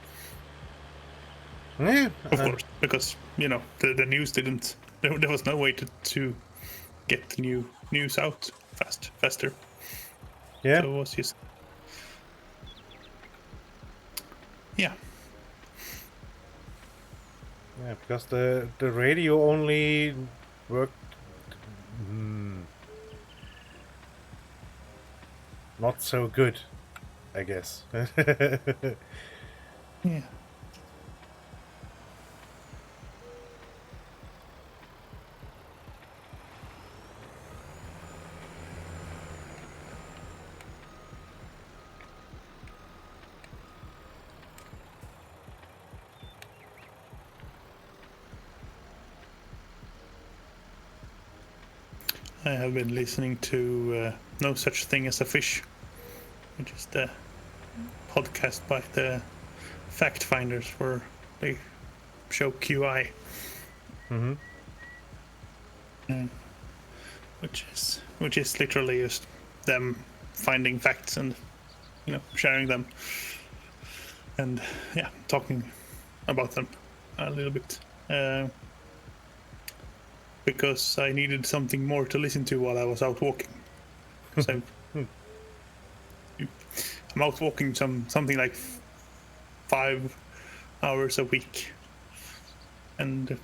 yeah, Of course, because the news didn't. There was no way to get the news out faster. yeah. So it was just yeah. Yeah, because the radio only worked not so good, I guess. Yeah. I have been listening to No Such Thing as a Fish, which is the podcast by the fact finders where they show QI. Which is literally just them finding facts and sharing them and talking about them a little bit. Because I needed something more to listen to while I was out walking. So I'm out walking something like 5 hours a week, and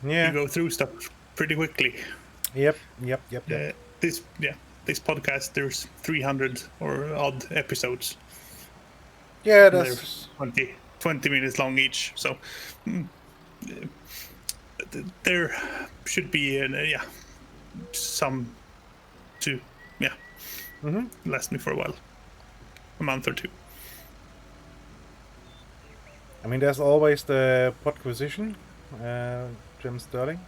Yeah. you go through stuff pretty quickly. Yep. This podcast, there's 300 or odd episodes. Yeah, They're that's 20 minutes long each, so there should be some to last me for a while, a month or two. I mean, there's always the Podquisition, Jim Sterling.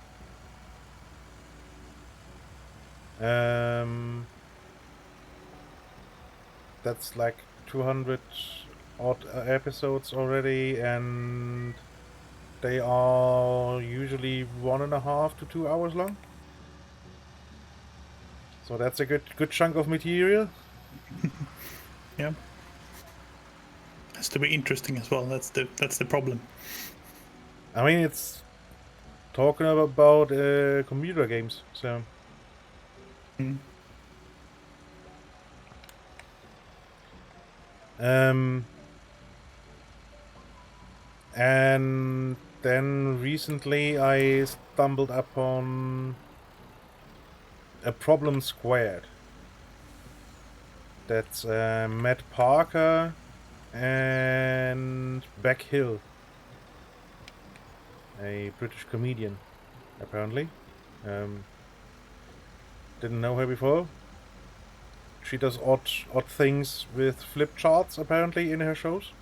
That's like 200 odd episodes already, and they are usually 1.5 to 2 hours long. So that's a good chunk of material. Yeah, has to be interesting as well. That's the problem. I mean, it's talking about computer games, so. And then recently I stumbled upon a problem squared. That's Matt Parker and Beck Hill, a British comedian, apparently. Didn't know her before. She does odd things with flip charts, apparently, in her shows.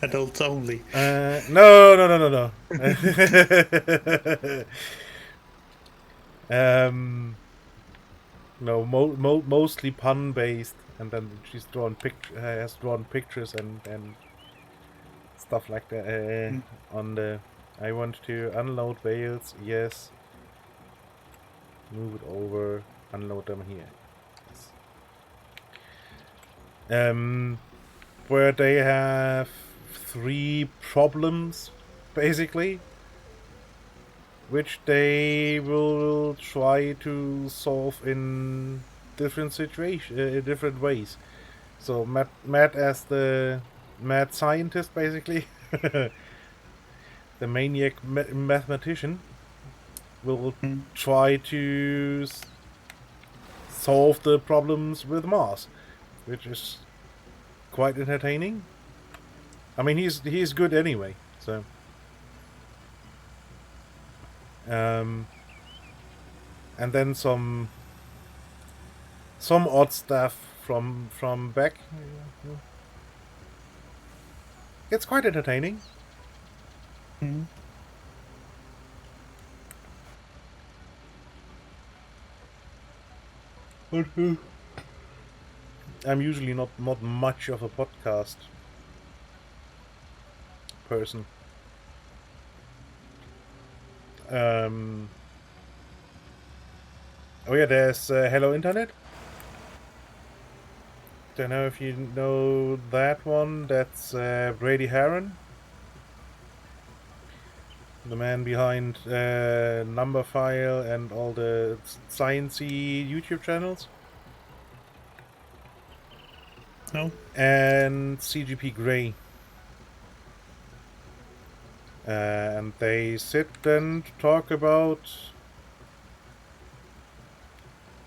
Adults only. No. No, mostly pun based, and then she's has drawn pictures and stuff like that on the. I want to unload bales. Yes. Move it over. Unload them here. Yes. Where they have 3 problems, basically, which they will try to solve in different different ways. So Matt as the mad scientist, basically, the maniac mathematician, will try to solve the problems with Mars, which is quite entertaining. I mean, he's good anyway, so. And then some odd stuff from Beck. It's quite entertaining. I'm usually not much of a podcast person. Oh yeah, there's Hello Internet. Don't know if you know that one. That's Brady Haran, the man behind Numberphile and all the sciencey YouTube channels. No. And CGP Grey. And they sit and talk about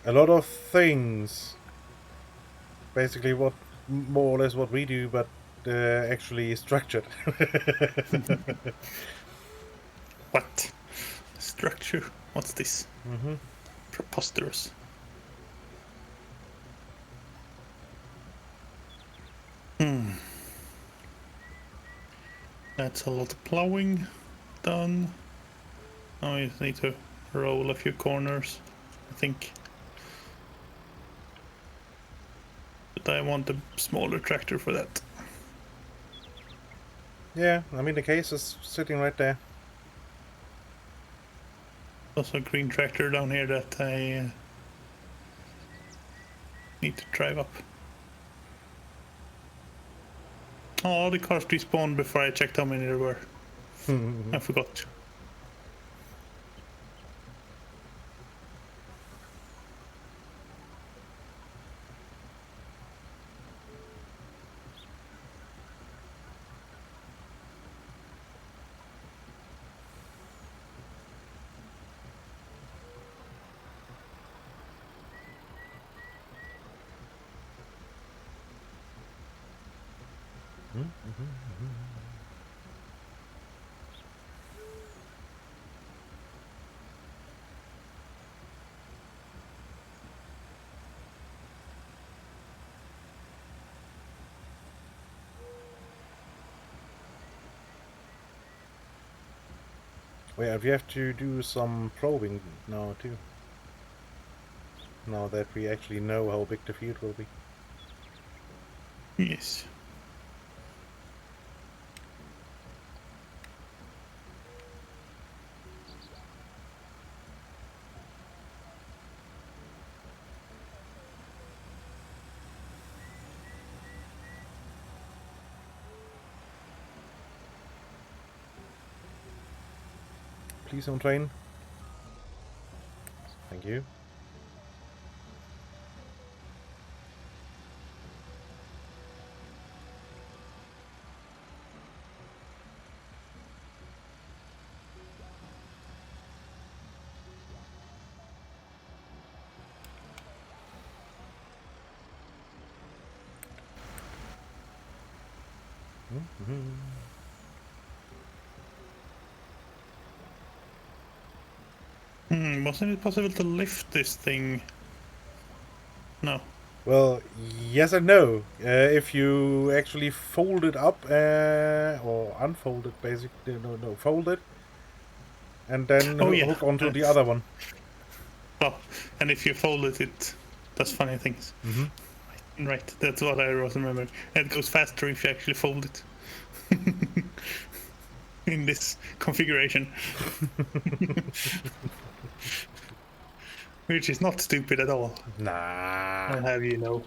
a lot of things. Basically, what more or less what we do, but actually structured. What? Structure? What's this? Preposterous. That's a lot of plowing done. Now I need to roll a few corners, I think. But I want a smaller tractor for that. Yeah, I mean the case is sitting right there. Also a green tractor down here that I need to drive up. Oh, the cars respawned before I checked how many there were. I forgot. Wait, we have to do some probing now too. Now that we actually know how big the field will be. Yes. Please don't train. Thank you. Wasn't it possible to lift this thing? No. Well, yes and no. If you actually fold it up or unfold it, basically, no, fold it, and then hook onto the other one. Oh, and if you fold it, it does funny things. Right, that's what I was remembering. It goes faster if you actually fold it. In this configuration. Which is not stupid at all. Nah. I'll have you know.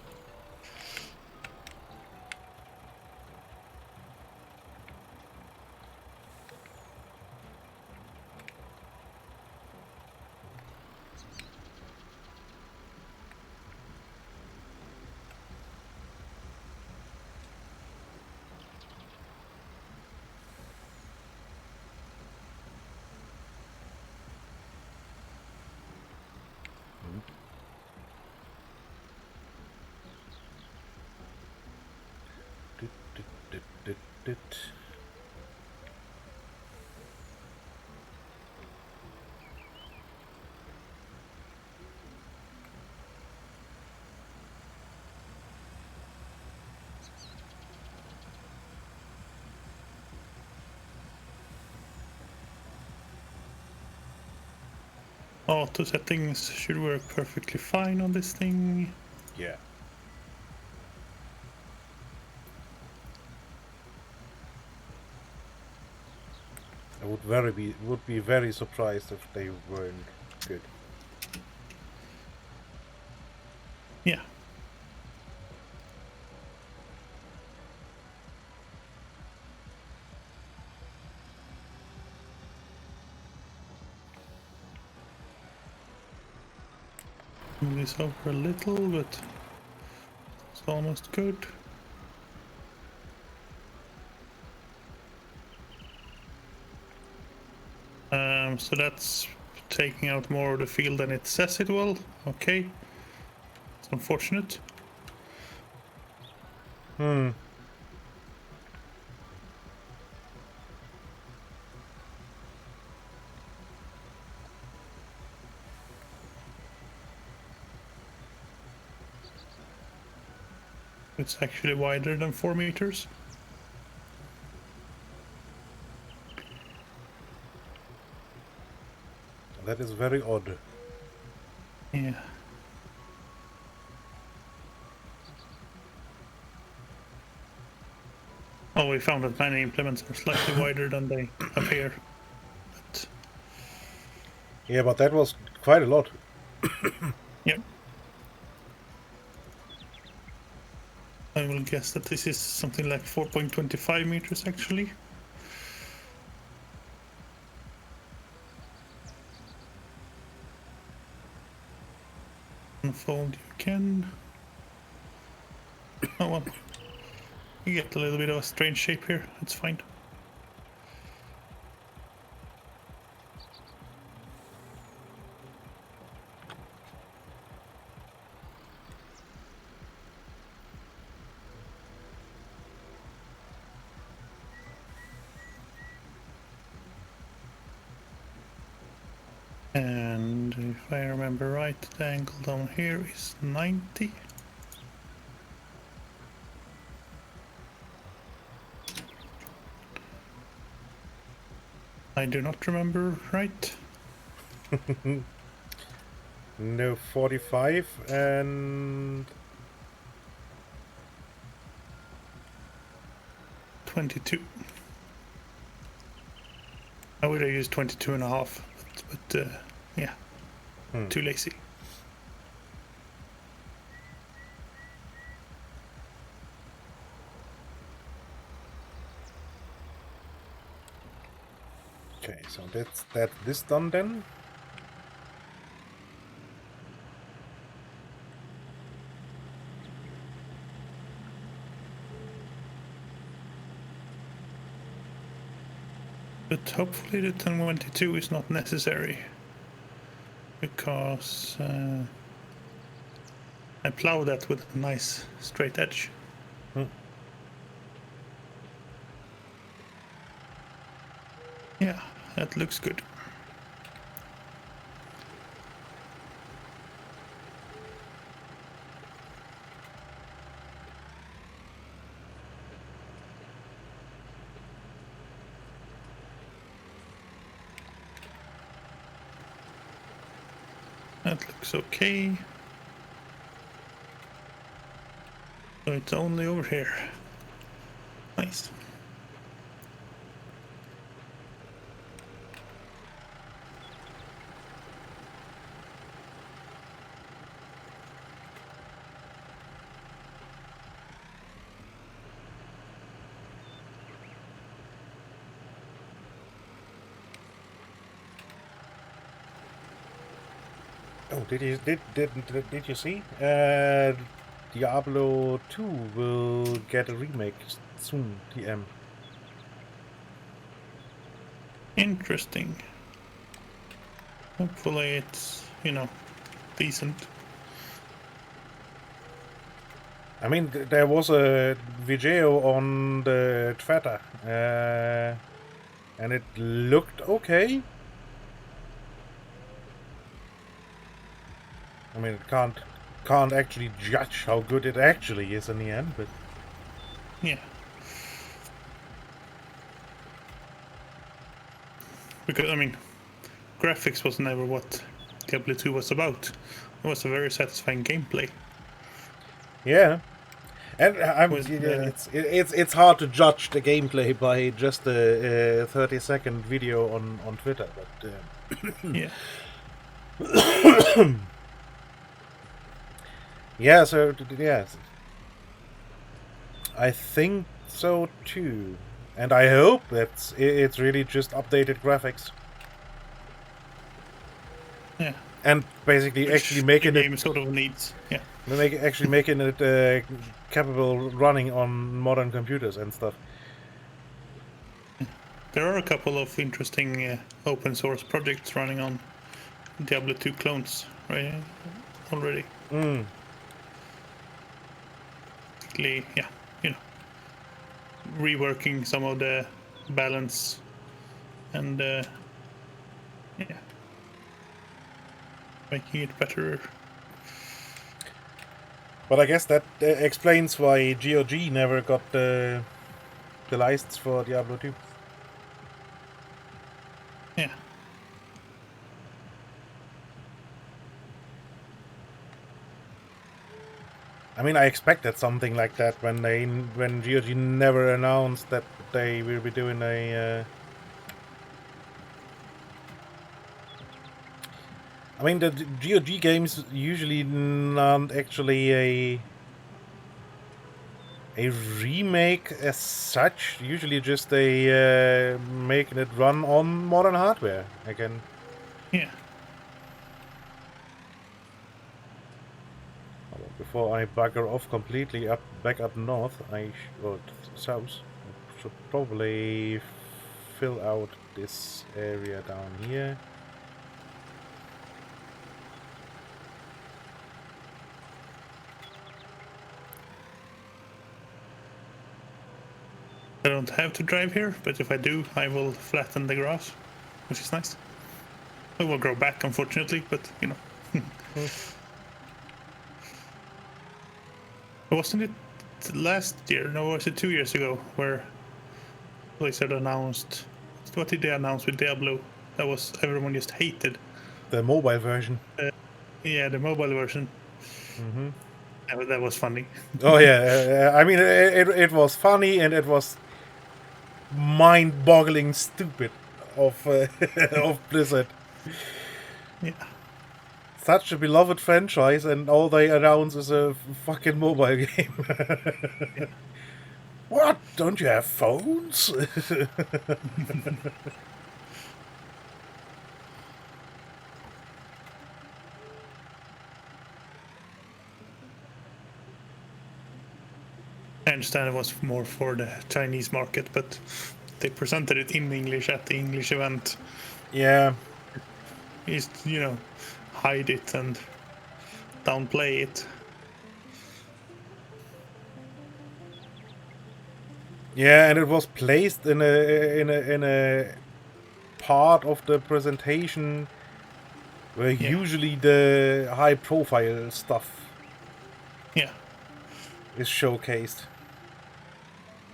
Auto settings should work perfectly fine on this thing. Yeah. I would be very surprised if they weren't good. Yeah. Move this over a little, but it's almost good. So that's taking out more of the field than it says it will. Okay. It's unfortunate. It's actually wider than 4 meters. That is very odd. Yeah. Oh, we found that many implements are slightly wider than they appear. But... Yeah, but that was quite a lot. Yep. I will guess that this is something like 4.25 meters actually. Unfold you can. Oh well. You get a little bit of a strange shape here, it's fine. And if I remember right, the angle down here is 90. I do not remember right. No, 45 and 22. I would have used 22 and a half, but yeah, too lazy. okay, so that's this done then. But hopefully the 1022 is not necessary, because I plow that with a nice straight edge. Yeah, that looks good. That looks okay. So it's only over here. Nice. Oh, did you see? Diablo 2 will get a remake soon. TM. Interesting. Hopefully it's, decent. I mean, there was a video on the Twitter, and it looked okay. I mean, it can't actually judge how good it actually is in the end, but Yeah. Because, graphics was never what Diablo 2 was about. It was a very satisfying gameplay. yeah. And it's hard to judge the gameplay by just a 30-second video on Twitter, but Yeah. yeah. So yeah, I think so too, and I hope that it's really just updated graphics. Yeah. And basically actually making the game sort of needs. Yeah. Actually making it capable running on modern computers and stuff. There are a couple of interesting open source projects running on Diablo 2 clones, right? Already. Basically, yeah, reworking some of the balance and yeah, making it better. But I guess that explains why GOG never got the license for Diablo 2. Yeah. I mean, I expected something like that when GOG never announced that they will be doing a. I mean, the GOG games usually not actually a remake as such. Usually just a making it run on modern hardware again. Yeah. Before I bugger off completely back up north, or south, I should probably fill out this area down here. I don't have to drive here, but if I do, I will flatten the grass, which is nice. It will grow back, unfortunately, but you know. Wasn't it last year? No, was it 2 years ago where Blizzard announced? What did they announce with Diablo? That was everyone just hated. The mobile version. Yeah, the mobile version. That was funny. Oh yeah, I mean it was funny and it was mind-boggling stupid of of Blizzard. Yeah. Such a beloved franchise, and all they announce is a fucking mobile game. What? Don't you have phones? I understand it was more for the Chinese market, but they presented it in English at the English event. Yeah. Is hide it and downplay it. Yeah, and it was placed in a part of the presentation where usually the high-profile stuff is showcased.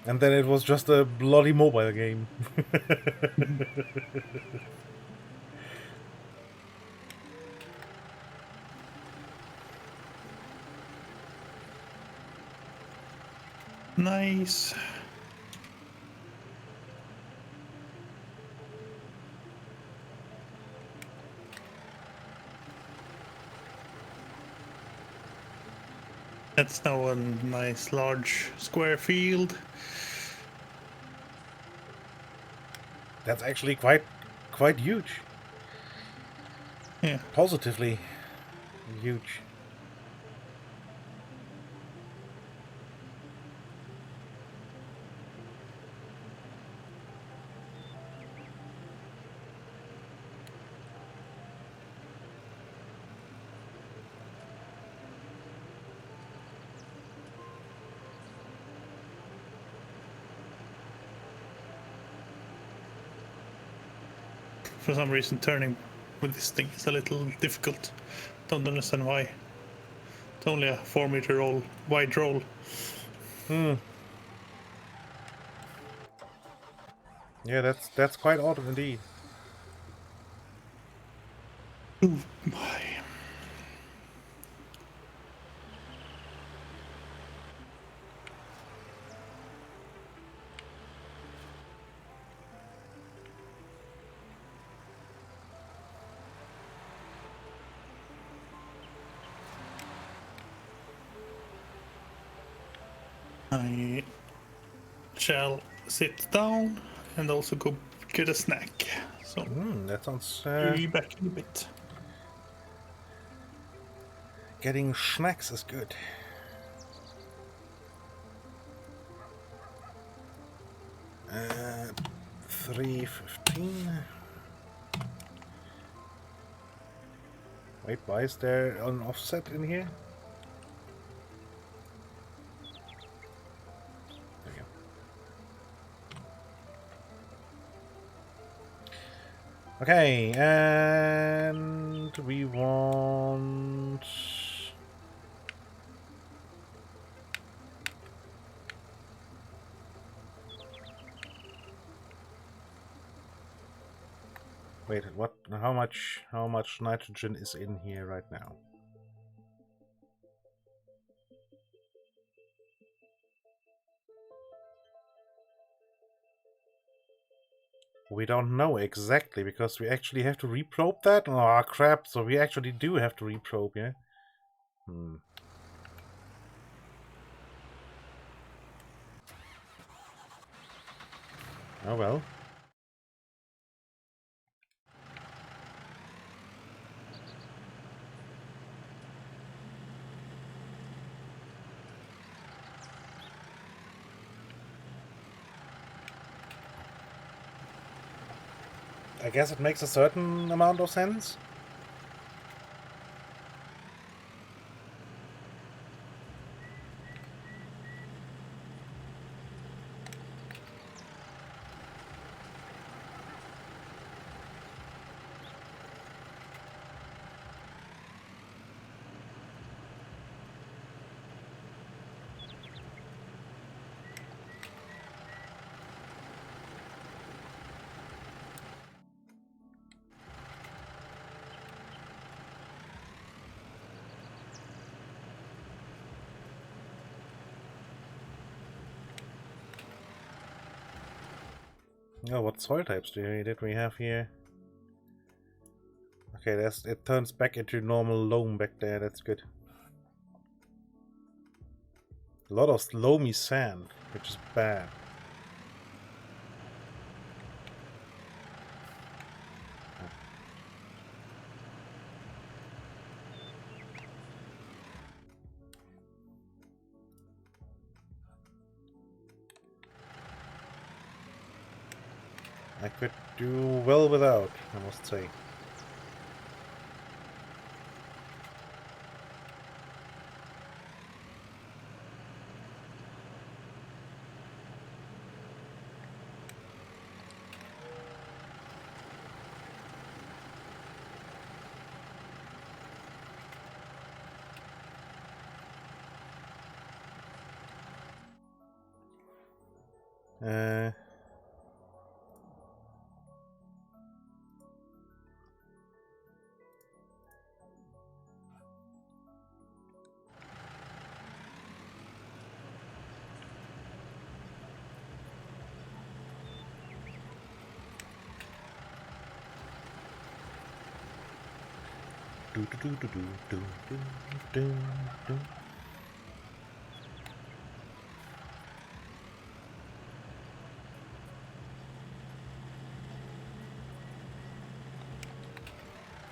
And then it was just a bloody mobile game. Nice. That's now a nice large square field. That's actually quite huge. Yeah. Positively huge. For some reason, turning with this thing is a little difficult. Don't understand why. It's only a 4-meter roll, wide roll. Yeah, that's quite odd indeed. Oh my. I shall sit down and also go get a snack. So That sounds... be back in a bit. Getting snacks is good. Uh, 3:15. Wait, why is there an offset in here? There you go. Okay, and we want... Wait, what? How much nitrogen is in here right now? We don't know exactly because we actually have to reprobe that. Oh crap! So we actually do have to reprobe, yeah. Oh well. I guess it makes a certain amount of sense. Oh, what soil types did we have here? Okay, it turns back into normal loam back there. That's good. A lot of loamy sand, which is bad. I could do well without, I must say.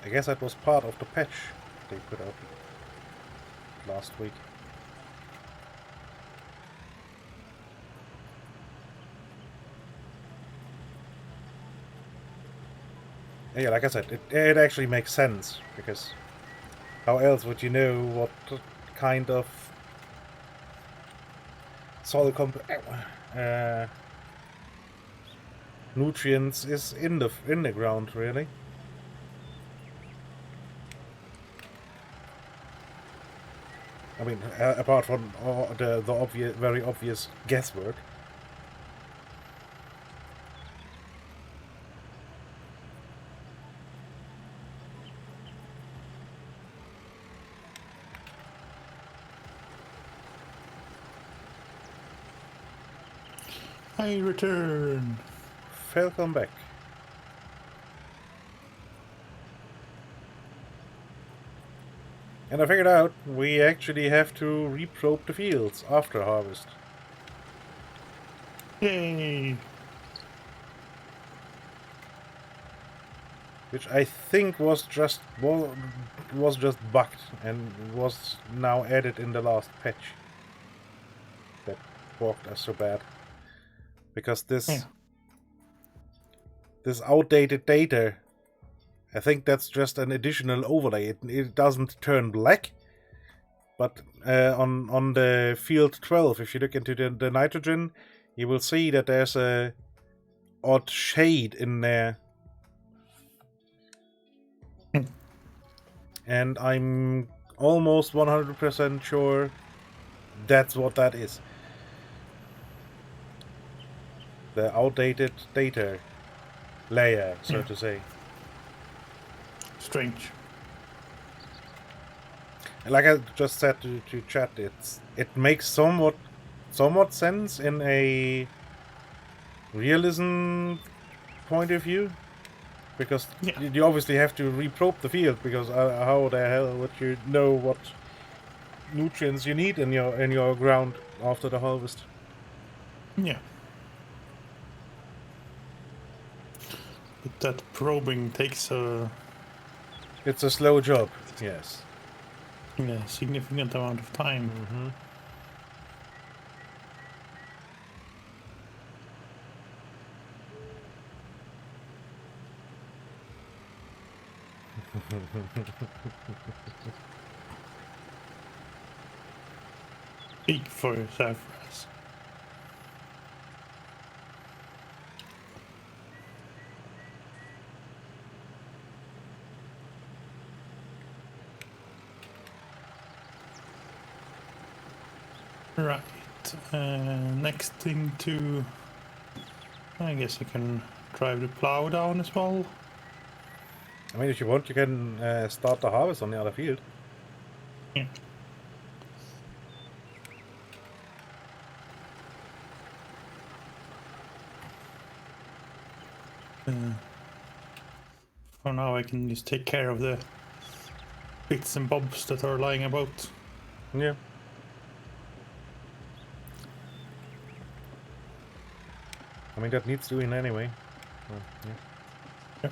I guess that was part of the patch they put out last week. Yeah, like I said, it actually makes sense, because how else would you know what kind of soil nutrients is in the ground, really? I mean, apart from the obvious, very obvious guesswork. I return. Welcome back. And I figured out we actually have to reprobe the fields after harvest. Yay! Which I think was just bugged and was now added in the last patch. That worked us so bad. Because this outdated data, I think that's just an additional overlay. It doesn't turn black, but on the field 12, if you look into the nitrogen, you will see that there's a odd shade in there. And I'm almost 100% sure that's what that is. The outdated data layer, so to say. Strange. Like I just said to chat, it makes somewhat sense in a realism point of view, because you obviously have to reprobe the field, because how the hell would you know what nutrients you need in your ground after the harvest? Yeah. But that probing takes It's a slow job, yes. a significant amount of time. Mm-hmm. Speak for yourself, Raz. Right. Next thing to... I guess I can drive the plow down as well. I mean, if you want, you can start the harvest on the other field. Yeah. For now, I can just take care of the bits and bobs that are lying about. Yeah. I mean, that needs doing anyway. Well, yeah. Yeah.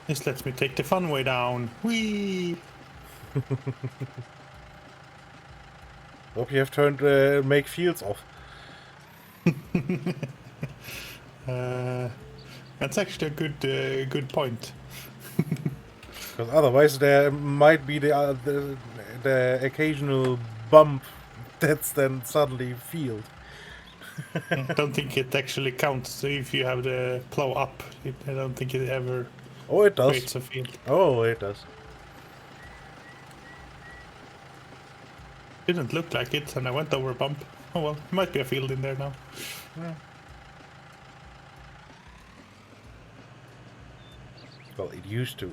This lets me take the fun way down. Whee! Hope you have turned make fields off. That's actually a good point. Because otherwise there might be the occasional bump that's then suddenly field. I don't think it actually counts if you have the plow up. I don't think it ever Oh, it does. creates a field. Oh, it does. Didn't look like it, and I went over a bump. Oh well, might be a field in there now. Yeah. Well, it used to.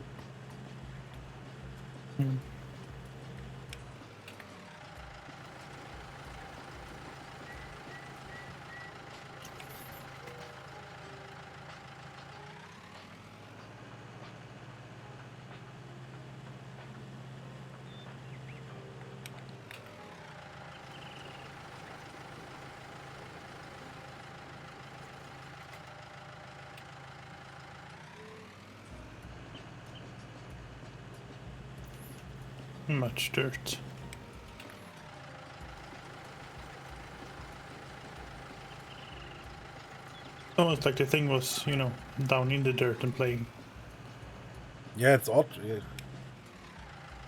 Much dirt. Almost like the thing was, you know, down in the dirt and playing. Yeah, it's odd.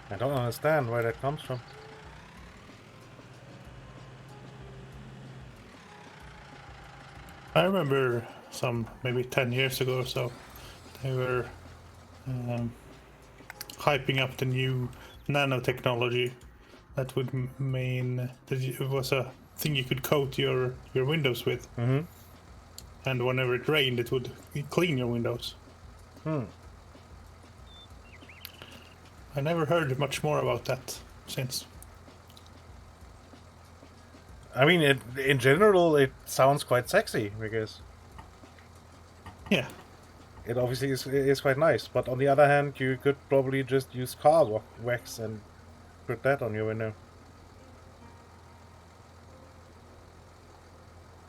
I don't understand where that comes from. I remember maybe 10 years ago or so, they were hyping up the new nanotechnology that would mean that it was a thing you could coat your windows with. Mm-hmm. And whenever it rained, it would clean your windows. I never heard much more about that since. I mean, in general, it sounds quite sexy because Yeah. it obviously is quite nice. But on the other hand, you could probably just use car wax and put that on your window.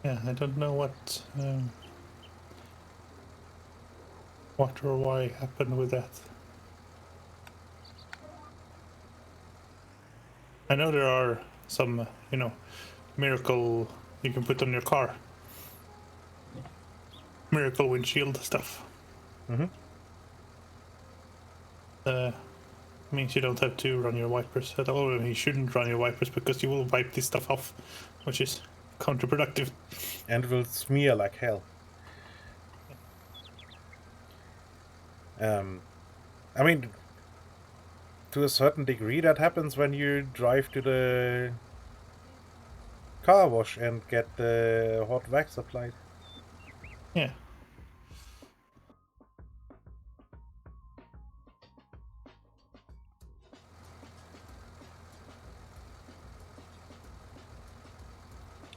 Yeah, I don't know what or why happened with that. I know there are some, you know, miracle you can put on your car. Miracle windshield stuff. Mm-hmm. Means you don't have to run your wipers at all, and you shouldn't run your wipers because you will wipe this stuff off, which is counterproductive. And will smear like hell. I mean, to a certain degree, that happens when you drive to the car wash and get the hot wax applied. Yeah.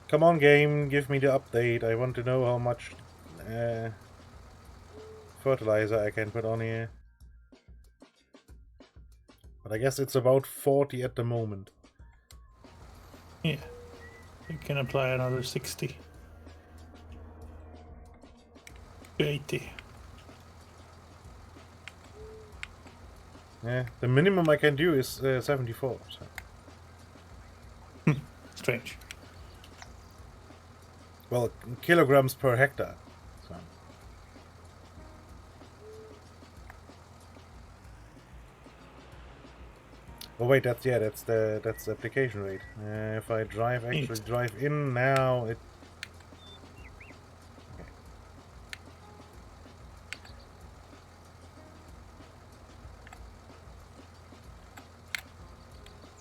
Come on, game, give me the update. I want to know how much fertilizer I can put on here. But I guess it's about 40 at the moment. Yeah. You can apply another 60. 80. Yeah, the minimum I can do is 74. So. Strange. Well, kilograms per hectare. So. Oh wait, that's the application rate. If I actually drive in now, it. Okay.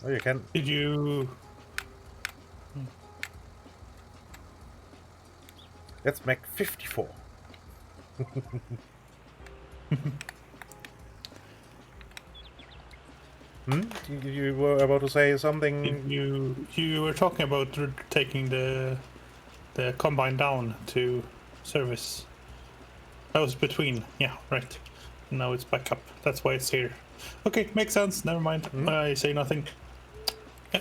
Oh, you can. Did you? Let's make 54. You were about to say something. You were talking about taking the combine down to service. That was between. Yeah, right. Now it's back up. That's why it's here. Okay, makes sense. Never mind. I say nothing. Yeah.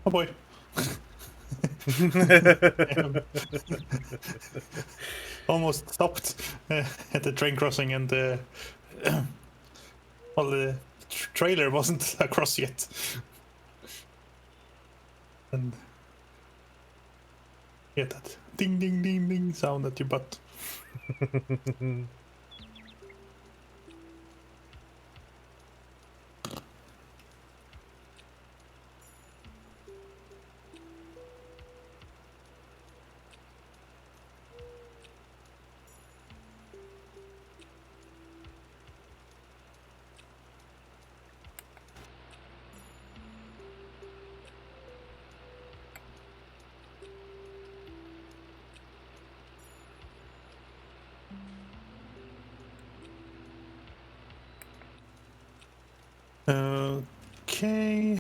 Oh boy. Almost stopped at the train crossing, and well, the trailer wasn't across yet. And yeah, that ding ding ding ding sound at your butt. Okay.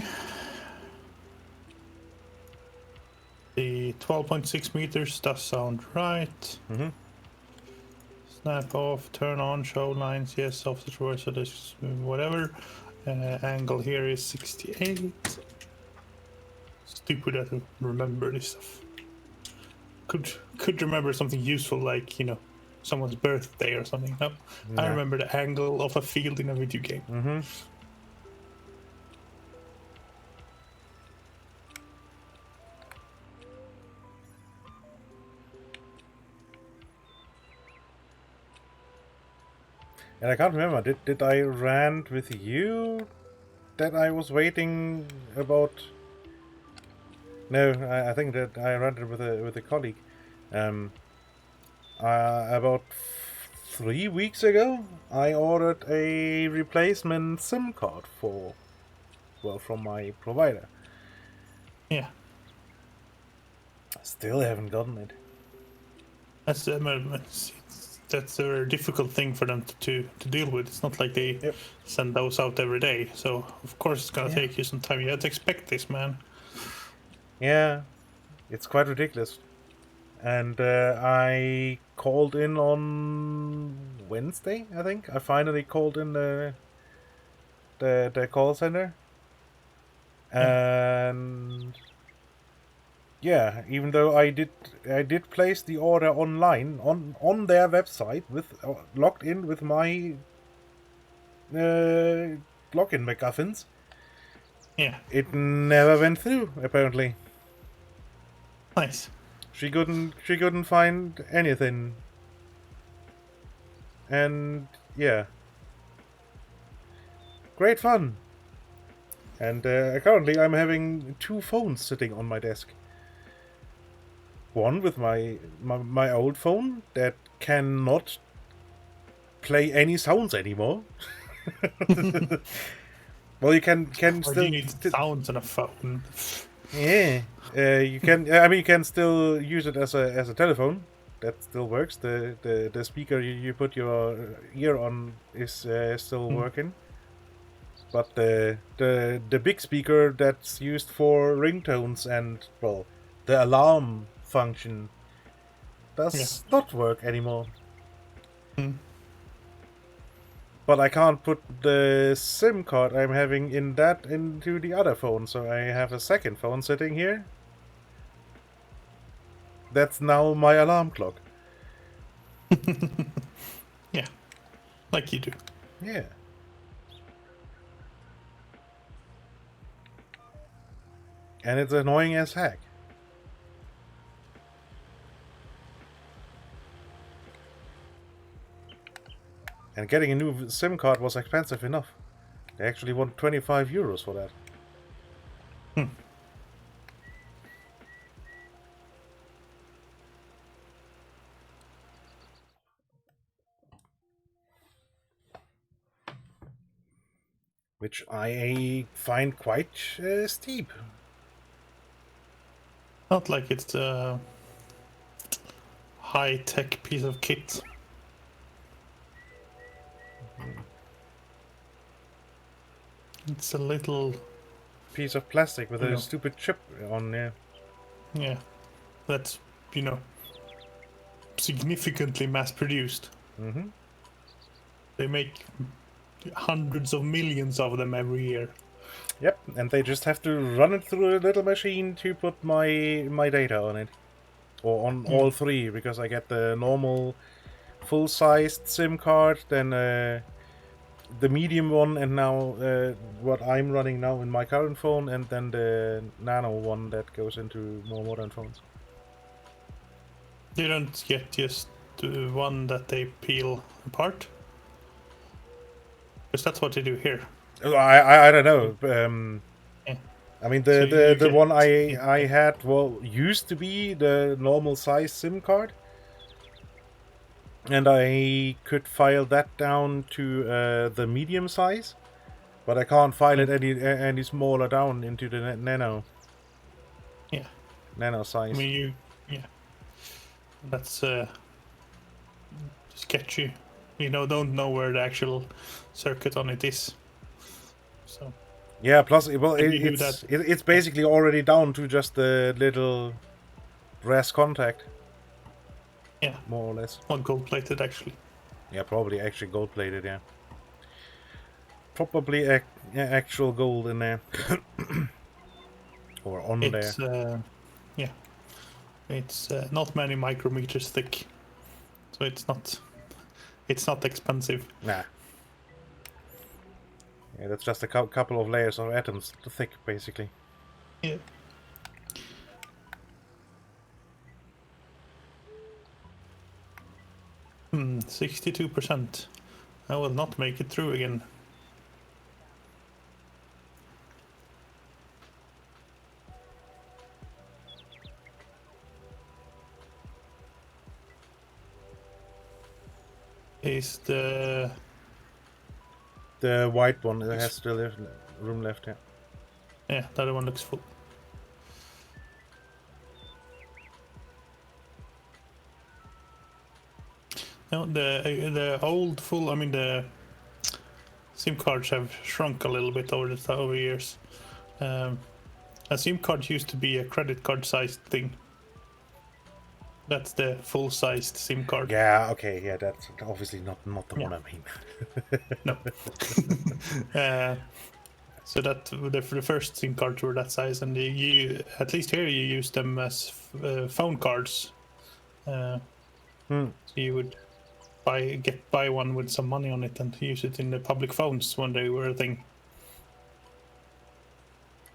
The 12.6 meters does sound right. Snap off, turn on, show lines, yes, off the shore, so this whatever. Angle here is 68. Stupid I don't remember this stuff. Could remember something useful like, you know, someone's birthday or something. No, I remember the angle of a field in a video game. And I can't remember. Did I rant with you that I was waiting about? No, I think that I ranted with a colleague. About 3 weeks ago, I ordered a replacement SIM card from my provider. Yeah. I still haven't gotten it. That's a very difficult thing for them to deal with. It's not like they send those out every day. So, of course, it's going to take you some time. You have to expect this, man. Yeah, it's quite ridiculous. And I called in on Wednesday, I think. I finally called in the call center. And yeah, even though I did place the order online on their website with logged in with my login MacGuffins. Yeah. It never went through, apparently. Nice. She couldn't find anything. And yeah. Great fun. And currently I'm having 2 phones sitting on my desk. One with my old phone that cannot play any sounds anymore. Well, you can still. You need sounds on a phone. Yeah, you can. I mean, you can still use it as a telephone. That still works. The speaker you put your ear on is still working. But the big speaker that's used for ringtones and, well, the alarm function does not work anymore. But I can't put the SIM card I'm having into the other phone, so I have a second phone sitting here. That's now my alarm clock. Yeah, like you do. Yeah. And it's annoying as heck. And getting a new SIM card was expensive enough. They actually want 25 euros for that. which I find quite steep. Not like it's a high-tech piece of kit. It's a little Piece of plastic with a stupid chip on there. Yeah, that's, significantly mass-produced. Mm-hmm. They make hundreds of millions of them every year. Yep, and they just have to run it through a little machine to put my data on it. Or on all three, because I get the normal full-sized SIM card, then the medium one, and now what I'm running now in my current phone, and then the nano one that goes into more modern phones. You don't get just the one that they peel apart? Because that's what they do here. I don't know. Yeah. I mean, So the one I had, used to be the normal size SIM card. And I could file that down to the medium size. But I can't file it any smaller down into the nano. Yeah. Nano size. I mean, that's sketchy. Don't know where the actual circuit on it is. So. Yeah, plus, it's basically already down to just the little brass contact. Yeah. More or less. Not gold-plated, actually. Yeah, probably actually gold-plated, yeah. Probably actual gold in there. Or on there. Yeah. It's not many micrometers thick. So it's not expensive. Nah. Yeah, that's just a couple of layers of atoms thick, basically. Yeah. Hmm, 62%. I will not make it through again. Is the white one that has still room left, yeah. Yeah, the other one looks full. No, the old full. I mean, the SIM cards have shrunk a little bit over years. A SIM card used to be a credit card sized thing. That's the full-sized SIM card. Yeah, okay, yeah, that's obviously not the one I mean. No. So that the first SIM cards were that size, and you at least here you use them as phone cards. So you would buy one with some money on it and use it in the public phones when they were a thing.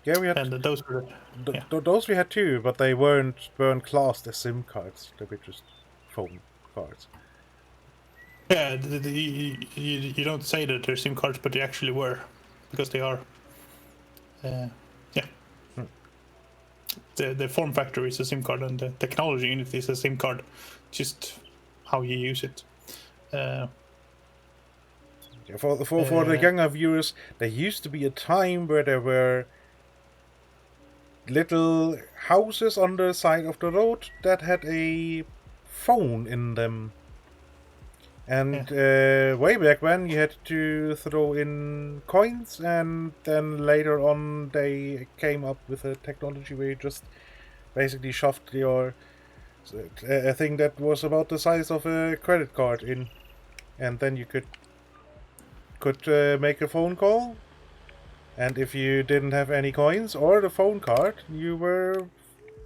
Yeah, we had. And those were. Those we had too, but they weren't classed as SIM cards. They were just phone cards. Yeah, you don't say that they're SIM cards, but they actually were, because they are. The form factor is a SIM card, and the technology in it is a SIM card, just how you use it. For the younger viewers, there used to be a time where there were little houses on the side of the road that had a phone in them. And way back when, you had to throw in coins, and then later on they came up with a technology where you just basically shoved a thing that was about the size of a credit card in, and then you could make a phone call. And if you didn't have any coins or the phone card, you were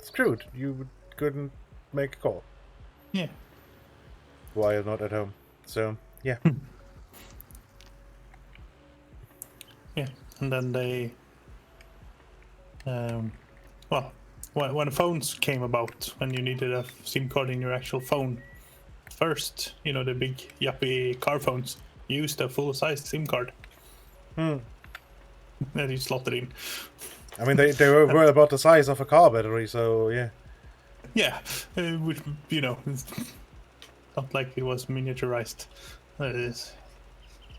screwed. You couldn't make a call. Yeah. While not at home. So, yeah. Yeah, and then they... when phones came about, when you needed a SIM card in your actual phone, first, the big yuppie car phones used a full-sized SIM card. That you slotted in. I mean, they were about the size of a car battery, so yeah. Yeah, which, it's not like it was miniaturized. It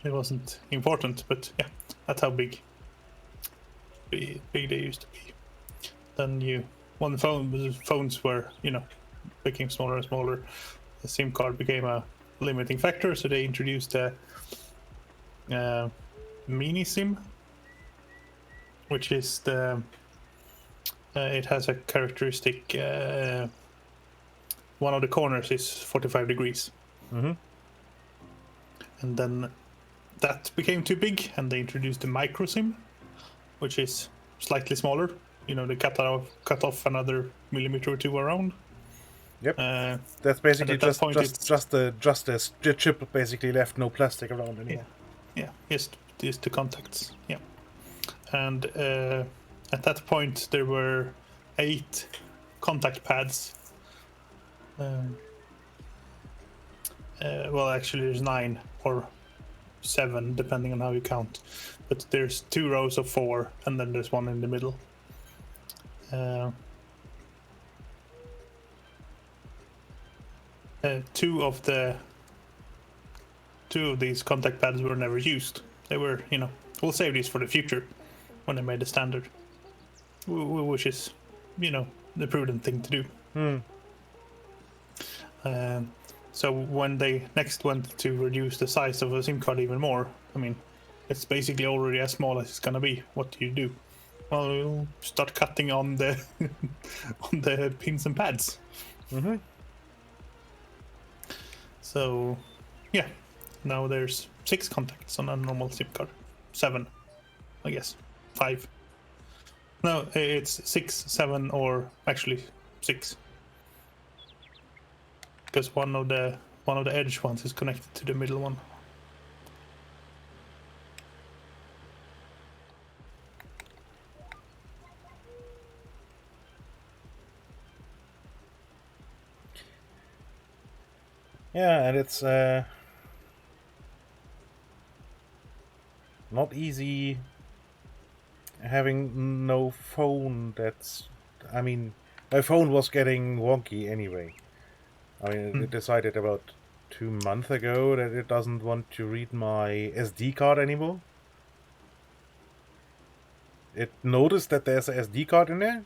wasn't important, but yeah. That's how big they used to be. Then when phones were, became smaller and smaller, the SIM card became a limiting factor. So they introduced a mini SIM, which is it has a characteristic. One of the corners is 45 degrees. Mm-hmm. And then that became too big, and they introduced the micro SIM, which is slightly smaller. They cut off another millimeter or two around. Yep. That's basically just the chip basically left, no plastic around anymore. Yeah, just the contacts. Yeah. And at that point there were 8 contact pads. Well, actually there's 9 or 7 depending on how you count, but there's 2 rows of 4, and then there's one in the middle. 2 of these contact pads were never used. They were, we'll save these for the future when they made the standard, which is, the prudent thing to do. So when they next went to reduce the size of a SIM card even more, it's basically already as small as it's gonna be. What do you do? Well, you'll start cutting on the on the pins and pads. Mm-hmm. So, yeah, now there's 6 contacts on a normal SIM card. 7, I guess. 5. No, it's 6, 7, or actually 6. Because one of the edge ones is connected to the middle one. Yeah, and it's not easy having no phone. My phone was getting wonky anyway. It decided about 2 months ago that it doesn't want to read my SD card anymore. It noticed that there's a SD card in there,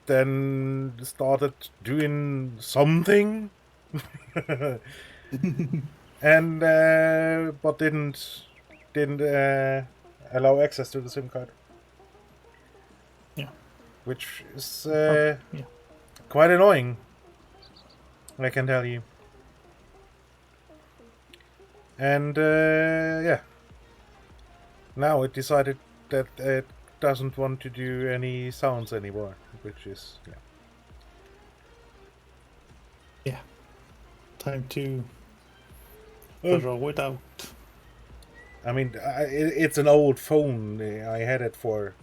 then started doing something, and but didn't allow access to the SIM card. Yeah, which is yeah. quite annoying, I can tell you. And yeah, now it decided that it doesn't want to do any sounds anymore, which is yeah, time to throw it out. It's an old phone. I had it for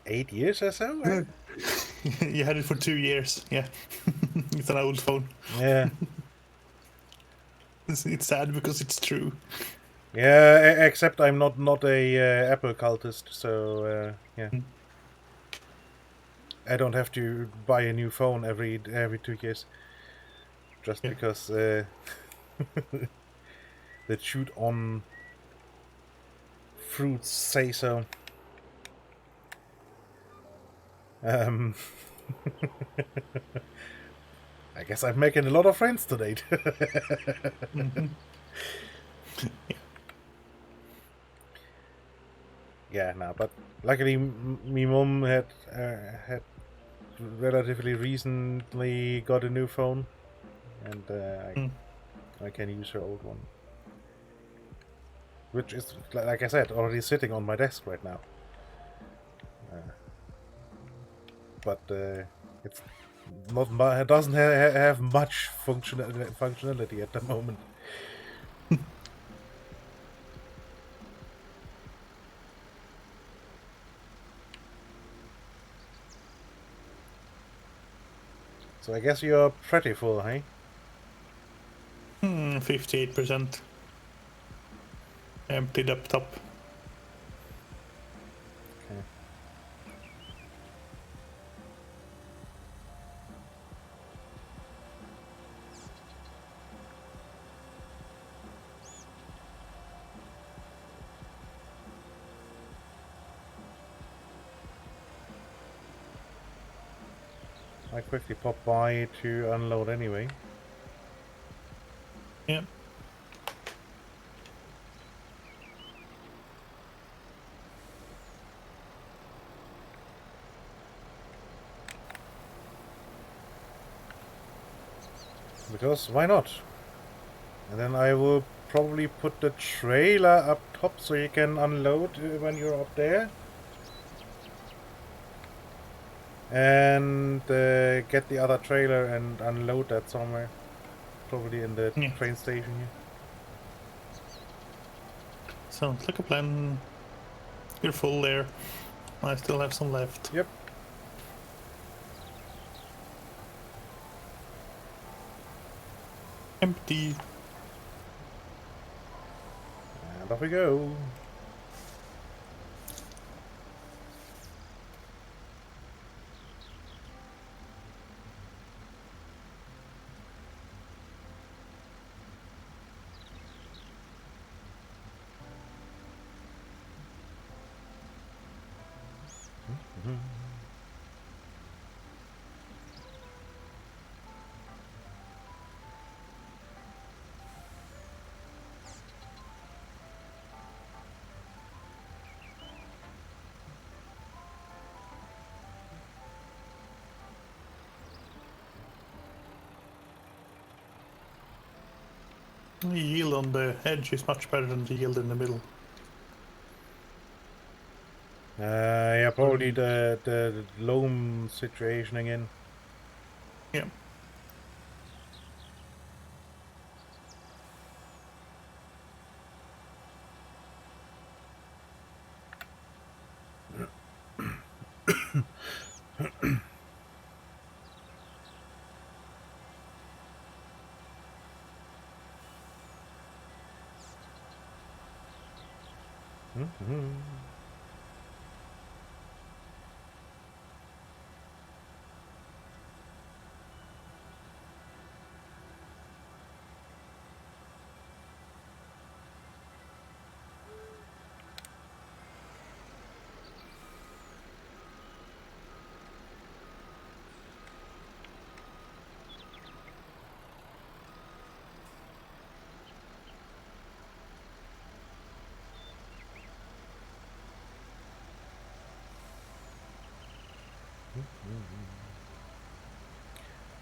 8 years or so. Right? You had it for 2 years. Yeah, it's an old phone. Yeah. It's sad because it's true. Yeah, except I'm not a Apple cultist, so yeah. I don't have to buy a new phone every 2 years, just because the chewed on fruits say so. I guess I'm making a lot of friends today. Mm-hmm. Yeah, no, but luckily my mom had relatively recently got a new phone, and I can use her old one, which is, like I said, already sitting on my desk right now. But it's not. It doesn't have much functionality at the moment. So I guess you're pretty full, hey? 58%. Emptied up top. Okay. I quickly pop by to unload anyway. Yeah. Because why not? And then I will probably put the trailer up top so you can unload when you're up there. And get the other trailer and unload that somewhere. Probably in the train station here. Sounds like a plan. You're full there. I still have some left. Yep. Empty. And off we go. The yield on the edge is much better than the yield in the middle. Yeah, probably the loam situation again. Yeah.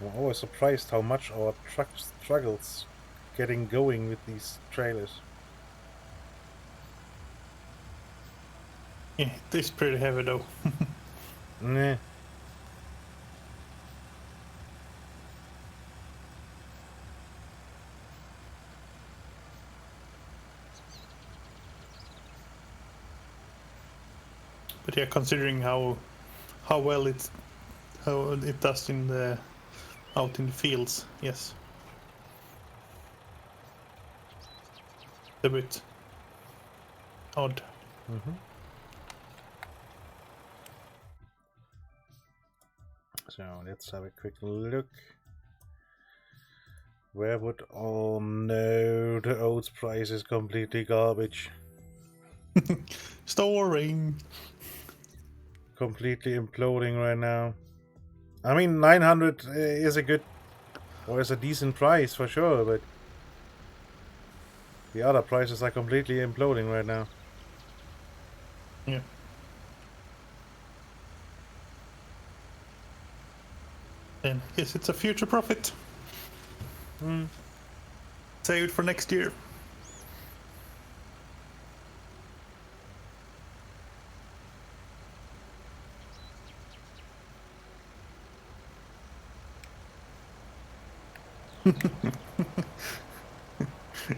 I'm always surprised how much our truck struggles getting going with these trailers. Yeah, it is pretty heavy though. Nah. But yeah, considering how well it does in the out in the fields, yes. A bit odd. So let's have a quick look. Where would... Oh no, the oats price is completely garbage. Storing. Completely imploding right now. I mean, 900 is a good... or is a decent price for sure, but... the other prices are completely imploding right now. Yeah. Then yes, it's a future profit. Save it for next year.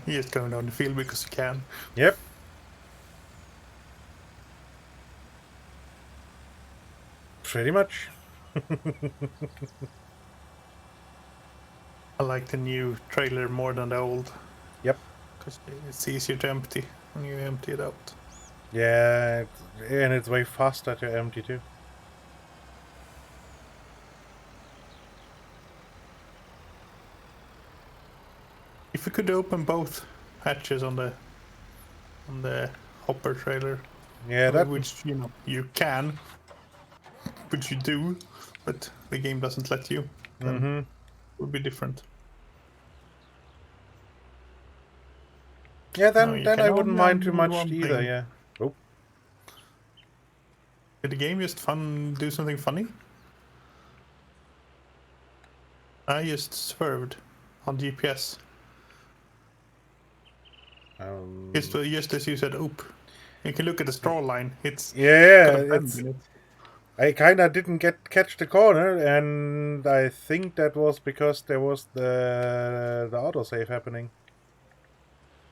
You're just going down the field because you can. Yep. Pretty much. I like the new trailer more than the old. Yep. Because it's easier to empty when you empty it out. Yeah, and it's way faster to empty too. If we could open both hatches on the hopper trailer, Yeah, that... which you know you can, but you do. but the game doesn't let you, then it would be different. Yeah, No, you then can I wouldn't only mind too unmute much one either. thing. Yeah. Oh, Did the game just do something funny? I just swerved on GPS. Just as you said, oop. You can look at the straw line. It's got a bend in it. I kinda didn't catch the corner, and I think that was because there was the autosave happening.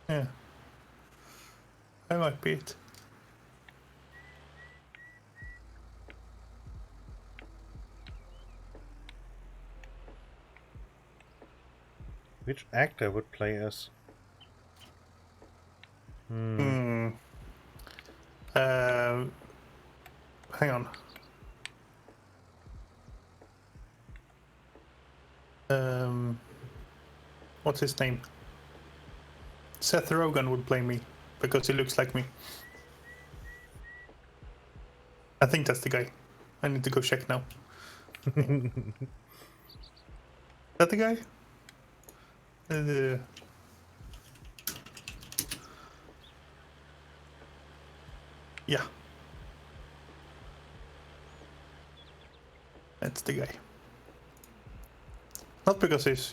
Yeah. That might be it. Which actor would play us? Hang on. What's his name? Seth Rogen would play me because he looks like me. I think that's the guy. I need to go check now. Is that the guy? Yeah. That's the guy. Not because he's,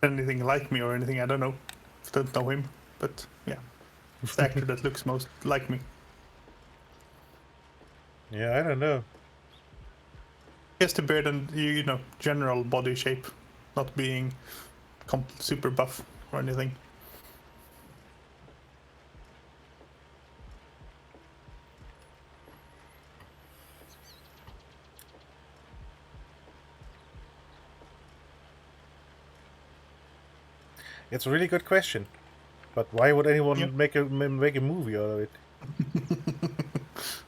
anything like me or anything, I don't know. Don't know him, but yeah. It's the actor that looks most like me. Yeah, I don't know. He has the beard and, general body shape, not being super buff or anything. It's a really good question, but why would anyone make a movie out of it?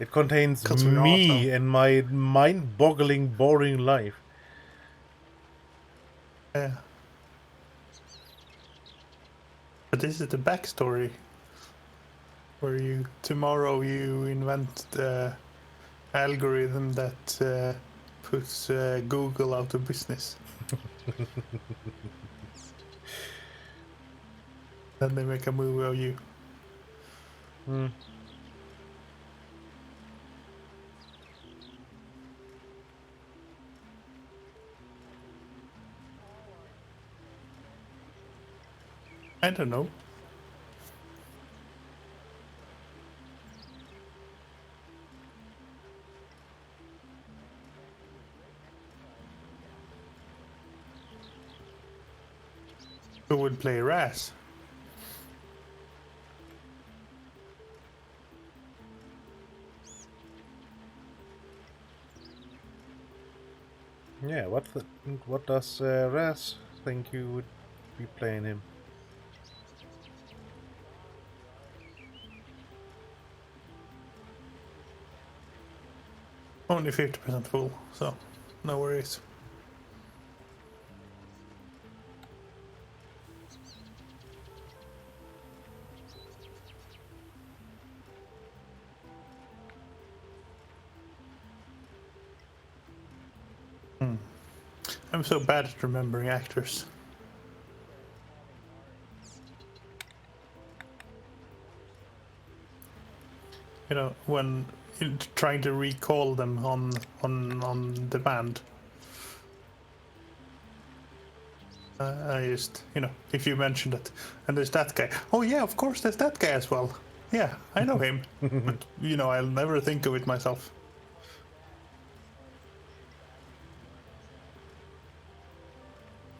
It contains me and my mind-boggling, boring life. Yeah. But this is the backstory, where tomorrow you invent the algorithm that puts Google out of business. Then they make a movie of you. I don't know. Who would play Raz? Yeah, what does Raz think you would be playing him? Only 50% full, so no worries. I'm so bad at remembering actors. When trying to recall them on demand. I just, if you mentioned it, and there's that guy. Oh yeah, of course, there's that guy as well. Yeah, I know him, but I'll never think of it myself.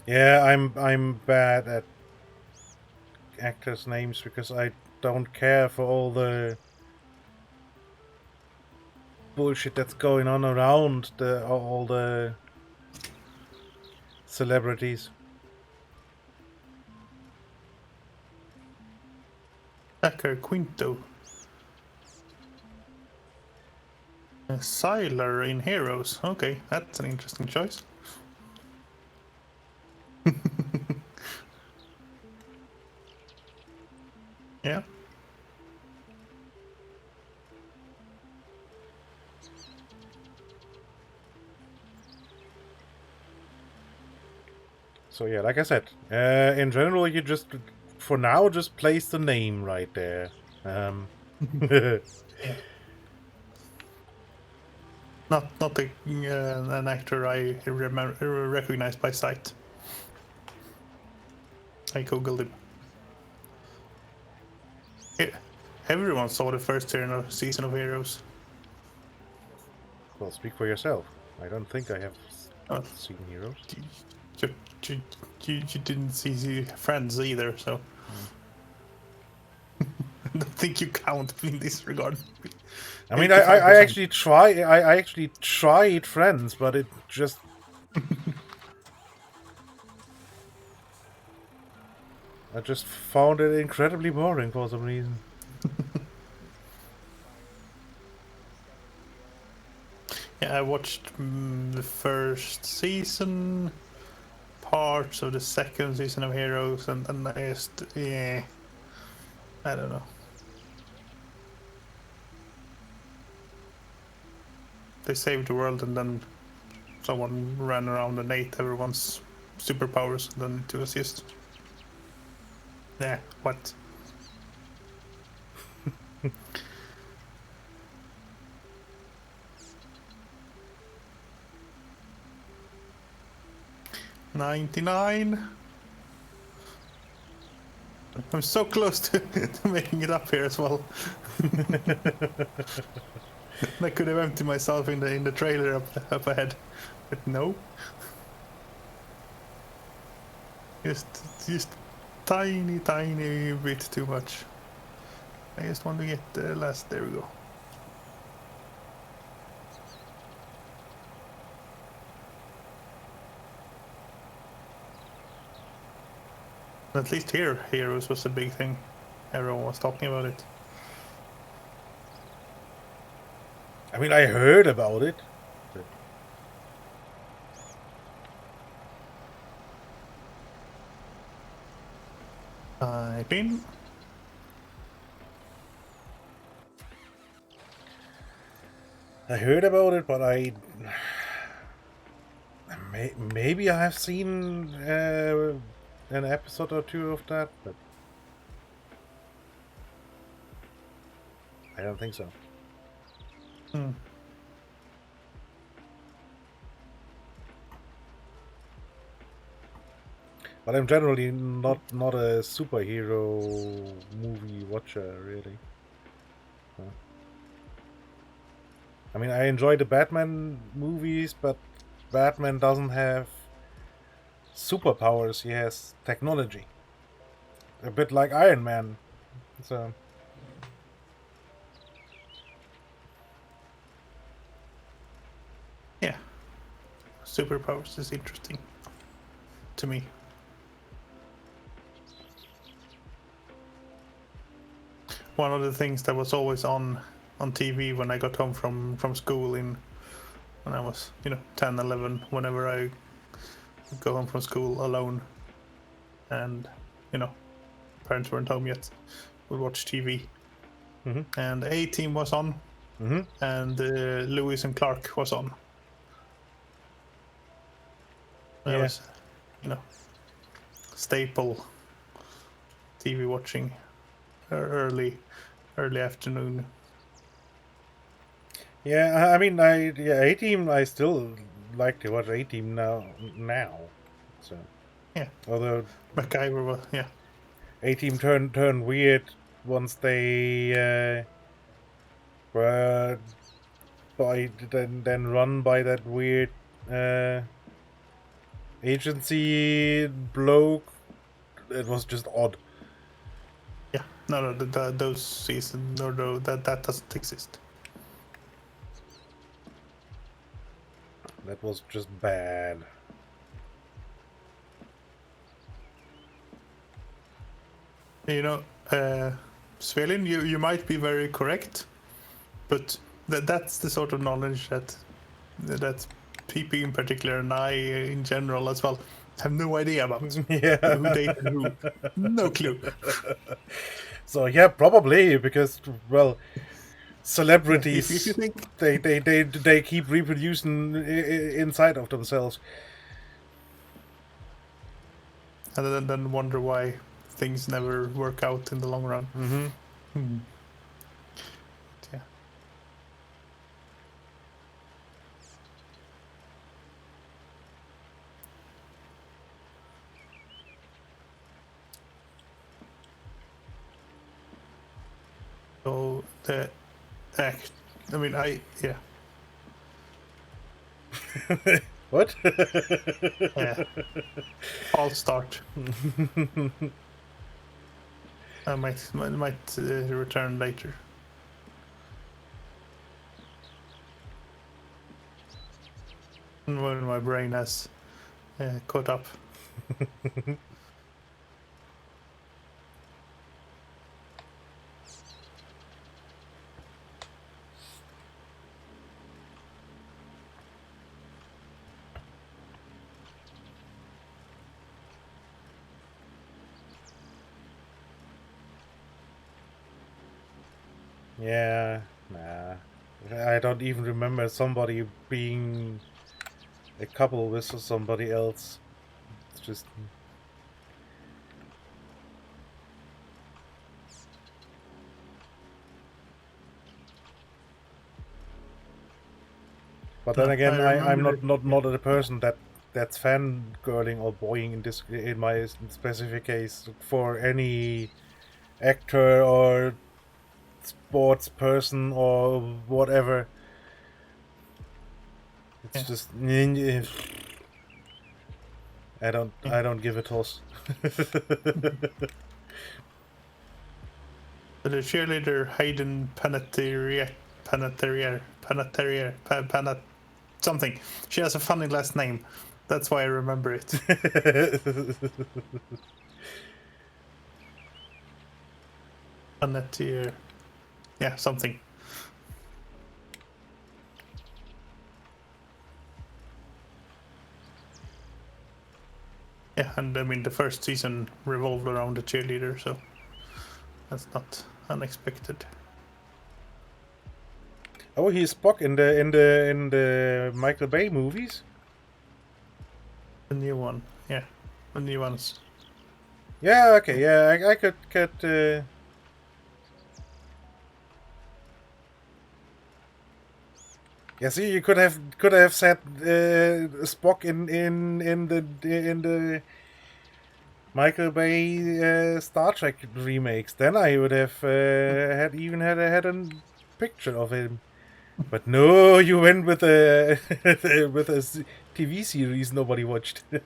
Yeah, I'm bad at actors' names because I don't care for all the bullshit that's going on around all the celebrities. Tucker Quinto. Sylar in Heroes. Okay, that's an interesting choice. Yeah. So yeah, like I said, in general, you just for now just place the name right there. Yeah. Not an actor I recognize by sight. I googled him. Yeah. Everyone saw the first season of Heroes. Well, speak for yourself. I don't think I have Oh. seen Heroes. You didn't see Friends either, so I don't think you count in this regard. I mean, I actually I actually tried Friends, but it just I just found it incredibly boring for some reason. Yeah, I watched the first season, parts of the second season of Heroes, and I just, yeah, I don't know. They saved the world, and then someone ran around and ate everyone's superpowers, and then it was just, yeah, what? $99. I'm so close to making it up here as well. I could have emptied myself in the trailer up ahead, but no. Just tiny bit too much. I just want to get the last. There we go. At least here, Heroes was a big thing. Everyone was talking about it. I mean, I heard about it. I've been. I heard about it, but maybe I have seen an episode or two of that, but I don't think so. But I'm generally not a superhero movie watcher, really. So. I mean, I enjoy the Batman movies, but Batman doesn't have superpowers. He has technology. A bit like Iron Man. So. Yeah. Superpowers is interesting to me. One of the things that was always on TV when I got home from school when I was 10, 11, whenever I go home from school alone and parents weren't home yet, would watch TV. And A-Team was on, and Lewis and Clark was on. That was staple TV watching early afternoon. Yeah, I mean, A-Team, I still like to watch A-Team now. So yeah, although MacGyver was A-Team turned weird once they were then run by that weird agency bloke. It was just odd. Yeah, no, those seasons, no, that doesn't exist. That was just bad. Svelin, you might be very correct, but that's the sort of knowledge that PP in particular and I in general as well have no idea about. Yeah. Who dated who? No clue. So yeah, probably because celebrities If you think they keep reproducing inside of themselves. and then wonder why things never work out in the long run. Mm-hmm. Yeah. So the act. I mean, yeah. What? Yeah. I'll start. I might return later. When my brain has caught up. Yeah, nah. I don't even remember somebody being a couple with somebody else. It's just... But then No, again, I I'm remember not a person that's fangirling or boying in my specific case for any actor or sports person or whatever. It's just I don't give a toss. The cheerleader Hayden Panettiere, something. She has a funny last name. That's why I remember it. Panettiere. Yeah, something. Yeah, and I mean the first season revolved around the cheerleader, so that's not unexpected. Oh, he's Spock in the Michael Bay movies. The new one, yeah, the new ones. Yeah, okay, yeah, I could get. Yeah, see, you could have said Spock in the Michael Bay Star Trek remakes. Then I would have had a picture of him. But no, you went with a with a TV series nobody watched. To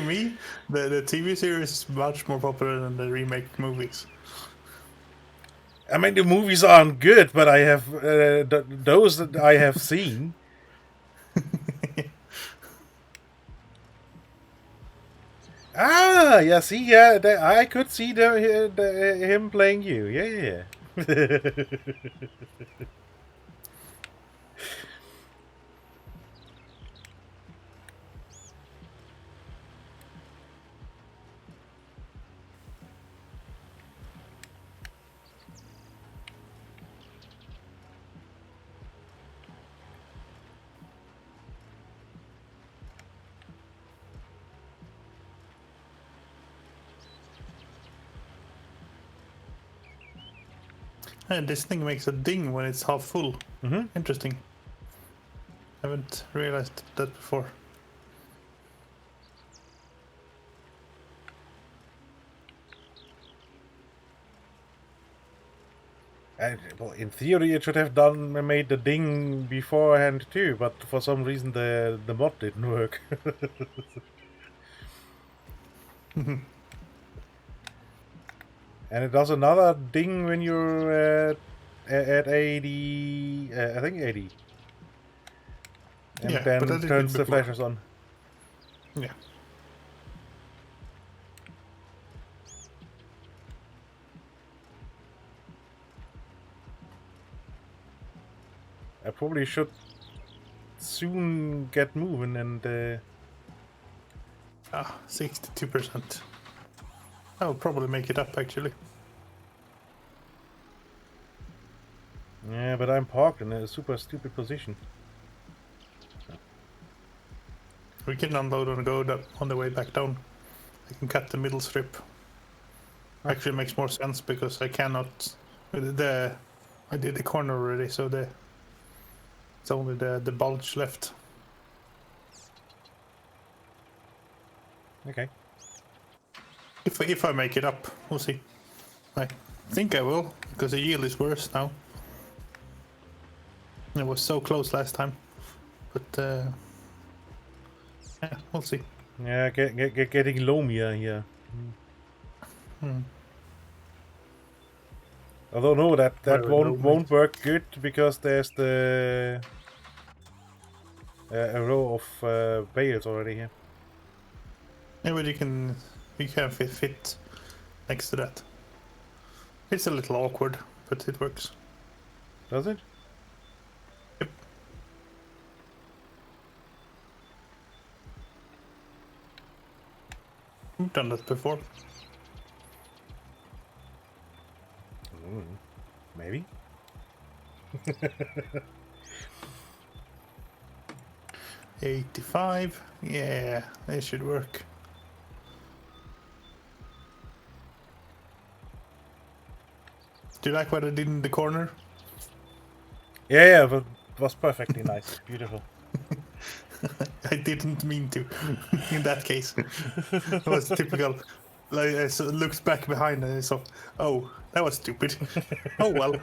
me, the TV series is much more popular than the remake movies. I mean, the movies aren't good, but I have those that I have seen. Ah, yeah, see, yeah, I could see him playing you. Yeah. And this thing makes a ding when it's half full. Mm-hmm. Interesting. Haven't realized that before. Well, in theory, it should have made the ding beforehand too, but for some reason the mod didn't work. And it does another ding when you're at 80, I think 80. And Yeah, then but that turns did the before. flashes on. Yeah. I probably should soon get moving and... 62%. I'll probably make it up, actually. Yeah, but I'm parked in a super stupid position. We can unload and go on the way back down. I can cut the middle strip. Actually makes more sense because I cannot... I did the corner already, so it's only the bulge left. Okay. If I make it up, we'll see. I think I will, because the yield is worse now. It was so close last time, but yeah, we'll see. Yeah, getting loamier here. Although no, that won't work good because there's the a row of bales already here. Yeah, but you can fit next to that. It's a little awkward, but it works. Does it? Yep. I've done that before. Maybe. 85. Yeah, it should work. Do you like what I did in the corner? Yeah, but it was perfectly nice. Beautiful. I didn't mean to. In that case, it was typical. Like I looked back behind and I saw, oh, that was stupid. Oh well.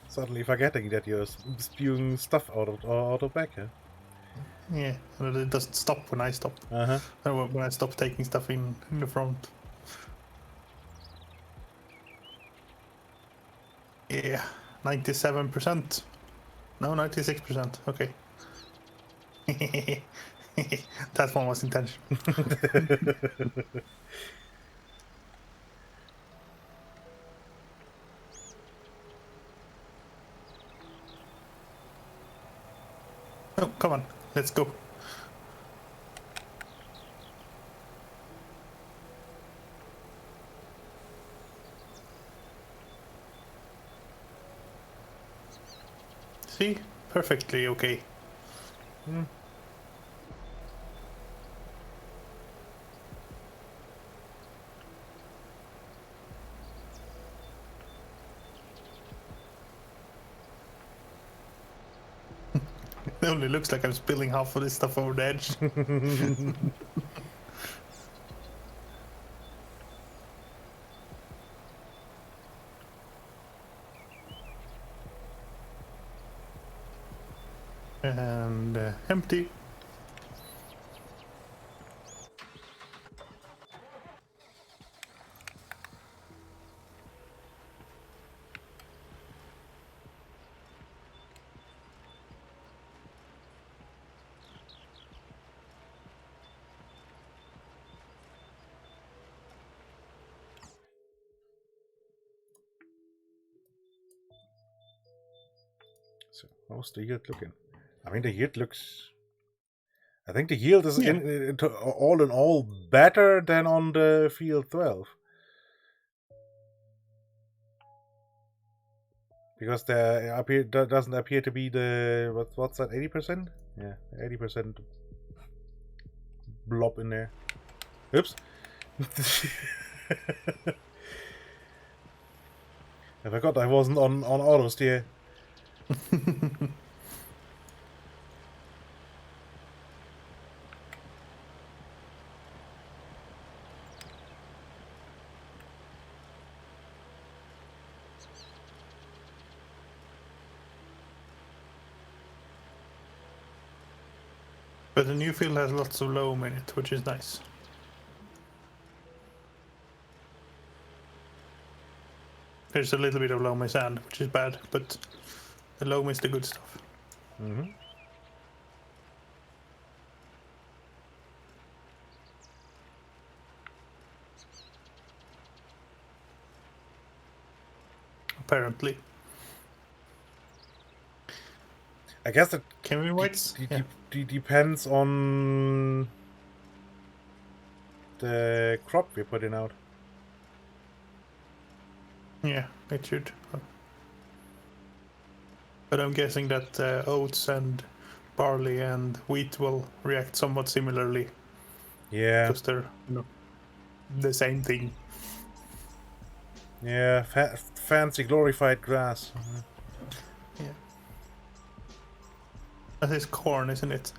Suddenly forgetting that you're spewing stuff out of back, huh? Yeah, and it doesn't stop when I stop. When I stop taking stuff in the front. Yeah, 97%. No, 96%. Okay. That one was intentional. Oh, come on. Let's go. See? Perfectly okay. It only looks like I'm spilling half of this stuff over the edge. And empty. So how's the yield looking? I mean, the yield looks... I think the yield is all in all better than on the field 12. Because there doesn't appear to be the... What's that, 80%? Yeah, 80% blob in there. Oops. I forgot I wasn't on auto steer. But the new field has lots of loam in it, which is nice. There's a little bit of loam in sand, which is bad, but the loam is the good stuff. Apparently. I guess it Can we wait? depends on the crop we're putting out. Yeah, it should. But I'm guessing that oats and barley and wheat will react somewhat similarly Yeah. because they're the same thing. Yeah, fancy glorified grass. Yeah. That is corn, isn't it?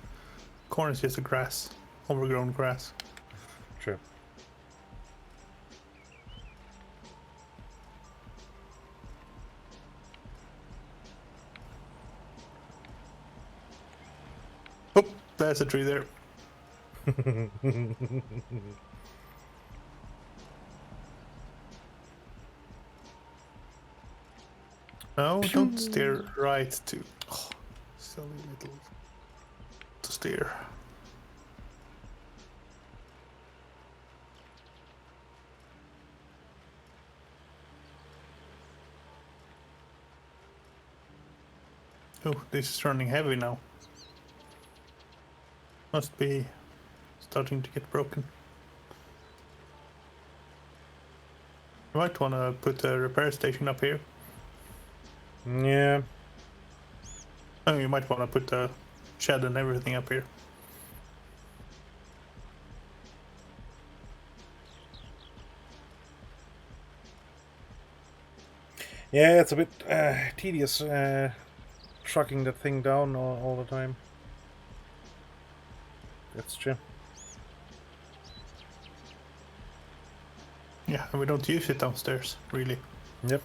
Corn is just a grass, overgrown grass. True. Oh, there's a tree there. No, don't steer right to. Oh, silly little to steer. Oh, this is running heavy now. Must be starting to get broken. You might want to put a repair station up here. Yeah. Oh, you might want to put a shed and everything up here. Yeah, it's a bit tedious trucking that thing down all the time. That's true. Yeah, and we don't use it downstairs, really. Yep.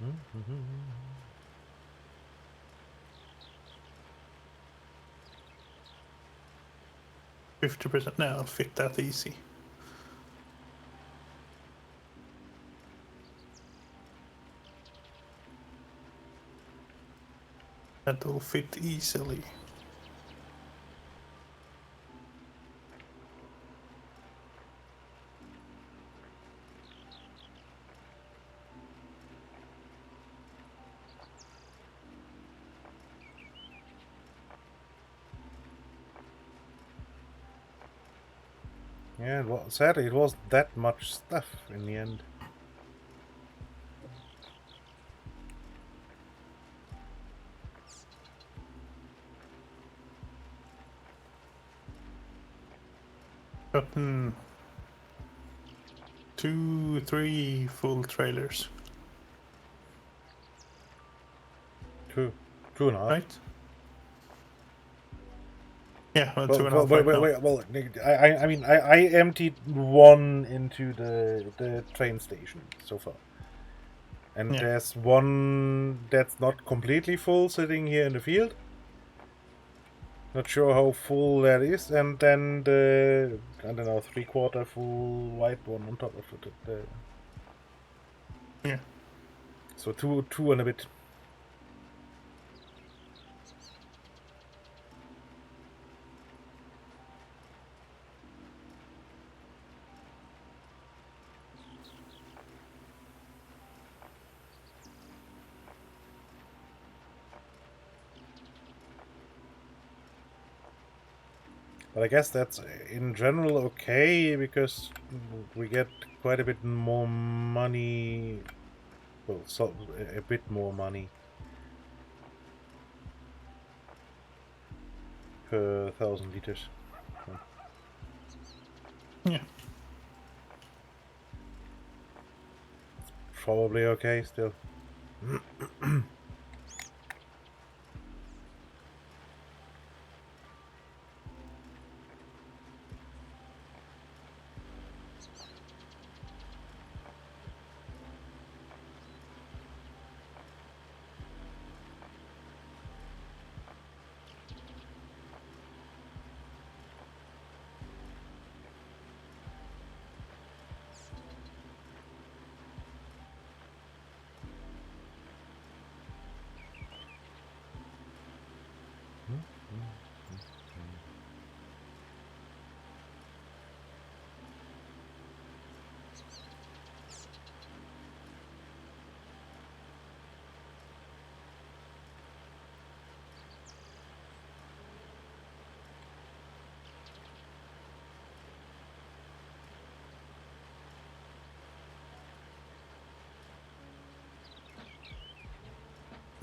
Mm-hmm. 50% now, I'll fit that easy. That will fit easily. Yeah, well, sadly, it wasn't that much stuff in the end. Gotten 2, 3 full trailers. Two and a half. Right? Yeah, well, Well, 2.5 wait, right now. well, I mean, I emptied one into the train station so far. And Yeah. there's one that's not completely full sitting here in the field. Not sure how full that is. And then the, I don't know, 3/4 full white one on top of it. Yeah. So two and a bit. But I guess that's in general okay, because we get quite a bit more money. Well, so a bit more money per 1,000 liters. Yeah. Probably okay still.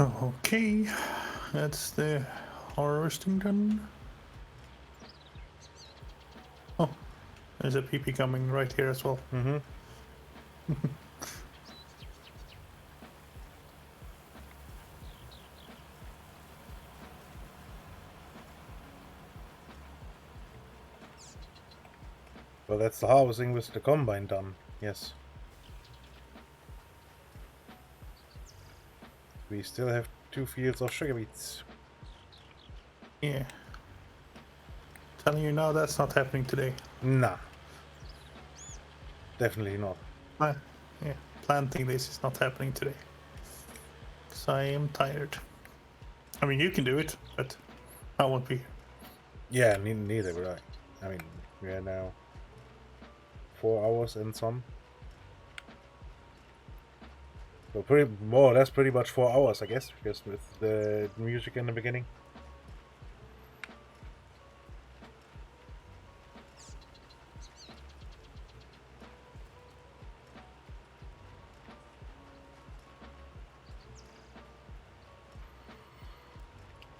Okay, that's the harvesting done. Oh, there's a PP coming right here as well. Mm-hmm. Well, that's the harvesting with the combine done. Yes. We still have 2 fields of sugar beets. Yeah. Telling you now, that's not happening today. Nah. Definitely not. Yeah, planting this is not happening today. So I am tired. I mean, you can do it, but I won't be here. Yeah, neither would I. I mean, we are now 4 hours and some. So more or less pretty much 4 hours, I guess, because with the music in the beginning.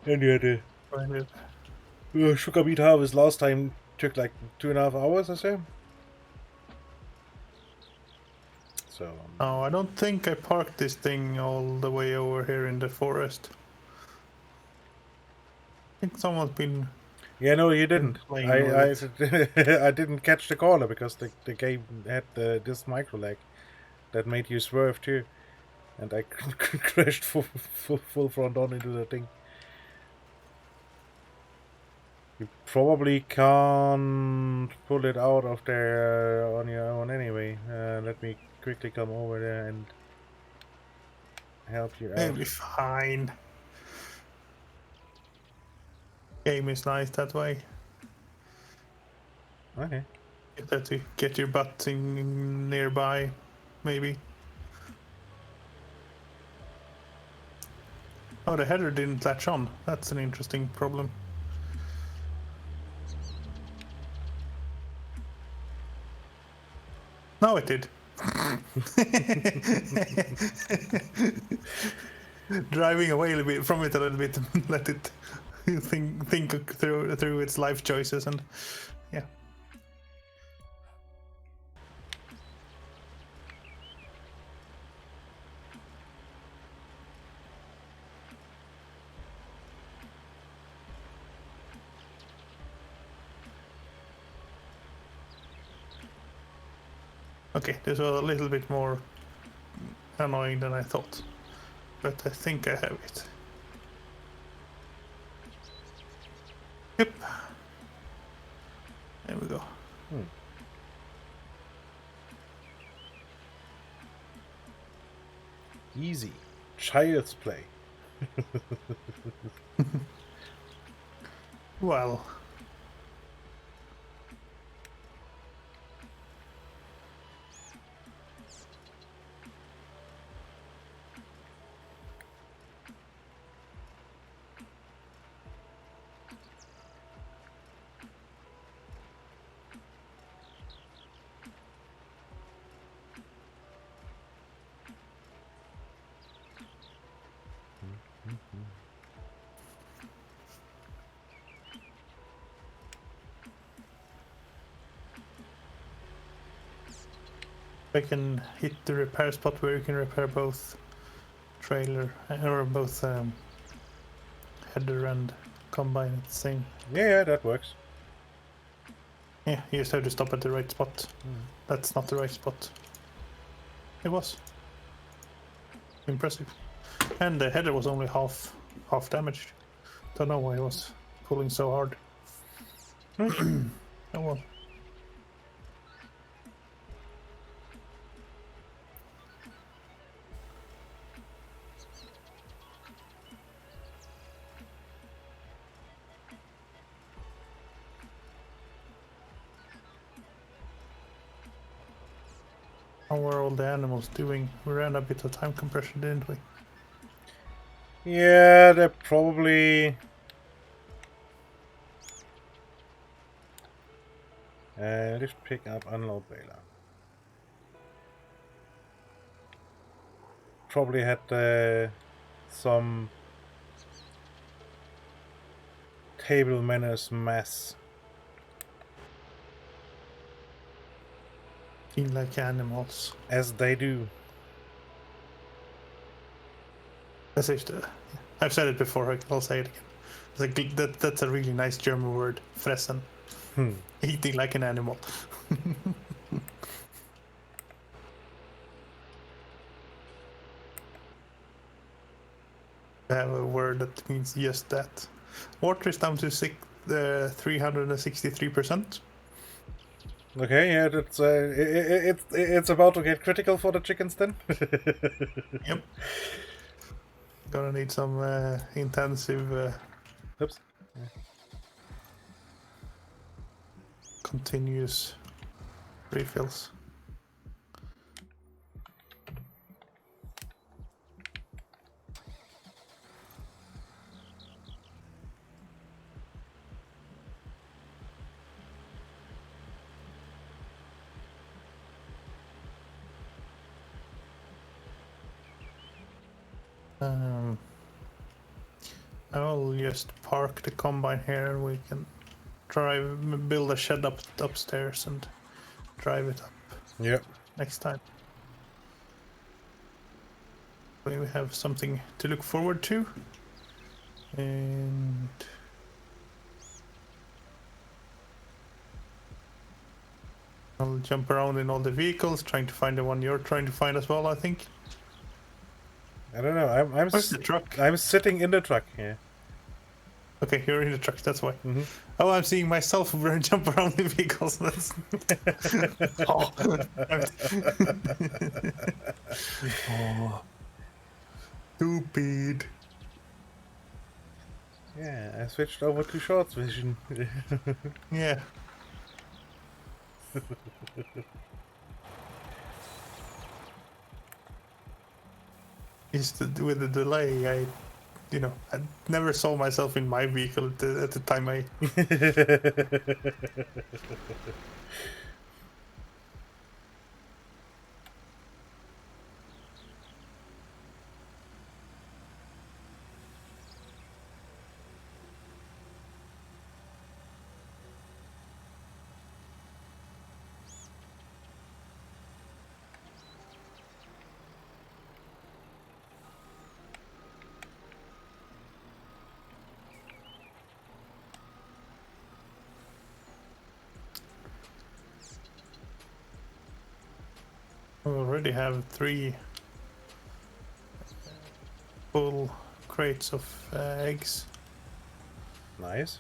And you had the sugar beet harvest last time took like 2.5 hours or so. So. Oh, I don't think I parked this thing all the way over here in the forest. I think someone's been. Yeah, no, you didn't. playing I with it. I didn't catch the corner because the game had this micro lag that made you swerve too, and I crashed full front on into the thing. You probably can't pull it out of there on your own anyway. Let me quickly come over there and help you out. It'll be fine. Game is nice that way. Okay. You have to get your butt in nearby, maybe. Oh, the header didn't latch on. That's an interesting problem. No, it did. Driving away a little bit from it a little bit, let it think through its life choices, and yeah. Okay, this was a little bit more annoying than I thought, but I think I have it. Yep. There we go. Easy. Child's play. Well. I can hit the repair spot where you can repair both trailer or both header and combine at the same. Yeah, that works. Yeah, you just have to stop at the right spot. That's not the right spot. It was impressive, and the header was only half damaged. Don't know why it was pulling so hard. Oh well. How were all the animals doing? We ran a bit of time compression, didn't we? Yeah, they're probably... let's pick up unload baler. Probably had some table manners mess. Feel like animals. As they do. As if I've said it before, I'll say it again. It's like that's a really nice German word, fressen. Eating like an animal. I have a word that means just that. Water is down to 363%. Okay, yeah, that's it's about to get critical for the chickens then. Yep. Gonna need some intensive Oops. continuous refills. I'll just park the combine here. We can build a shed upstairs and drive it up. Yep. Next time. We have something to look forward to. And I'll jump around in all the vehicles, trying to find the one you're trying to find as well, I think. I don't know. Where's the truck? I'm sitting in the truck here. Okay, you're in the truck, that's why. Mm-hmm. Oh, I'm seeing myself jump around the vehicles. That's... oh. Oh. Stupid. Yeah, I switched over to shorts vision. Yeah. With the delay, I never saw myself in my vehicle at the time I... We already have 3 full crates of eggs. Nice.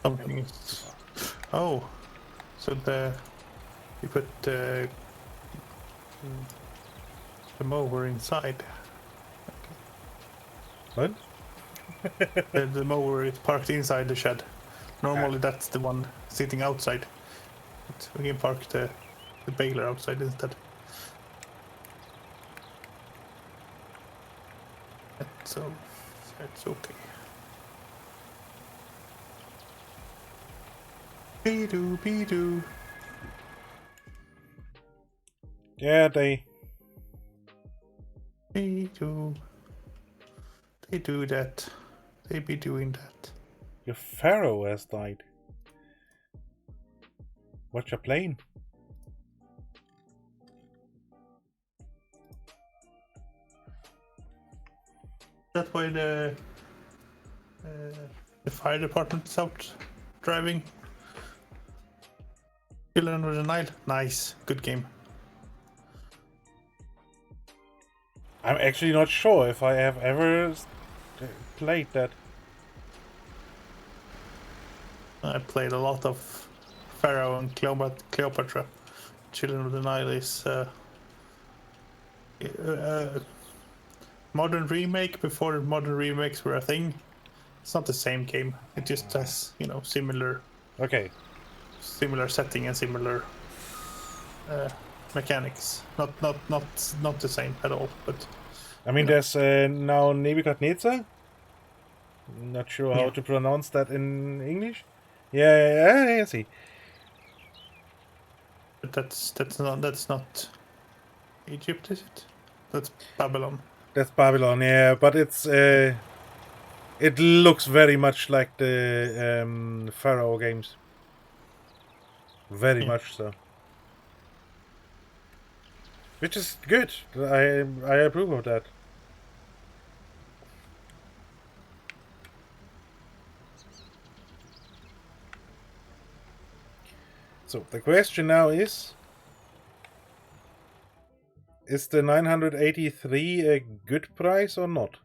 Something is... Oh, so you put the mower inside. What? The mower is parked inside the shed. Normally that's the one sitting outside. But we can park the baler outside instead. So that's okay. Be-doo. Yeah, they Be-doo. They do that. They be doing that. your pharaoh has died. What's your plane? That's why the fire department is out driving. Children of the Nile. Nice. Good game. I'm actually not sure if I have ever played that. I played a lot of Pharaoh and Cleopatra. Children of the Nile is modern remake before modern remakes were a thing. It's not the same game. It just has, similar setting and similar mechanics. Not the same at all. But I mean, there's now Nebuchadnezzar. Not sure how to pronounce that in English. Yeah, I see. But that's not Egypt, is it? That's Babylon. That's Babylon, yeah, but it's it looks very much like the Pharaoh games. Very much so. Which is good. I approve of that. So the question now is the 983 a good price or not?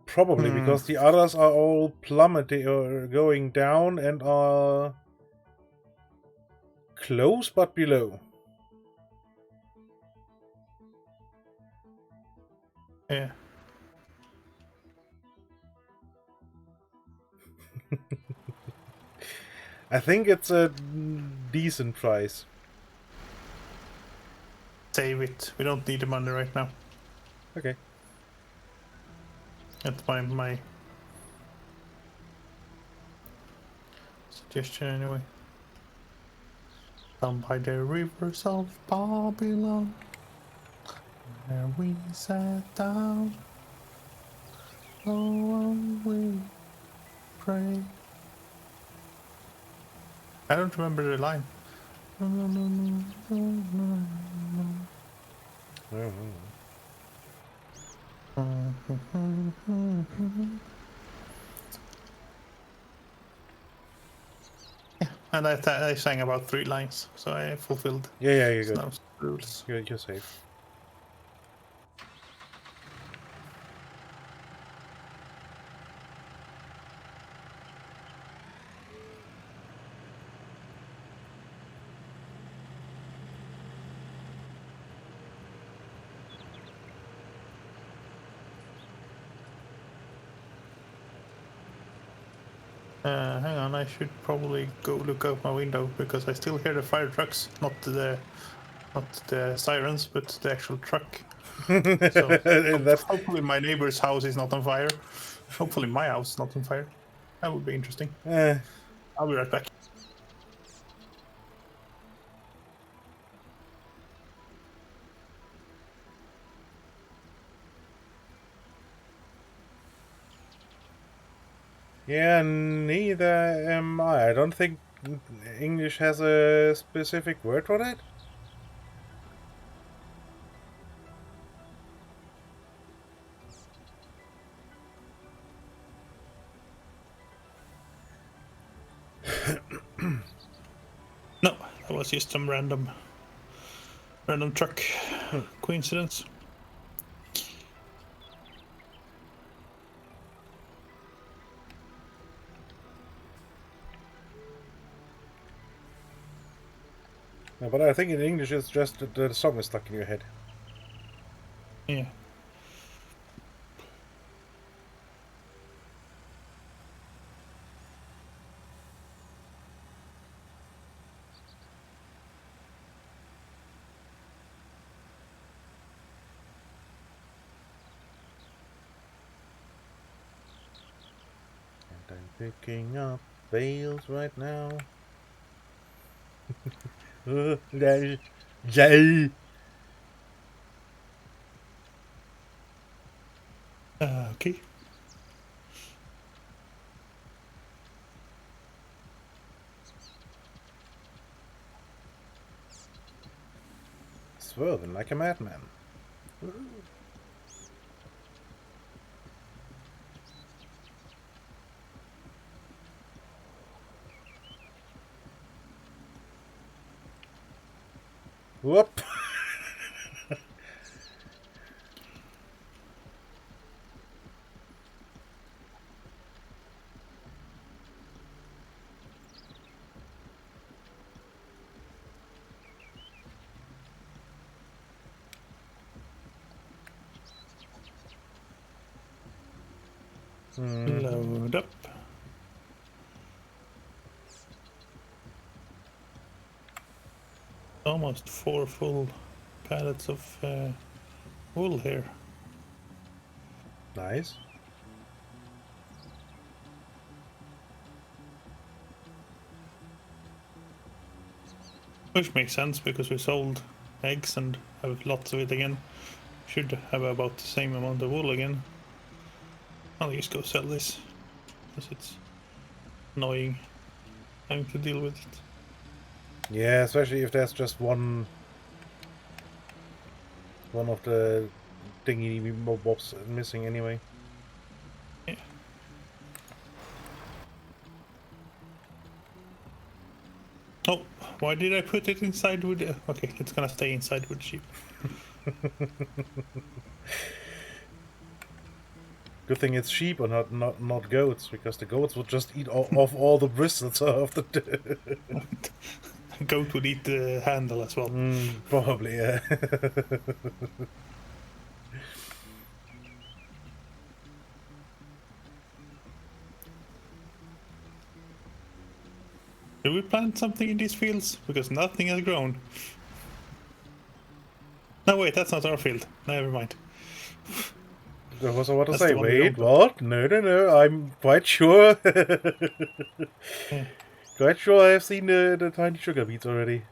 Probably, because the others are all plummeting or going down and are close but below. Yeah. I think it's a decent price. Save it. We don't need the money right now. Okay. That's my suggestion anyway. Down by the rivers of Babylon, where we sat down, oh, we pray. I don't remember the line. Yeah, and I sang about 3 lines, so I fulfilled. Yeah, you're good. Snow's rules. You're safe. Hang on, I should probably go look out my window because I still hear the fire trucks, not the sirens, but the actual truck. So hopefully my neighbor's house is not on fire. Hopefully my house is not on fire. That would be interesting. I'll be right back. Yeah, neither am I. I don't think English has a specific word for that. No, that was just some random truck coincidence. No, but I think in English it's just that the song is stuck in your head. Yeah. And I'm picking up bales right now. Jay. Okay. Swerving like a madman. Whoop. Load up. Almost 4 full pallets of wool here. Nice. Which makes sense because we sold eggs and have lots of it again. Should have about the same amount of wool again. I'll just go sell this because it's annoying having to deal with it. Yeah, especially if there's just one of the thingy mobs missing anyway. Yeah. Oh, why did I put it inside with the... Okay, it's gonna stay inside with sheep. Good thing it's sheep or not goats, because the goats would just eat off all the bristles of the... Goat would eat the handle as well. Probably, yeah. Did we plant something in these fields? Because nothing has grown. No, wait, that's not our field. Never mind. There was what to That's say. the one we Wait, opened. what? No. I'm quite sure. Quite sure I've seen the tiny sugar beets already.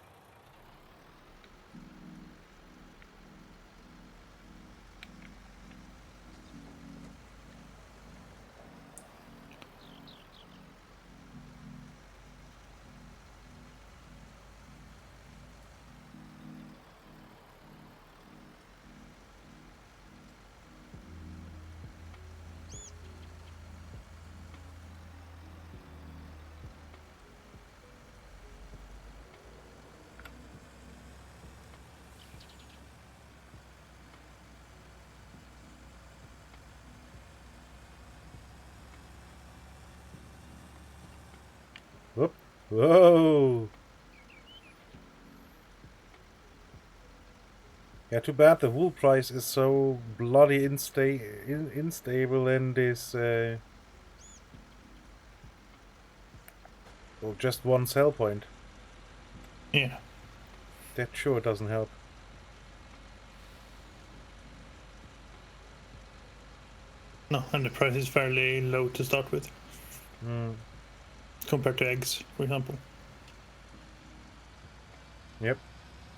Whoop. Whoa! Yeah, too bad the wool price is so bloody unstable and is well, just one sell point. Yeah. That sure doesn't help. No, and the price is fairly low to start with. Compared to eggs, for example. Yep.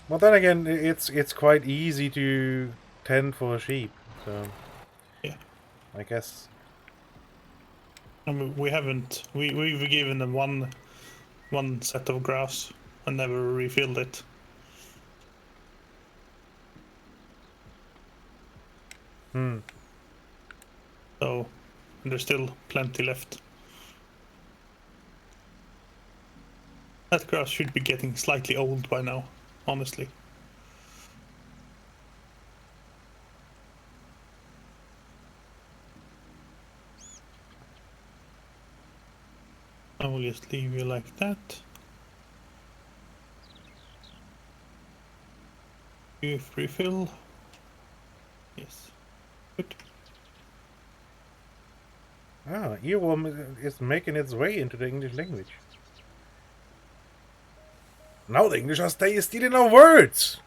Well, then again, it's quite easy to tend for sheep, so Yeah. I guess. I mean, we've given them one set of grass and never refilled it. So there's still plenty left. That grass should be getting slightly old by now, honestly. I will just leave you like that. If refill. Yes. Good. Ah, earworm is making its way into the English language. Now the English are stealing our words!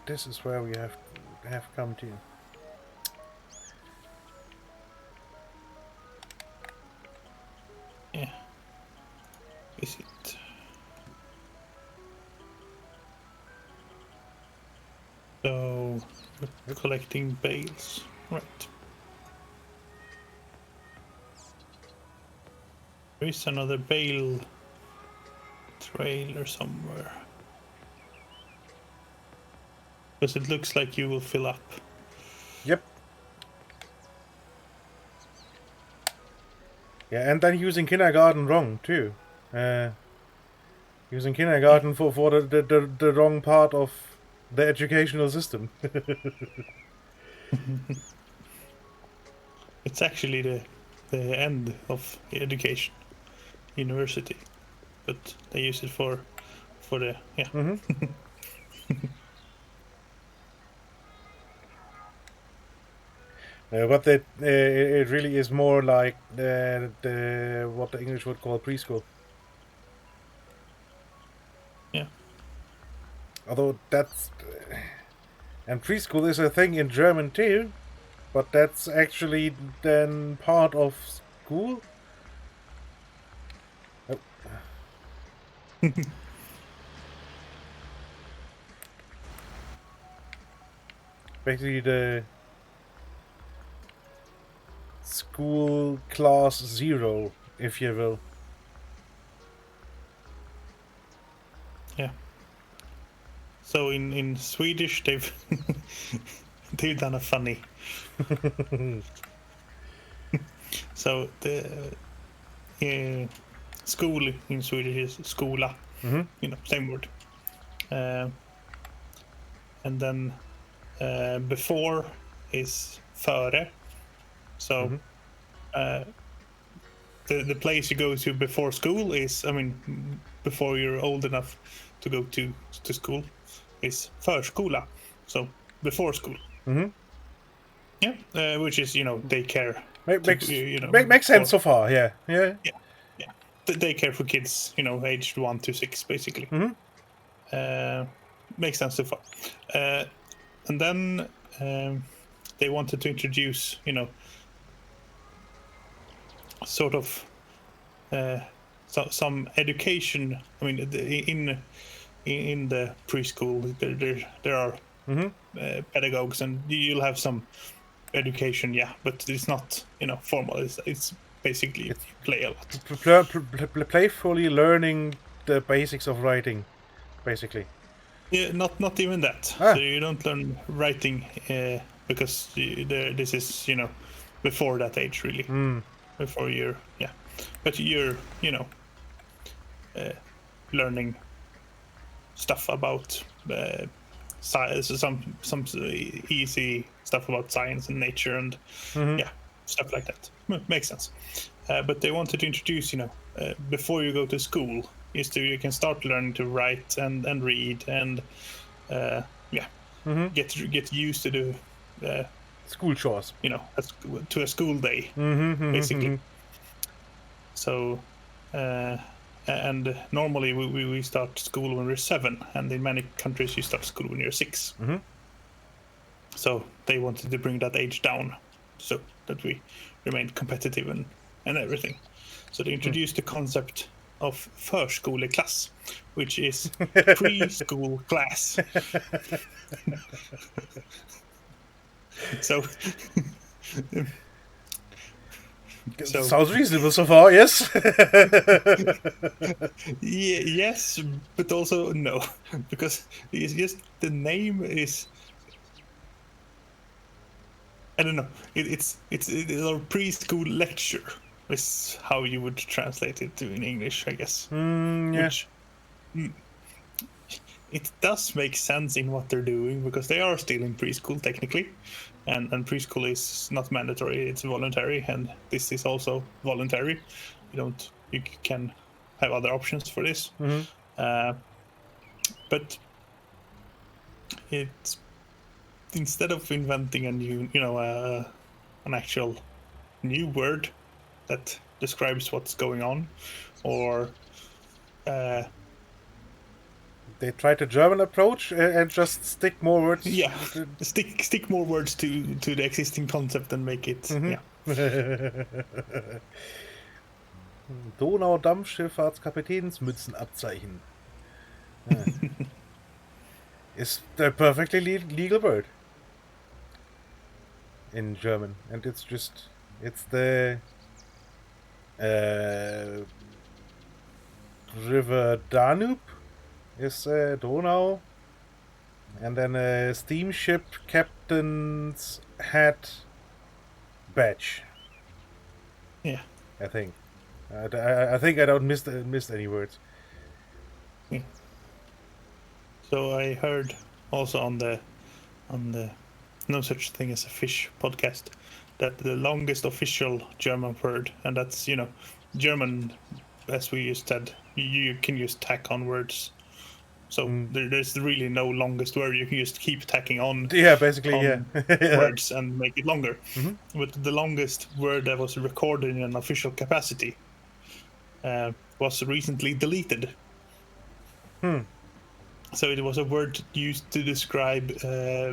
This is where we have come to. Yeah. Is it? So, we're collecting bales. Right. There is another bale trailer somewhere. Because it looks like you will fill up. Yep. Yeah, and then using kindergarten wrong too. Using kindergarten for the wrong part of the educational system. It's actually the end of education, university, but they use it for the yeah. But it really is more like what the English would call preschool. Yeah. Although that's... and preschool is a thing in German too, but that's actually then part of school? Oh. Basically the school class 0, if you will. Yeah. So in Swedish they've done a funny. So the school in Swedish is skola. Mm-hmm. Same word. And then before is före. So the place you go to before school is, before you're old enough to go to school, is förskola. So before school. Mm-hmm. Yeah, which is daycare. Makes sense so far. Yeah. Yeah. The daycare for kids, aged 1 to 6, basically. Makes sense so far. And then they wanted to introduce, sort of some education. In the preschool, there are pedagogues, and you'll have some education, but it's not formal. It's basically play a lot. Playfully learning the basics of writing, basically. Yeah, not even that. So you don't learn writing because this is before that age, really. Before you're but you're learning stuff about science, some easy stuff about science and nature and stuff like that. Makes sense. But they wanted to introduce, before you go to school, you can start learning to write and read and get used to the school chores. To a school day, basically. So, and normally we start school when we're 7, and in many countries you start school when you're 6. So they wanted to bring that age down so that we remain competitive and everything. So they introduced the concept of förskoleklass, which is preschool class. So sounds reasonable so far, yes. Yes, but also no, because it's just the name is, I don't know. It's a preschool lecture is how you would translate it in English, I guess. Which it does make sense in what they're doing, because they are still in preschool technically, and preschool is not mandatory; it's voluntary, and this is also voluntary. You can have other options for this, but it's, instead of inventing a new, an actual new word that describes what's going on, or they tried the German approach and just stick more words. Yeah, stick more words to the existing concept and make it. Donau-Dampfschifffahrtskapitänsmützenabzeichen. Is the perfectly legal word in German, and it's the River Danube is Donau, and then a steamship captain's hat badge. Yeah, I think. I think I don't missed any words. Yeah. So I heard also on the No Such Thing as a Fish podcast that the longest official German word, and that's German, as we just said, you can use tack on words. So there's really no longest word. You can just keep tacking on. Yeah, basically, yeah. Words and make it longer. But the longest word that was recorded in an official capacity was recently deleted. So it was a word used to describe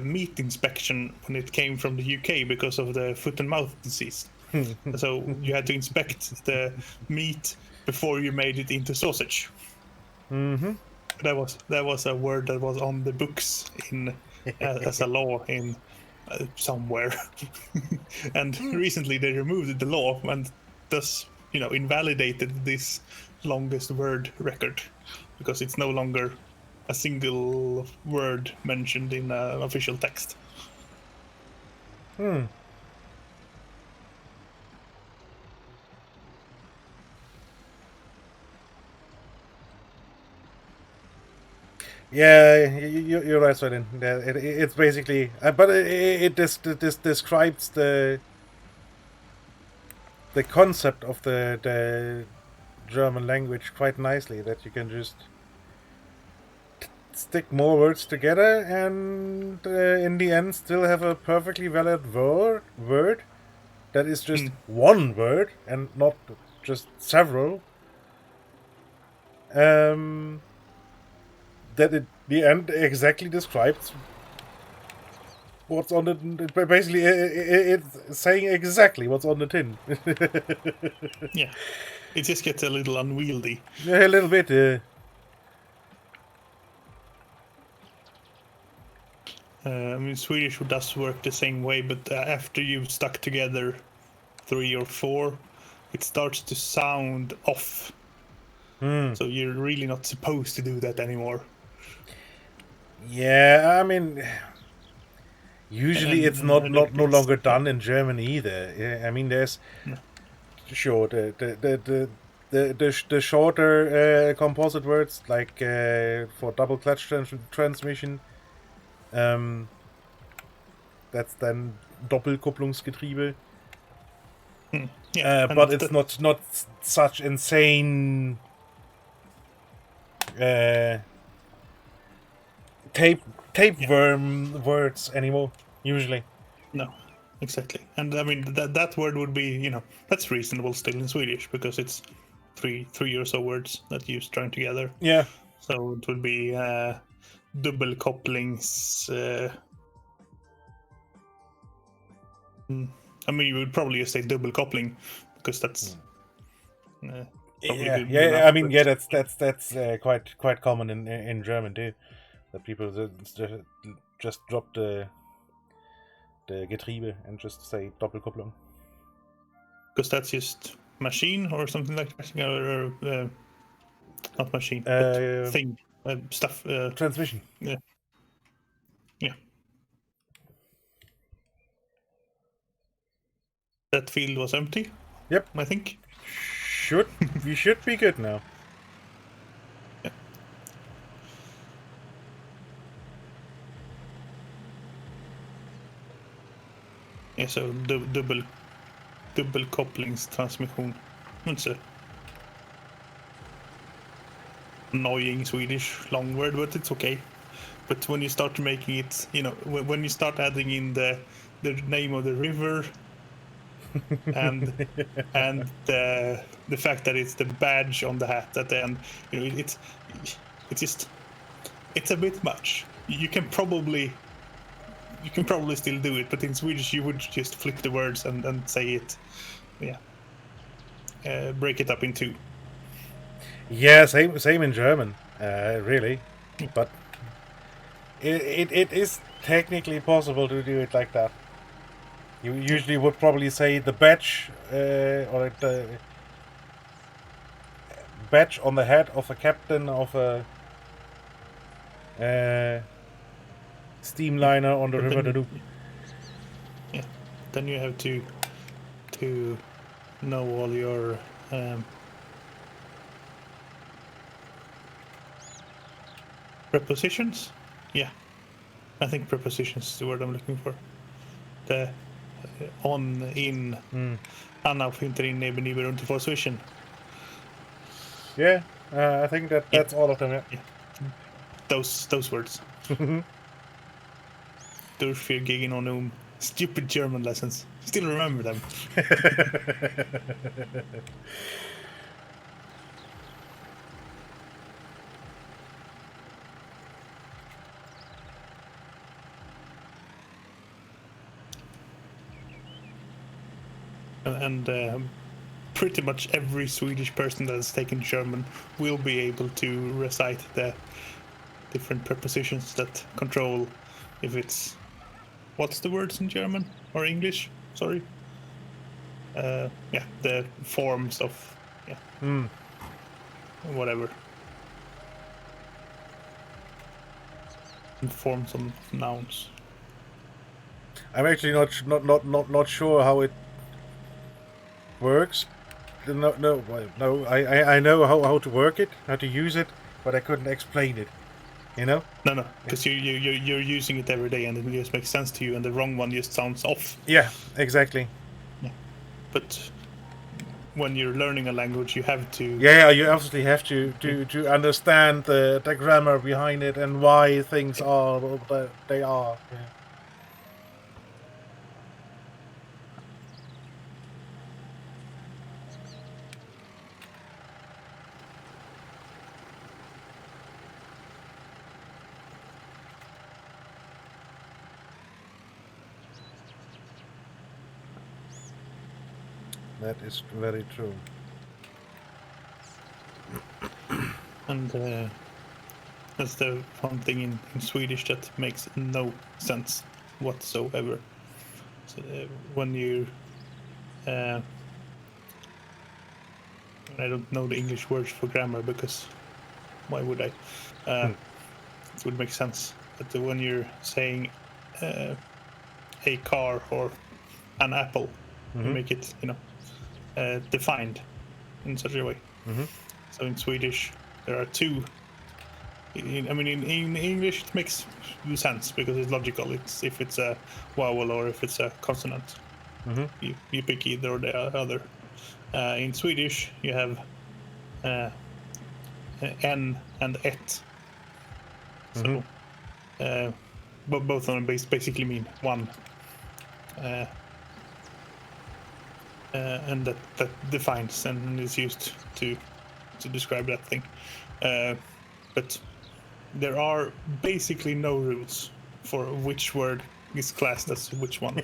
meat inspection when it came from the UK because of the foot and mouth disease. So you had to inspect the meat before you made it into sausage. That was a word that was on the books in as a law in somewhere. And recently they removed the law and thus, invalidated this longest word record because it's no longer a single word mentioned in an official text. Yeah, you're right, Sweden. It's basically, but it describes the concept of the German language quite nicely. That you can just stick more words together and in the end still have a perfectly valid word that is just one word and not just several. That at the end exactly describes what's on it. Basically, it's saying exactly what's on the tin. Yeah, it just gets a little unwieldy. Yeah, a little bit. Swedish does work the same way, but after you've stuck together 3 or 4, it starts to sound off. So you're really not supposed to do that anymore. Yeah, I mean, usually it's no longer done in German either. I mean, there's sure the shorter composite words like for double clutch transmission. That's then Doppelkupplungsgetriebe. Yeah, but it's not such insane tapeworm words anymore, usually. No, exactly. And I mean that word would be, that's reasonable still in Swedish because it's three or so words that you string together. Yeah. So it would be dubbelkopplings. I mean, you would probably just say double coupling because that's. I mean, that's quite common in German too. That people just drop the Getriebe and just say Doppelkupplung. Because that's just machine or something like that, or not machine, thing, stuff. Transmission. Yeah. That field was empty. Yep, I think. We should be good now. Yeah, so double kopplingstransmission. It's a annoying Swedish long word, but it's okay. But when you start making it, when you start adding in the name of the river and the fact that it's the badge on the hat at the end, it's a bit much. You can probably still do it, but in Swedish you would just flip the words and say it. Break it up in 2. Yeah, same in German, really. But it is technically possible to do it like that. You usually would probably say the badge or the badge on the head of a captain of a steamliner on the River Danube. Yeah, then you have to know all your prepositions. Yeah, I think prepositions is the word I'm looking for. The on, in, Anna flyttar in, neben, iber, unter, for swishen. Yeah, I think that's all of them. Yeah. those words. Durchführgegen und stupid German lessons. Still remember them. And pretty much every Swedish person that has taken German will be able to recite the different prepositions that control if it's what's the words in German or English? Sorry. Yeah, the forms of whatever. Forms of nouns. I'm actually not sure how it works. No. I know how to work it, how to use it, but I couldn't explain it. You know? No, because you're using it every day, and it just makes sense to you, and the wrong one just sounds off. Yeah, exactly. Yeah. But when you're learning a language, you have to. Yeah, you absolutely have to understand the grammar behind it and why things are what they are. Yeah. That is very true. And that's the one thing in Swedish that makes no sense whatsoever. So when you, I don't know the English words for grammar because why would I? It would make sense. But when you're saying a car or an apple, you make it, defined in such a way. So in Swedish, there are two. In English, it makes sense because it's logical. It's if it's a vowel or if it's a consonant. You pick either or the other. In Swedish, you have n and et. So both of them basically mean one. And that defines and is used to describe that thing. But there are basically no rules for which word is classed as which one.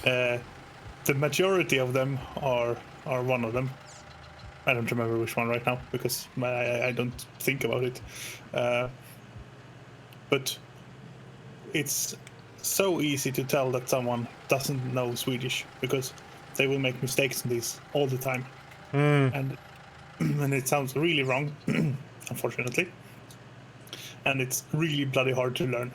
The majority of them are one of them. I don't remember which one right now because I don't think about it. But it's so easy to tell that someone doesn't know Swedish because they will make mistakes in these all the time. And it sounds really wrong, unfortunately. And it's really bloody hard to learn.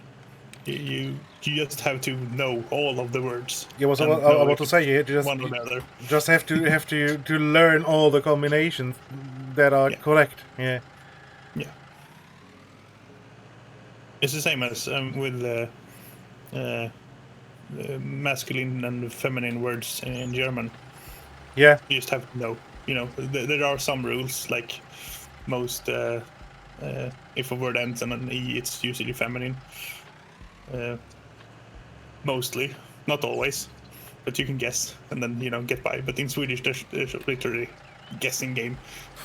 You just have to know all of the words. Yeah, what I want to say, you just have to learn all the combinations that are correct. Yeah. Yeah. It's the same as with masculine and feminine words in German. Yeah. You just have to know. There are some rules, like most. If a word ends on an E, it's usually feminine. Mostly, not always, but you can guess and then get by. But in Swedish, there's literally guessing game.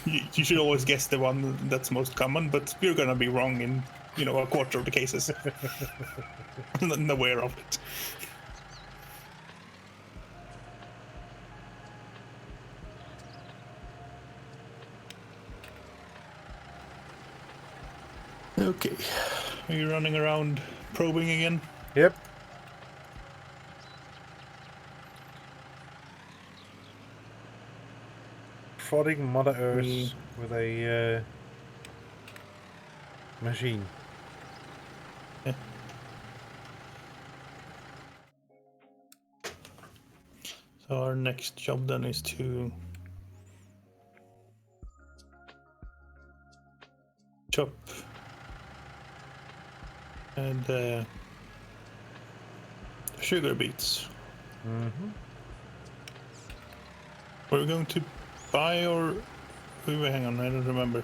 You should always guess the one that's most common, but you're gonna be wrong in a quarter of the cases. I'm not aware of it. Okay, are you running around probing again? Yep. Prodding Mother Earth with a machine. Yeah. So our next job then is to chop and sugar beets. We're going to buy or hang on, I don't remember.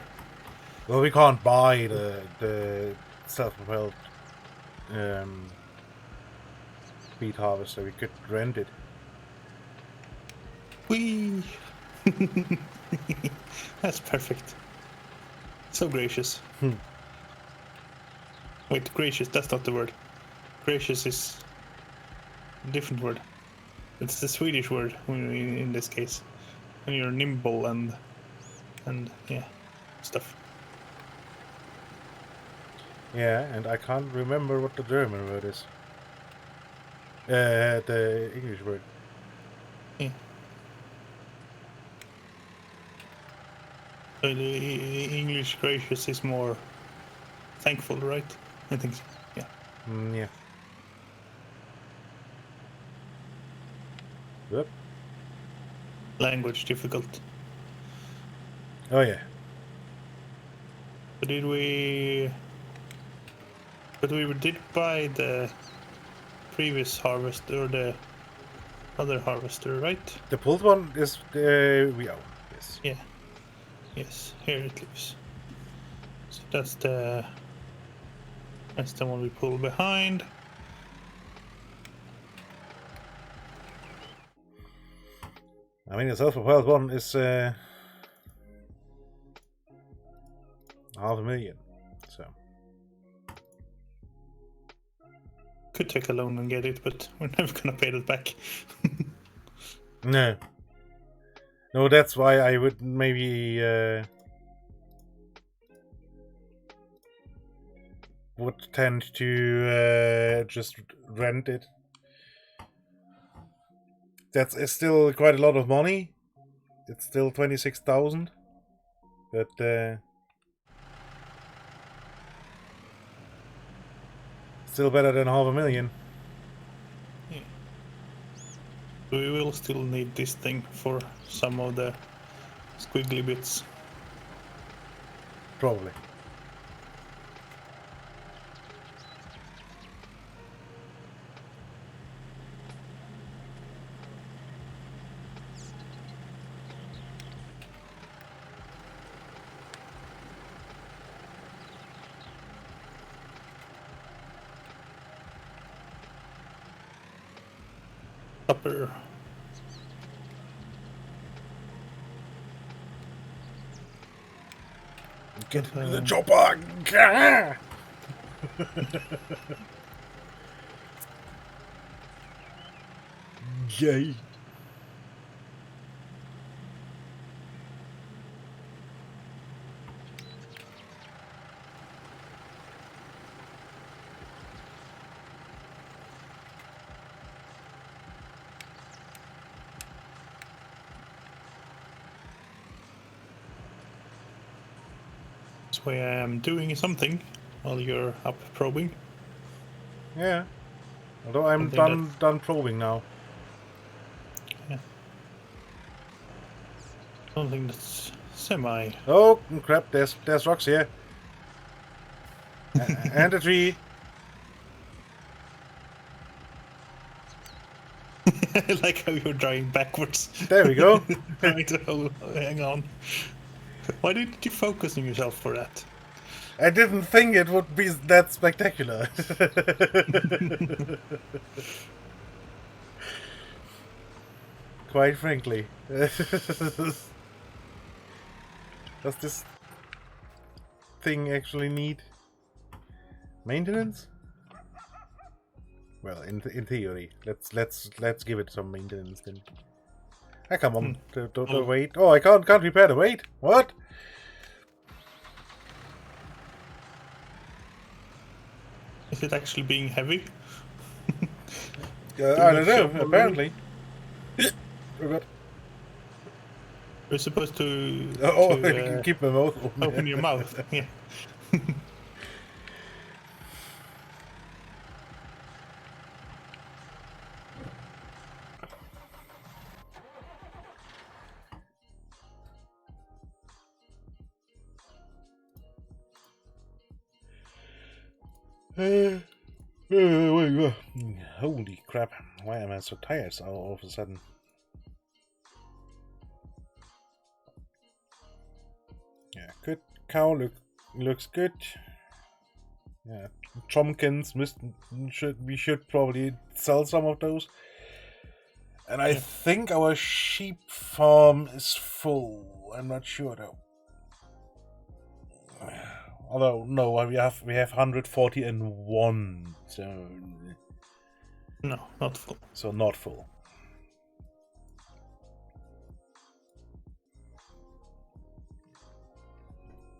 Well, we can't buy the self-propelled wheat harvester. We could rent it. Whee! That's perfect. So gracious. Wait, gracious, that's not the word. Gracious is a different word. It's the Swedish word in this case. When you're nimble and yeah, stuff. Yeah, and I can't remember what the German word is. The English word. Yeah. So the English gracious is more thankful, right? I think so. Yeah. Yeah. Yep. Language difficult. Oh yeah. But we did buy the previous harvester or the other harvester, right? The pulled one is we own. Yes. Yeah. Yes. Here it lives. So that's the one we pull behind. I mean, the self-propelled one is $500,000. So Could take a loan and get it, but we're never gonna pay that back. no. No, that's why I would maybe would tend to just rent it. That's still quite a lot of money. It's still 26,000, but still better than $500,000. Yeah. We will still need this thing for some of the squiggly bits. Probably. Upper. Get into the chopper! Gah! Yay! This way I am doing something while you're up probing. Yeah. Although I'm Something done probing now. Yeah. Something that's semi. Oh crap! There's rocks here. And a tree. I like how you're driving backwards. There we go. Trying to hang on. Why didn't you focus on yourself for that? I didn't think it would be that spectacular. Quite frankly. Does this thing actually need maintenance? Well, in theory, let's give it some maintenance then. Ah, come on, don't wait. Oh, I can't repair the weight. What? Is it actually being heavy? I don't know. Apparently. Oh, We're supposed to. keep my mouth open. Open your mouth. Yeah. Holy crap! Why am I so tired all of a sudden? Yeah, could cow look Looks good. Yeah, Chomkins. We should probably sell some of those. And I think our sheep farm is full. I'm not sure though. Although no, we have 141. So No, not full. So not full.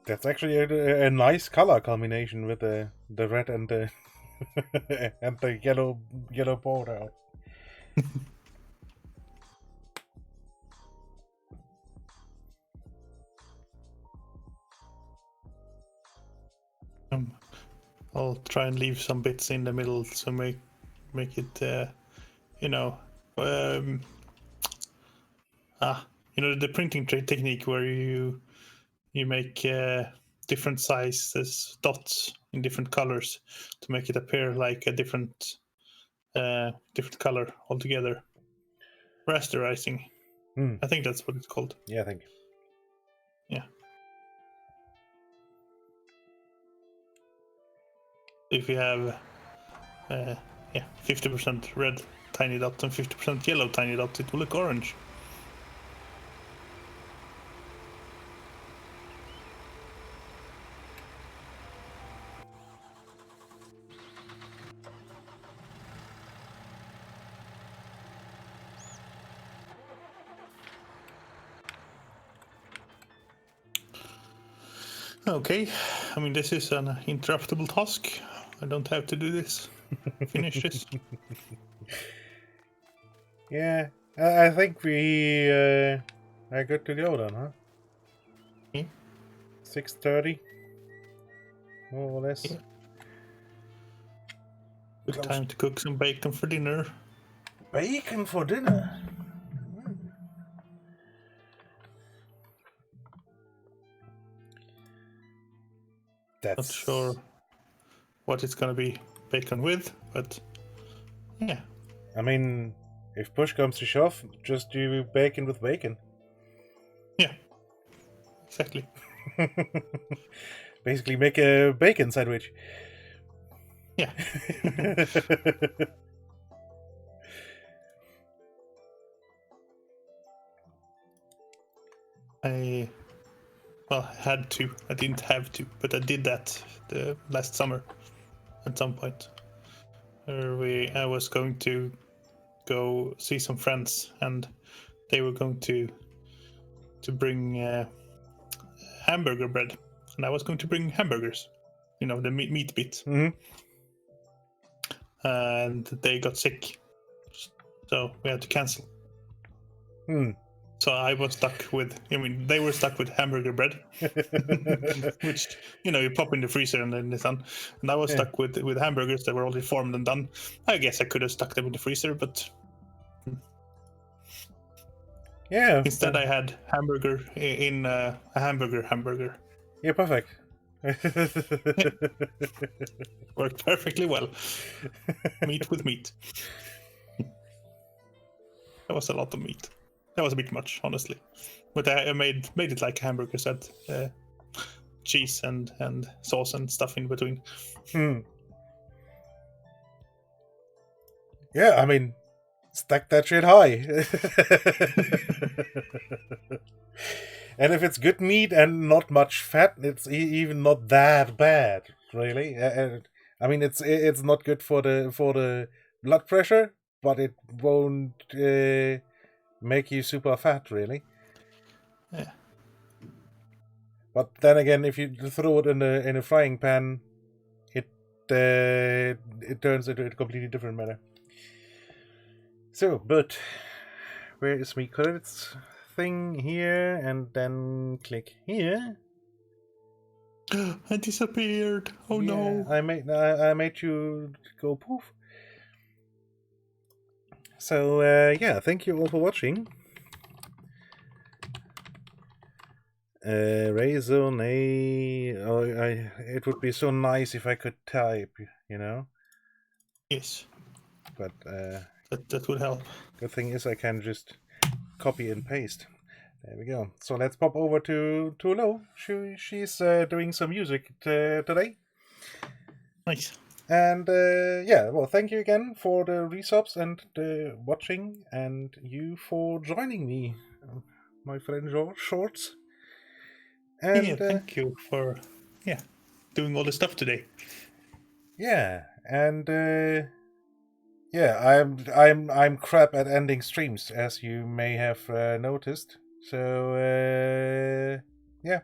That's actually a nice color combination with the red and the and the yellow border. I'll try and leave some bits in the middle to make it, you know, the printing technique where you make different sizes dots in different colors to make it appear like a different color altogether. Rasterizing. I think that's what it's called. Yeah, I think. Yeah. If you have 50% red tiny dot and 50% yellow tiny dot, it will look orange. Okay, I mean, this is an interruptible task. I don't have to do this. Finish this. Yeah, I think we are good to go then, huh? 6:30, more or less. Yeah. Good time to cook some bacon for dinner. Bacon for dinner? Not sure what it's gonna be bacon with, but yeah. I mean, if push comes to shove, just do bacon with bacon. Yeah, exactly. Basically make a bacon sandwich. Yeah. I had to. I didn't have to, but I did that last summer at some point. I was going to go see some friends, and they were going to bring hamburger bread, and I was going to bring hamburgers. You know, the meat bits. Mm-hmm. And they got sick, so we had to cancel. So I was stuck with, they were stuck with hamburger bread, which, you pop in the freezer and then it's done. And I was stuck with hamburgers that were already formed and done. I guess I could have stuck them in the freezer, but yeah. Instead I had hamburger in a hamburger. Yeah, perfect. Worked perfectly well. Meat with meat. That was a lot of meat. That was a bit much, honestly. But I made it like hamburgers, had cheese and sauce and stuff in between. Yeah, I mean, stack that shit high. And if it's good meat and not much fat, it's even not that bad, really. I mean, it's not good for the blood pressure, but it won't make you super fat, really. Yeah. But then again, if you throw it in a frying pan, it turns into a completely different matter. So, but where is my credits thing here, and then click here. I disappeared. Oh yeah, no! I made you go poof. So yeah, thank you all for watching. Raison, it would be so nice if I could type, Yes. But that would help. Good thing is I can just copy and paste. There we go. So let's pop over to Lo. She's doing some music today. Nice. And yeah, well, thank you again for the resubs and the watching, and you for joining me, my friend Shorts. And yeah, thank you for doing all the stuff today. Yeah, and yeah, I'm crap at ending streams, as you may have noticed. So yeah,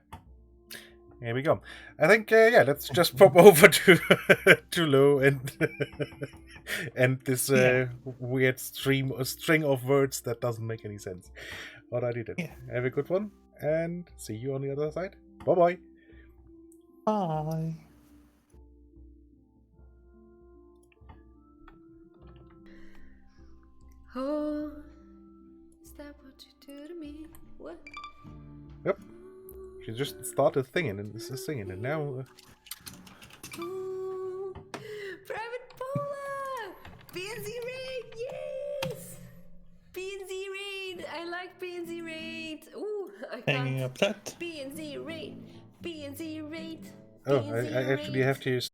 here we go. I think yeah, let's just pop over to Lo and and this weird string of words that doesn't make any sense. Alrighty then. Yeah. Have a good one, and see you on the other side. Bye. Bye. Oh, is that what you do to me? What? Yep. She just started singing and now. Ooh, Private Polar! BNZ Raid, yes! BNZ Raid, I like BNZ Raid. Ooh, I Hanging can't. up that. BNZ Raid, BNZ Raid. Oh, I actually have to use